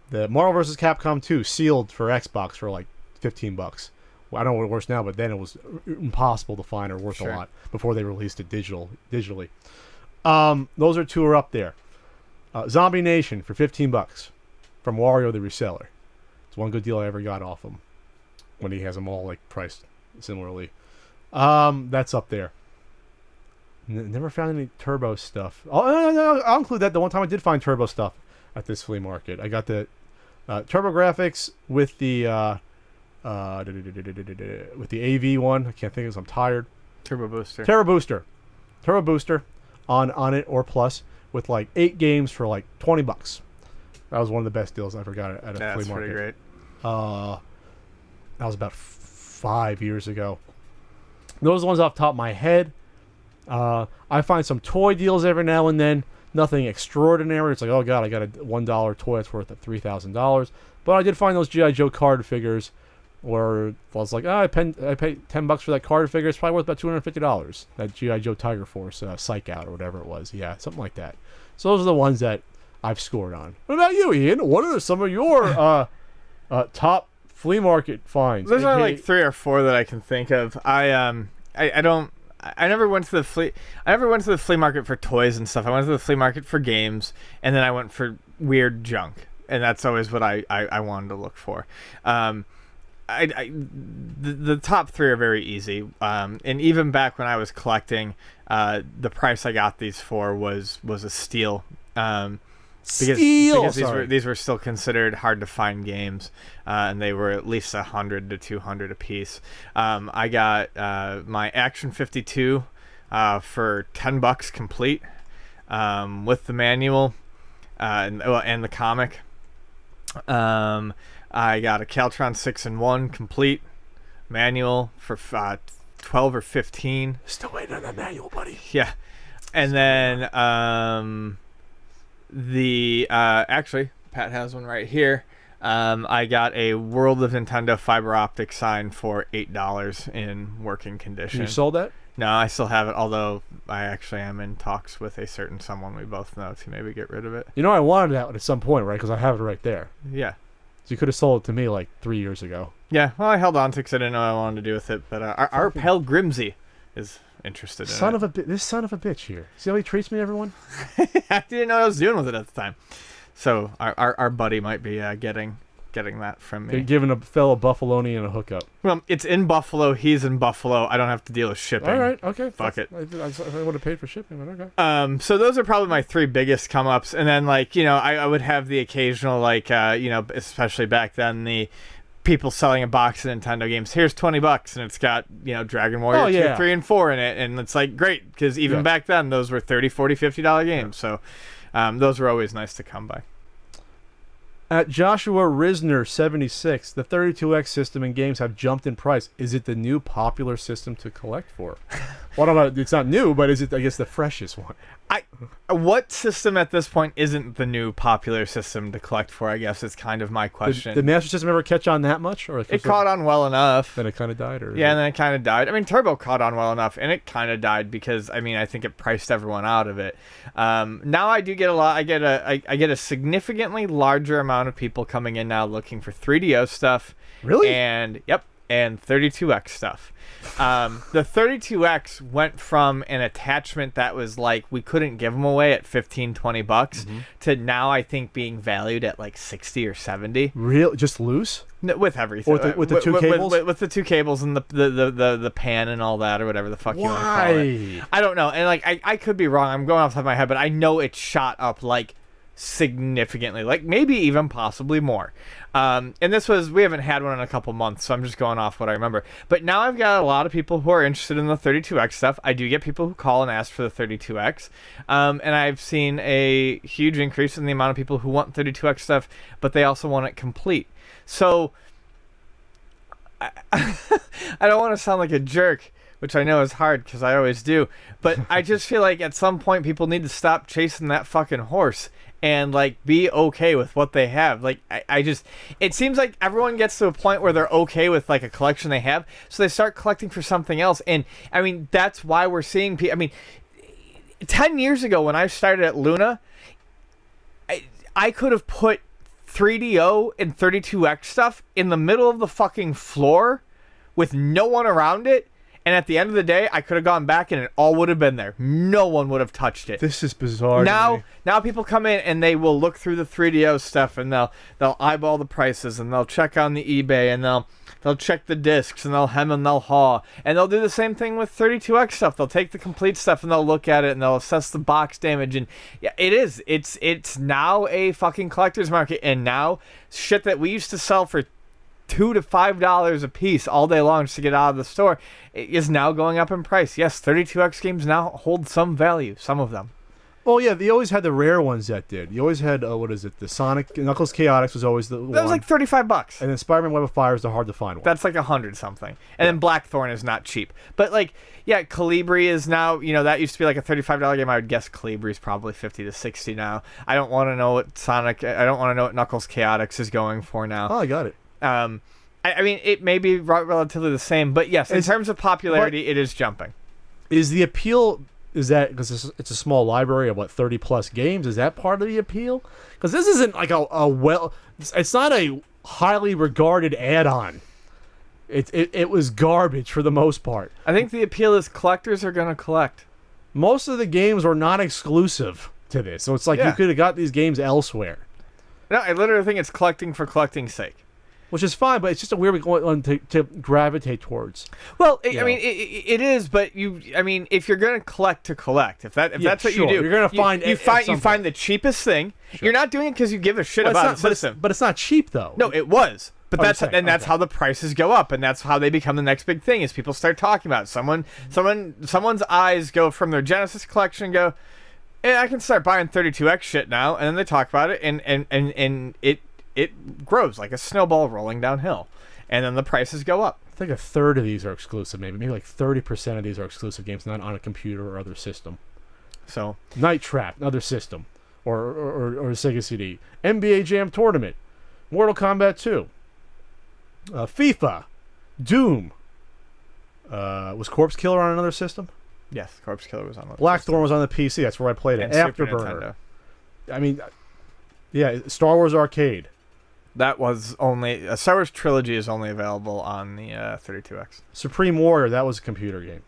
The Marvel vs. Capcom 2 sealed for Xbox for like $15. Well, I don't know what it works now, but then it was impossible to find or worth a lot before they released it digitally. Those are two are up there. Zombie Nation for $15 from Wario the Reseller. It's one good deal I ever got off him when he has them all like priced similarly. That's up there. Never found any Turbo stuff. Oh no, I'll include that. The one time I did find Turbo stuff at this flea market, I got the Turbo Graphics with the AV one. I can't think of it. I'm tired. Turbo Booster on it or plus with like 8 games for like $20. That was one of the best deals I ever got at a flea market. That's pretty great. That was about 5 years ago. Those are the ones off the top of my head. I find some toy deals every now and then. Nothing extraordinary. It's like, oh god, I got a $1 toy that's worth $3,000. But I did find those G.I. Joe card figures where I was like, I paid $10 for that card figure. It's probably worth about $250. That G.I. Joe Tiger Force Psych Out or whatever it was. Yeah, something like that. So those are the ones that I've scored on. What about you, Ian? What are some of your top flea market finds? There's only like 3 or 4 that I can think of. I never went to the flea market for toys and stuff. I went to the flea market for games, and then I went for weird junk, and that's always what I wanted to look for. The top 3 are very easy, and even back when I was collecting, the price I got these for was a steal. Because these were still considered hard to find games, and they were at least 100 to 200 a piece. I got my Action 52 for $10 complete, with the manual and the comic. I got a Caltron 6-in-1 complete manual for 12 or 15. Still waiting on that manual, buddy. Yeah, and then actually Pat has one right here. I got a World of Nintendo fiber optic sign for $8 in working condition. You sold that? No, I still have it, although I actually am in talks with a certain someone we both know to maybe get rid of it. You know, I wanted that at some point, right? Because I have it right there. Yeah. So you could have sold it to me like 3 years ago. Yeah, well, I held on to it because I didn't know what I wanted to do with it, but our pal Grimsy is interested in it. This son of a bitch here. See how he treats me, everyone? I didn't know what I was doing with it at the time. So our buddy might be getting that from me. You're giving a fellow Buffalonian a hookup. Well, it's in Buffalo. He's in Buffalo. I don't have to deal with shipping. All right, okay. Fuck it. I would have paid for shipping, but okay. So those are probably my 3 biggest come-ups. And then, like, you know, I would have the occasional, like, you know, especially back then, the people selling a box of Nintendo games. Here's $20, and it's got, you know, Dragon Warrior 2, 3, and 4 in it. And it's, like, great, because even back then, those were $30, $40, $50 games. Yeah. So those were always nice to come by. At Joshua Risner 76, the 32X system and games have jumped in price. Is it the new popular system to collect for? Well, I don't know. It's not new, but is it, I guess, the freshest one? What system at this point isn't the new popular system to collect for, I guess, is kind of my question. Did Master System ever catch on that much? Or it caught on well enough. Then it kind of died? Or yeah, and then it kind of died. I mean, Turbo caught on well enough, and it kind of died because, I mean, I think it priced everyone out of it. Now I do get a lot. I get a significantly larger amount of people coming in now looking for 3DO stuff. Really? And 32X stuff. The 32X went from an attachment that was like we couldn't give them away at $15-$20 to now I think being valued at like 60 or 70. Real? Just loose? No, with everything. With the 2 cables? With the 2 cables and the pan and all that or whatever the fuck you want to call it. I don't know. And like I could be wrong. I'm going off the top of my head, but I know it shot up like significantly, like maybe even possibly more. And we haven't had one in a couple months, so I'm just going off what I remember. But now I've got a lot of people who are interested in the 32X stuff. I do get people who call and ask for the 32X. And I've seen a huge increase in the amount of people who want 32X stuff, but they also want it complete. So I don't want to sound like a jerk, which I know is hard because I always do, but I just feel like at some point people need to stop chasing that fucking horse and like be okay with what they have. Like I just, it seems like everyone gets to a point where they're okay with like a collection they have, so they start collecting for something else. And I mean, that's why we're seeing people. I mean, 10 years ago when I started at Luna, I could have put 3DO and 32X stuff in the middle of the fucking floor with no one around it. And at the end of the day, I could have gone back and it all would have been there. No one would have touched it. This is bizarre. Now people come in and they will look through the 3DO stuff and they'll eyeball the prices and they'll check on the eBay and they'll check the discs and they'll hem and they'll haw. And they'll do the same thing with 32X stuff. They'll take the complete stuff and they'll look at it and they'll assess the box damage. And yeah, it is. It's now a fucking collector's market. And now shit that we used to sell for $2 to $5 a piece all day long just to get out of the store is now going up in price. Yes, 32X games now hold some value, some of them. Oh yeah, they always had the rare ones that did. You always had what is it? The Sonic Knuckles Chaotix was always the one. That was like $35. And then Spider-Man Web of Fire is the hard to find one. That's like 100 something. And then Blackthorn is not cheap. But like, yeah, Calibri is now, that used to be like a $35 game. I would guess Calibri is probably 50 to 60 now. I don't want to know what Knuckles Chaotix is going for now. Oh, I got it. I mean, it may be relatively the same, but yes, in terms of popularity, it is jumping. Is the appeal, is that, because it's a small library of, 30 plus games, is that part of the appeal? Because this isn't like it's not a highly regarded add-on. It was garbage for the most part. I think the appeal is collectors are going to collect. Most of the games were not exclusive to this, so it's like you could have got these games elsewhere. No, I literally think it's collecting for collecting's sake. Which is fine, but it's just a weird one to gravitate towards. Well, I mean, it is, but if you're gonna collect to collect, if that's what you do, you're gonna find you find the cheapest thing. Sure. You're not doing it because you give a shit about the system. But it's not cheap though. No, it was. But that's how the prices go up, and that's how they become the next big thing. Is people start talking about it. Someone's eyes go from their Genesis collection and go, hey, I can start buying 32X shit now, and then they talk about it, and it grows like a snowball rolling downhill, and then the prices go up. I think a third of these are exclusive. Maybe like 30% of these are exclusive games, not on a computer or other system. So Night Trap, another system, or a Sega CD, NBA Jam Tournament, Mortal Kombat 2, FIFA, Doom. Was Corpse Killer on another system? Yes, Corpse Killer was on. Blackthorn was on the PC. That's where I played it. And Afterburner. I mean, yeah, Star Wars Arcade. That was only Star Wars Trilogy is only available on the 32X. Supreme Warrior, that was a computer game.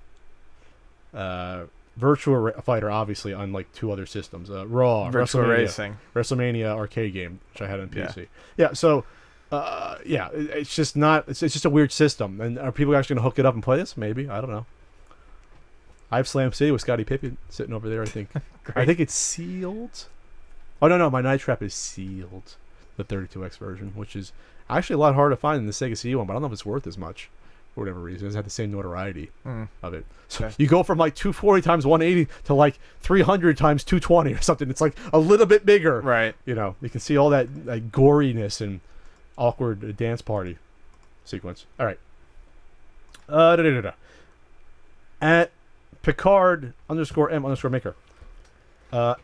Virtua Fighter, obviously, on like two other systems. Raw, Virtua Racing, WrestleMania arcade game, which I had on PC. Yeah, so it's just not. It's just a weird system. And are people actually going to hook it up and play this? Maybe, I don't know. I have Slam City with Scottie Pippen sitting over there. I think. I think it's sealed. Oh no, my Night Trap is sealed. The 32X version, which is actually a lot harder to find than the Sega CD one, but I don't know if it's worth as much for whatever reason. It doesn't have the same notoriety of it. So you go from like 240 times 180 to like 300 times 220 or something. It's like a little bit bigger. Right. You can see all that like goriness and awkward dance party sequence. All right. At Picard_M_maker.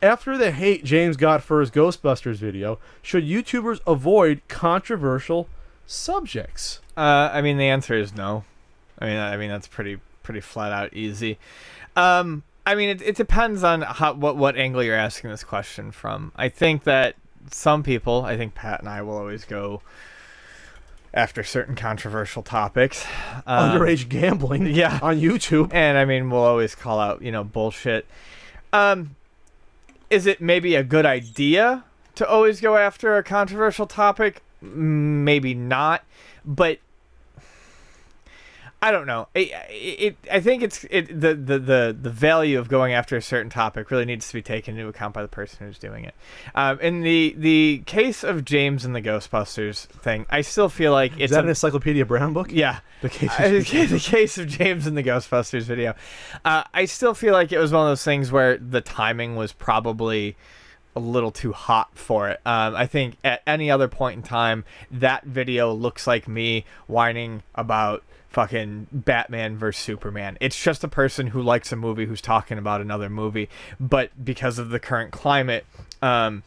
After the hate James got for his Ghostbusters video, should YouTubers avoid controversial subjects? The answer is no. I mean that's pretty flat out easy. It depends on what angle you're asking this question from. I think that some people, I think Pat and I will always go after certain controversial topics. Underage gambling on YouTube. And we'll always call out, bullshit. Is it maybe a good idea to always go after a controversial topic? Maybe not, but I don't know. I think the value of going after a certain topic really needs to be taken into account by the person who's doing it. In the case of James and the Ghostbusters thing, I still feel like it's Is that an Encyclopedia Brown book? Yeah, the case of James and the Ghostbusters video. I still feel like it was one of those things where the timing was probably a little too hot for it. I think at any other point in time, that video looks like me whining about fucking Batman versus Superman. It's just a person who likes a movie who's talking about another movie, but because of the current climate, it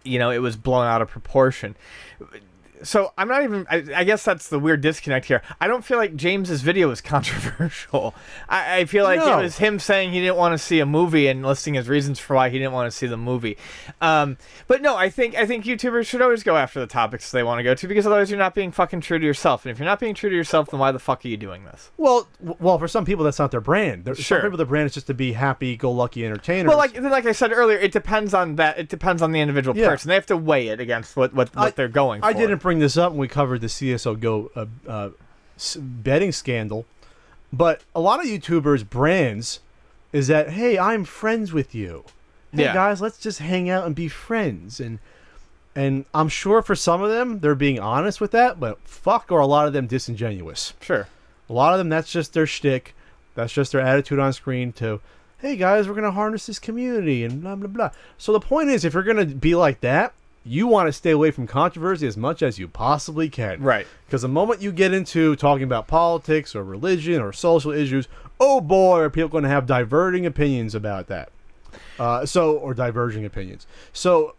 was blown out of proportion. So I'm not even... I guess that's the weird disconnect here. I don't feel like James's video is controversial. I feel like it was him saying he didn't want to see a movie and listing his reasons for why he didn't want to see the movie. But no, I think YouTubers should always go after the topics they want to go to, because otherwise you're not being fucking true to yourself. And if you're not being true to yourself, then why the fuck are you doing this? Well, for some people that's not their brand. Some people, their brand is just to be happy-go-lucky entertainers. Well, like I said earlier, it depends on that. It depends on the individual person. They have to weigh it against what they're going for. I didn't bring this up when we covered the CSO Go betting scandal, but a lot of YouTubers' brands is that, hey, I'm friends with you. Hey guys, let's just hang out and be friends. And I'm sure for some of them they're being honest with that, but fuck, are a lot of them disingenuous. Sure. A lot of them, that's just their shtick. That's just their attitude on screen to, hey guys, we're gonna harness this community and blah blah blah. So the point is, if you're gonna be like that, you want to stay away from controversy as much as you possibly can. Right. Because the moment you get into talking about politics or religion or social issues, oh boy, are people going to have diverting opinions about that. Or diverging opinions. So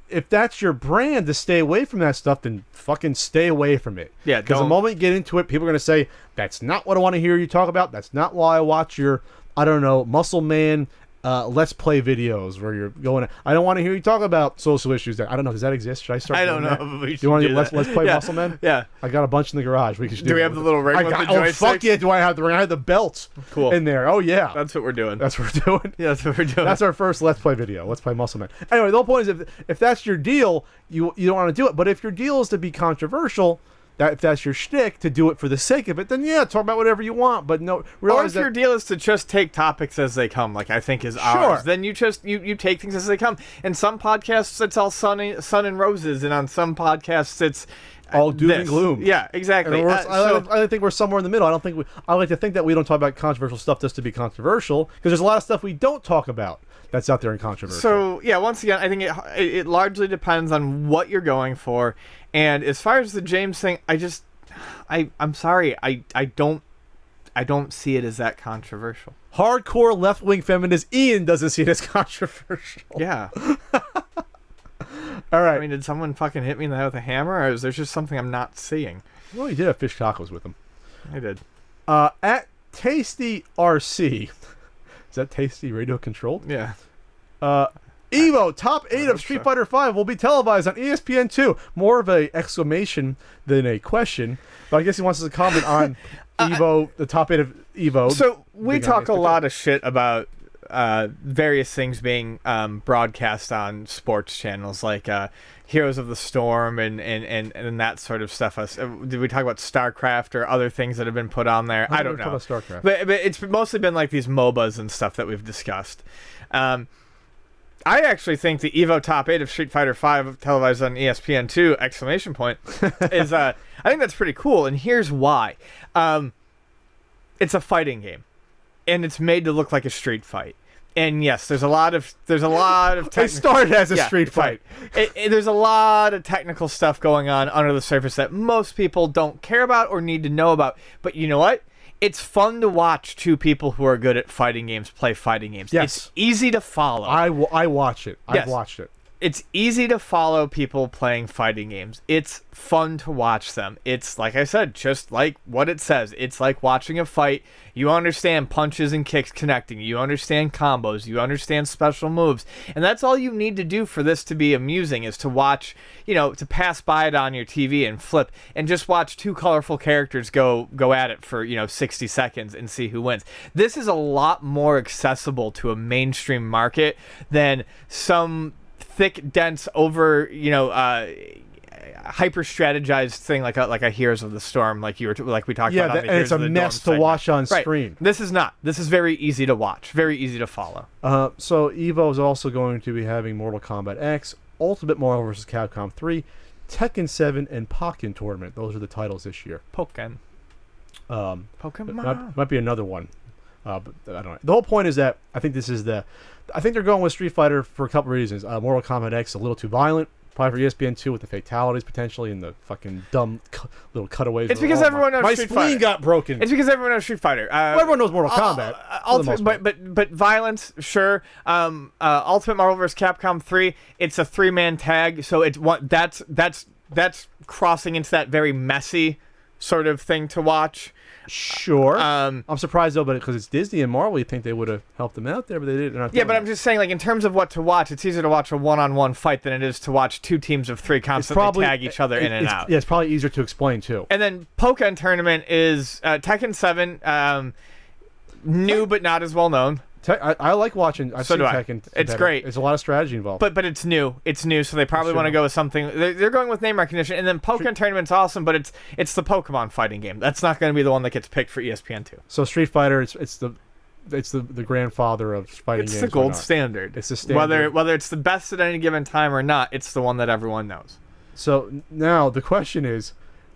if that's your brand to stay away from that stuff, then fucking stay away from it. Yeah. Because the moment you get into it, people are going to say, that's not what I want to hear you talk about. That's not why I watch your, I don't know, Muscle Man Let's Play videos where you're going. I don't want to hear you talk about social issues. I don't know. Does that exist? Should I start? I don't know. But we do you want to do Let's Play Muscle Man? Yeah. I got a bunch in the garage. We can do we have the little ring with the joysticks? Oh fuck yeah! Do I have the ring? I have the belts. Cool. In there. Oh yeah. That's what we're doing. That's what we're doing. Yeah, that's what we're doing. That's our first Let's Play video. Let's Play Muscle Man. Anyway, the whole point is, if that's your deal, you don't want to do it. But if your deal is to be controversial, that if that's your shtick, to do it for the sake of it, then yeah, talk about whatever you want. But no, realize or if your deal is to just take topics as they come, like I think is ours, then you just you take things as they come. In some podcasts, it's all sun and roses, and on some podcasts, it's all doom and gloom. Yeah, exactly. I think we're somewhere in the middle. I like to think that we don't talk about controversial stuff just to be controversial, because there's a lot of stuff we don't talk about that's out there in controversy. So yeah, once again, I think it largely depends on what you're going for. And as far as the James thing, I'm sorry, I don't see it as that controversial. Hardcore left-wing feminist Ian doesn't see it as controversial. Yeah. All right. I mean, did someone fucking hit me in the head with a hammer, or is there just something I'm not seeing? Well, you did have fish tacos with him. I did. At Tasty RC, is that Tasty Radio Controlled? Yeah. Evo top 8 of Street Fighter V will be televised on ESPN2. More of a exclamation than a question, but I guess he wants us to comment on Evo, the top 8 of Evo. So we talk a lot of shit about various things being broadcast on sports channels, like Heroes of the Storm and that sort of stuff. Did we talk about StarCraft or other things that have been put on there? I don't know. About StarCraft. But it's mostly been like these MOBAs and stuff that we've discussed. I actually think the Evo top 8 of Street Fighter V televised on ESPN2 exclamation point is I think that's pretty cool, and here's why. It's a fighting game, and it's made to look like a street fight. And yes, there's a lot of It started as a street fight. There's a lot of technical stuff going on under the surface that most people don't care about or need to know about. But you know what? It's fun to watch two people who are good at fighting games play fighting games. Yes. It's easy to follow. I watch it. I've watched it. It's easy to follow people playing fighting games. It's fun to watch them. It's, like I said, just like what it says. It's like watching a fight. You understand punches and kicks connecting. You understand combos. You understand special moves. And that's all you need to do for this to be amusing, is to watch, to pass by it on your TV and flip and just watch two colorful characters go at it for, 60 seconds and see who wins. This is a lot more accessible to a mainstream market than some thick, dense, over, hyper strategized thing like a Heroes of the Storm, like we talked about. Yeah, and it's a mess to watch on screen. This is not. This is very easy to watch, very easy to follow. So Evo is also going to be having Mortal Kombat X, Ultimate Marvel vs. Capcom 3, Tekken 7, and Pokken Tournament. Those are the titles this year. Pokemon. Might be another one. But I don't know. The whole point is that I think they're going with Street Fighter for a couple reasons. Mortal Kombat X a little too violent. Probably for ESPN 2 with the fatalities potentially and the fucking dumb little cutaways. It's because everyone knows Street Fighter. My spleen got broken. It's because everyone knows Street Fighter. Well, everyone knows Mortal Kombat. But violence, sure. Ultimate Marvel vs. Capcom 3, it's a 3-man tag, so that's crossing into that very messy sort of thing to watch. Sure. I'm surprised though, but because it's Disney and Marvel, you'd think they would have helped them out there, but they didn't. Yeah, but I'm just saying, like in terms of what to watch, it's easier to watch a one-on-one fight than it is to watch 2 teams of 3 constantly tag each other in and out. Yeah, it's probably easier to explain too. And then Pokken Tournament is Tekken 7, new but not as well known. I like watching. I've seen Tekken. It's great. There's a lot of strategy involved. But it's new. It's new, so they probably want to go with something. They're going with name recognition. And then Pokken Tournament's awesome, but it's the Pokemon fighting game. That's not going to be the one that gets picked for ESPN2. So Street Fighter, it's the grandfather of fighting games. It's the gold standard. It's the standard. Whether it's the best at any given time or not, it's the one that everyone knows. So now the question is,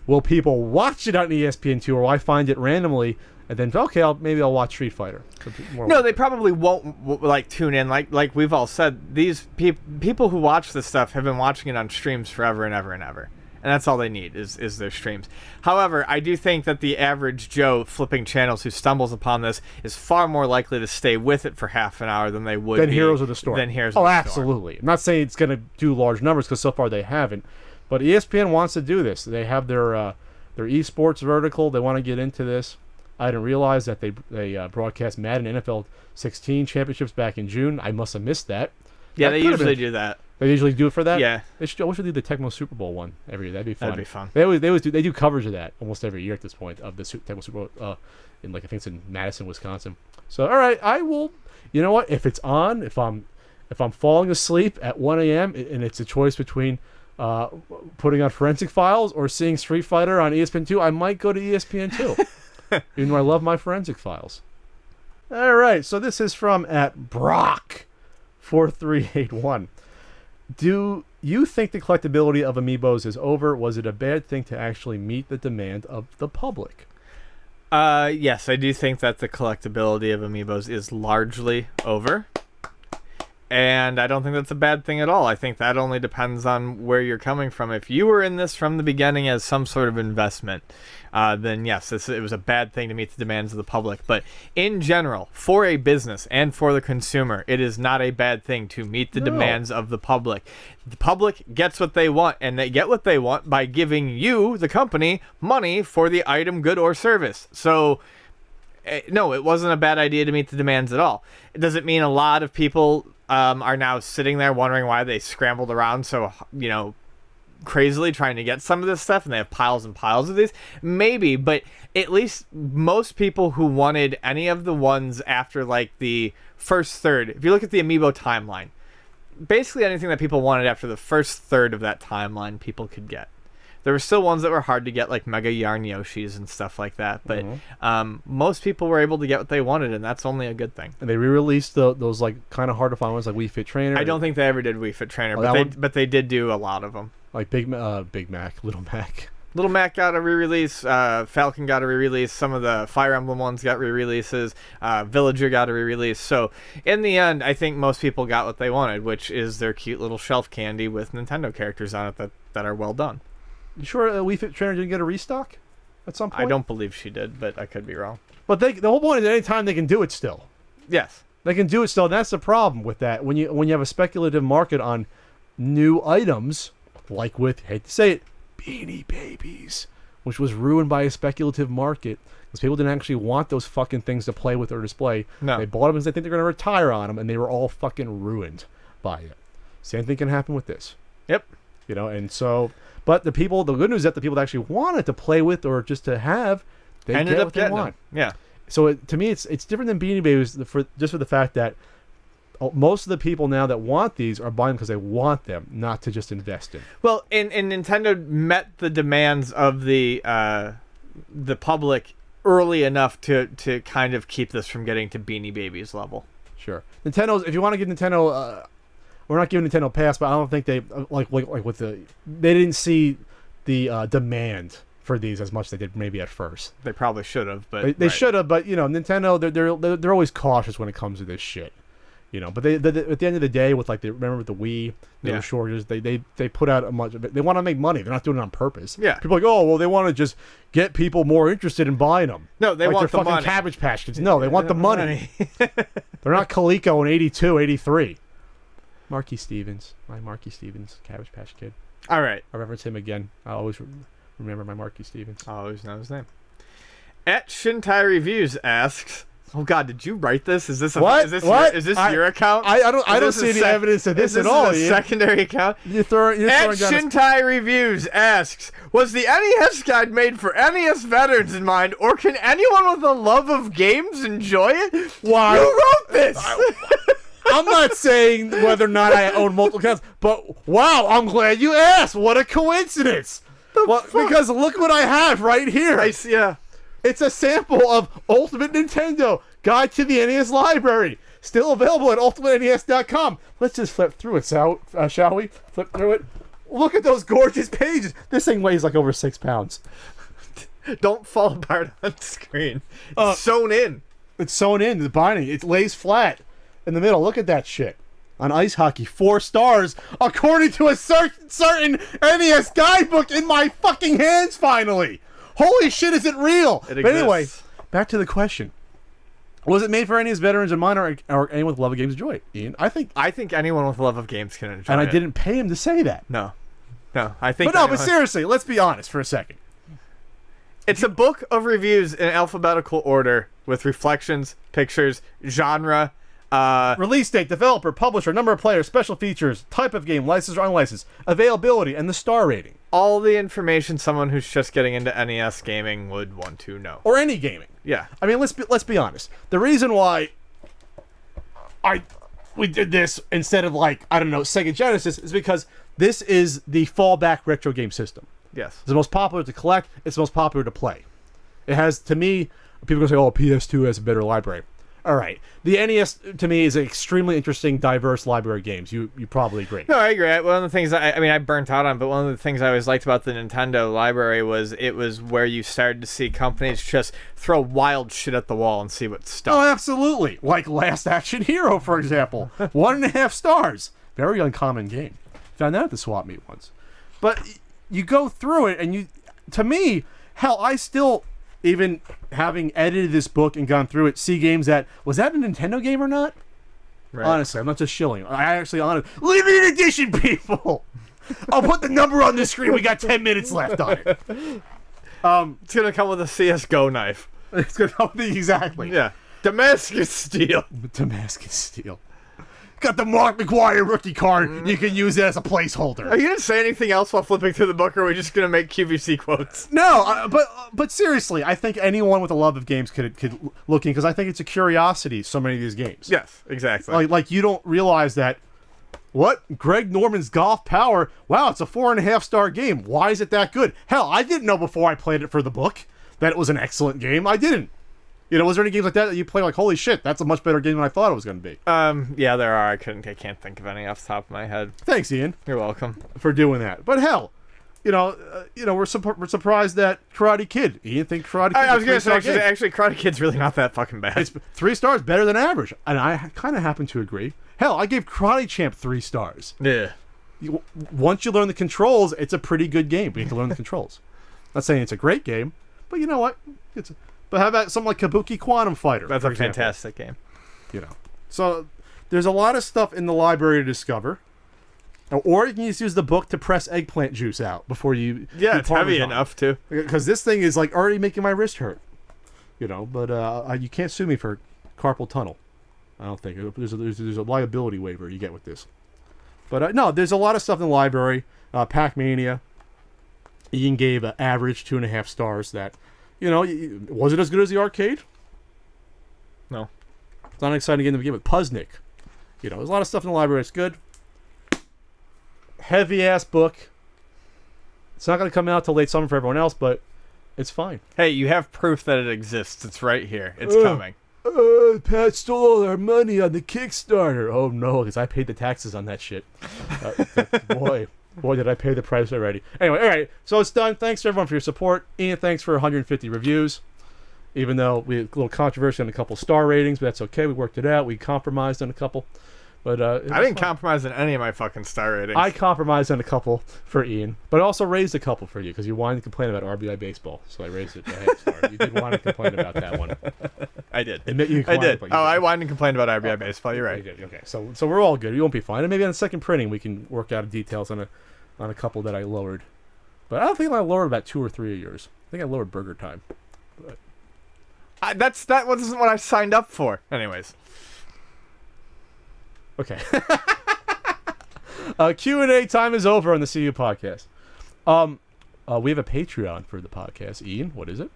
will people watch it on ESPN2, or will I find it randomly? And then, okay, maybe I'll watch Street Fighter. No, they probably won't like tune in. Like we've all said, these people who watch this stuff have been watching it on streams forever and ever and ever. And that's all they need is their streams. However, I do think that the average Joe flipping channels who stumbles upon this is far more likely to stay with it for half an hour than they would be Heroes of the Storm. Absolutely. I'm not saying it's going to do large numbers because so far they haven't. But ESPN wants to do this. They have their esports vertical. They want to get into this. I didn't realize that they broadcast Madden NFL 16 championships back in June. I must have missed that. Yeah, they usually do that. They usually do it for that? Yeah. I wish they do the Tecmo Super Bowl one every year. That'd be fun. That'd be fun. They do coverage of that almost every year at this point, of the Tecmo Super Bowl in I think it's in Madison, Wisconsin. So all right, I will. You know what? If it's on, if I'm falling asleep at 1 a.m. and it's a choice between putting on Forensic Files or seeing Street Fighter on ESPN2, I might go to ESPN2. Even though I love my Forensic Files. All right, so this is from @Brock4381. Do you think the collectability of amiibos is over? Was it a bad thing to actually meet the demand of the public? Yes, I do think that the collectability of amiibos is largely over. And I don't think that's a bad thing at all. I think that only depends on where you're coming from. If you were in this from the beginning as some sort of investment, then yes, it was a bad thing to meet the demands of the public. But in general, for a business and for the consumer, it is not a bad thing to meet the demands of the public. The public gets what they want, and they get what they want by giving you, the company, money for the item, good, or service. So no, it wasn't a bad idea to meet the demands at all. Does it mean a lot of people are now sitting there wondering why they scrambled around so, crazily trying to get some of this stuff, and they have piles and piles of these? Maybe, but at least most people who wanted any of the ones after, like, the first third, if you look at the Amiibo timeline, basically anything that people wanted after the first third of that timeline, people could get. There were still ones that were hard to get, like Mega Yarn Yoshis and stuff like that. But most people were able to get what they wanted, and that's only a good thing. And they re-released those like kind of hard to find ones, like Wii Fit Trainer. I don't think they ever did Wii Fit Trainer, but they did do a lot of them. Like Big Mac, Little Mac. Little Mac got a re-release. Falcon got a re-release. Some of the Fire Emblem ones got re-releases. Villager got a re-release. So in the end, I think most people got what they wanted, which is their cute little shelf candy with Nintendo characters on it that are well done. You sure Wii Fit Trainer didn't get a restock at some point? I don't believe she did, but I could be wrong. But the whole point is, any time they can do it still. Yes, they can do it still. And that's the problem with that. When you have a speculative market on new items, like with, hate to say it, Beanie Babies, which was ruined by a speculative market because people didn't actually want those fucking things to play with or display. No. They bought them because they think they're going to retire on them, and they were all fucking ruined by it. Same thing can happen with this. Yep. And so... But the good news is that the people that actually wanted to play with or just to have, they ended get up what they getting want. them. Yeah. So to me, it's different than Beanie Babies for the fact that most of the people now that want these are buying them because they want them, not to just invest in. Well, and Nintendo met the demands of the public early enough to kind of keep this from getting to Beanie Babies level. Sure. Nintendo's, if you want to give Nintendo... we're not giving Nintendo a pass, but I don't think they they didn't see the demand for these as much as they did maybe at first. They probably should have, but They should have, but Nintendo, they're always cautious when it comes to this shit. But they at the end of the day, with remember with the Wii, there were shortages. They put out a much. They want to make money. They're not doing it on purpose. Yeah. People are like, oh well, they want to just get people more interested in buying them. No, they want the fucking money. Cabbage Patch Kids. No, they want the money. They're not Coleco in 82, 83. Marky Stevens, my Marky Stevens, Cabbage Patch Kid. All right. I reference him again. I always remember my Marky Stevens. I always know his name. At Shintai Reviews asks, "Oh God, did you write this? Is this what? Is this what? Your, your account? I don't see any evidence of this at all. Is this a secondary account? You're throwing down Shintai Reviews asks, "Was the NES guide made for NES veterans in mind, or can anyone with a love of games enjoy it?" Why? You wrote this. I'm not saying whether or not I own multiple accounts, but wow, I'm glad you asked. What a coincidence! Because look what I have right here. Yeah. It's a sample of Ultimate Nintendo Guide to the NES Library. Still available at ultimatnes.com. Let's just flip through it, shall we? Flip through it. Look at those gorgeous pages. This thing weighs like over 6 pounds. Don't fall apart on screen. It's sewn in. It's sewn in the binding. It lays flat in the middle. Look at that shit. On ice hockey, 4 stars, according to a certain NES guidebook in my fucking hands, finally. Holy shit, is it real? It exists. But anyway, back to the question. Was it made for NES veterans in mind, or anyone with love of games enjoy it, Ian? I think anyone with love of games can enjoy it. And I didn't pay him to say that. No, I think. But seriously, let's be honest for a second. It's a book of reviews in alphabetical order with reflections, pictures, genre, release date, developer, publisher, number of players, special features, type of game, licensed or unlicensed, availability, and the star rating. All the information someone who's just getting into NES gaming would want to know. Or any gaming. Yeah. I mean, let's be honest. The reason why we did this instead of Sega Genesis is because this is the fallback retro game system. Yes. It's the most popular to collect. It's the most popular to play. It has, to me, people are going to say, oh, PS2 has a better library. All right. The NES, to me, is an extremely interesting, diverse library of games. You probably agree. No, I agree. One of the things I burnt out on, but one of the things I always liked about the Nintendo library was it was where you started to see companies just throw wild shit at the wall and see what stuck. Oh, absolutely. Like Last Action Hero, for example. 1.5 stars. Very uncommon game. Found that at the swap meet once. But you go through it, and to me, hell, I still, even having edited this book and gone through it, see games was that a Nintendo game or not? Right. Honestly, I'm not just shilling. I actually limited edition, people. I'll put the number on the screen. We got 10 minutes left on it. It's gonna come with a CS:GO knife. It's gonna come with exactly. Yeah. Damascus steel. Damascus steel. Got the Mark McGuire rookie card. You can use it as a placeholder. Are you gonna say anything else while flipping through the book, or are we just gonna make QVC quotes? No, but seriously, I think anyone with a love of games could look in, because I think it's a curiosity. So many of these games. Yes, exactly. Like you don't realize that. What? Greg Norman's Golf Power? Wow, it's a 4.5 star game. Why is it that good? Hell, I didn't know before I played it for the book that it was an excellent game. I didn't. Was there any games like that you play like, holy shit, that's a much better game than I thought it was going to be? Yeah, there are. I can't think of any off the top of my head. Thanks, Ian. You're welcome for doing that. But hell, we're surprised that Karate Kid. Ian think Karate Kid. I was going to say actually, Karate Kid's really not that fucking bad. It's 3 stars, better than average, and I kind of happen to agree. Hell, I gave Karate Champ 3 stars. Yeah. Once you learn the controls, it's a pretty good game. But you have to learn the controls. Not saying it's a great game, but you know what? But how about something like Kabuki Quantum Fighter? That's a fantastic game. So there's a lot of stuff in the library to discover. Or you can just use the book to press eggplant juice out before you. Yeah, it's heavy enough too. Because this thing is like already making my wrist hurt. But you can't sue me for carpal tunnel. I don't think there's a liability waiver you get with this. But no, there's a lot of stuff in the library. Pac-Mania. Ian gave an average 2.5 stars. That. Was it as good as the arcade? No. It's not an exciting game to begin with. Puznik. There's a lot of stuff in the library. It's good. Heavy-ass book. It's not going to come out till late summer for everyone else, but it's fine. Hey, you have proof that it exists. It's right here. It's coming. Pat stole all our money on the Kickstarter. Oh, no, because I paid the taxes on that shit. Boy. Boy, did I pay the price already. Anyway, all right. So it's done. Thanks, everyone, for your support. Ian, thanks for 150 reviews. Even though we had a little controversy on a couple star ratings, but that's okay. We worked it out. We compromised on a couple. But I didn't compromise on any of my fucking star ratings. I compromised on a couple for Ian, but I also raised a couple for you because you wanted to complain about RBI baseball. So I raised it to a half star. You did want to complain about that one. I did. Admit you I did. complained. I wanted to complain about RBI baseball. You're right. You did. Okay, so we're all good. You won't be fine. And maybe on the second printing we can work out details on a couple that I lowered. But I don't think I lowered about 2 or 3 of yours. I think I lowered Burger Time. But that wasn't what I signed up for. Anyways. Okay. Q&A time is over on the CU podcast. We have a Patreon for the podcast. Ian, what is it?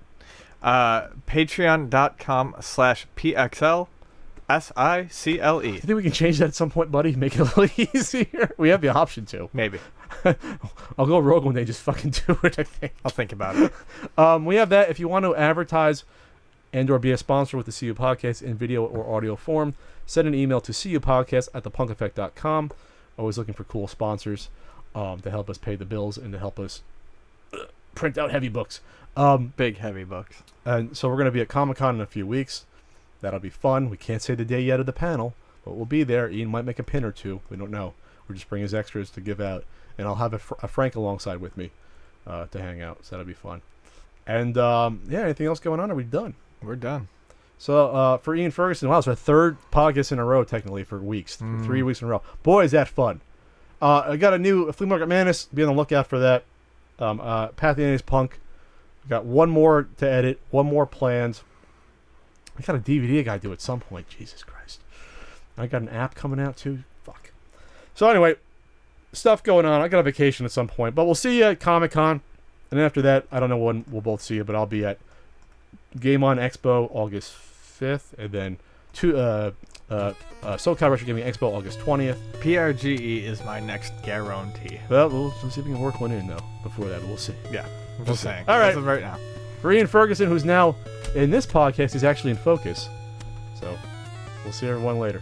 Patreon.com/PXLSICLE. You think we can change that at some point, buddy? Make it a little easier? We have the option to. Maybe. I'll go rogue when they just fucking do it, I think. I'll think about it. We have that. If you want to advertise and or be a sponsor with the CU podcast in video or audio form, send an email to cupodcast@thepunkeffect.com. Always looking for cool sponsors to help us pay the bills and to help us print out heavy books. Big, heavy books. And so we're going to be at Comic-Con in a few weeks. That'll be fun. We can't say the day yet of the panel, but we'll be there. Ian might make a pin or two. We don't know. We're just bringing his extras to give out. And I'll have a Frank alongside with me to hang out. So that'll be fun. And, anything else going on? Are we done? We're done. So for Ian Ferguson, wow, it's our third podcast in a row, technically, for weeks. 3 weeks in a row. Boy, is that fun. I got a new Flea Market Madness. Be on the lookout for that. Pathologies Punk. Got one more to edit. One more planned. I got a DVD I got to do at some point. Jesus Christ. I got an app coming out, too. Fuck. So anyway, stuff going on. I got a vacation at some point. But we'll see you at Comic-Con. And after that, I don't know when we'll both see you, but I'll be at Game On Expo August 5th, and then SoCal Retro Gaming Expo August 20th. PRGE is my next guarantee. Well, we'll see if we can work one in, though, before that. We'll see. Yeah, I'm just saying. All right. As of right now. For Ian Ferguson, who's now in this podcast, he's actually in focus. So, we'll see everyone later.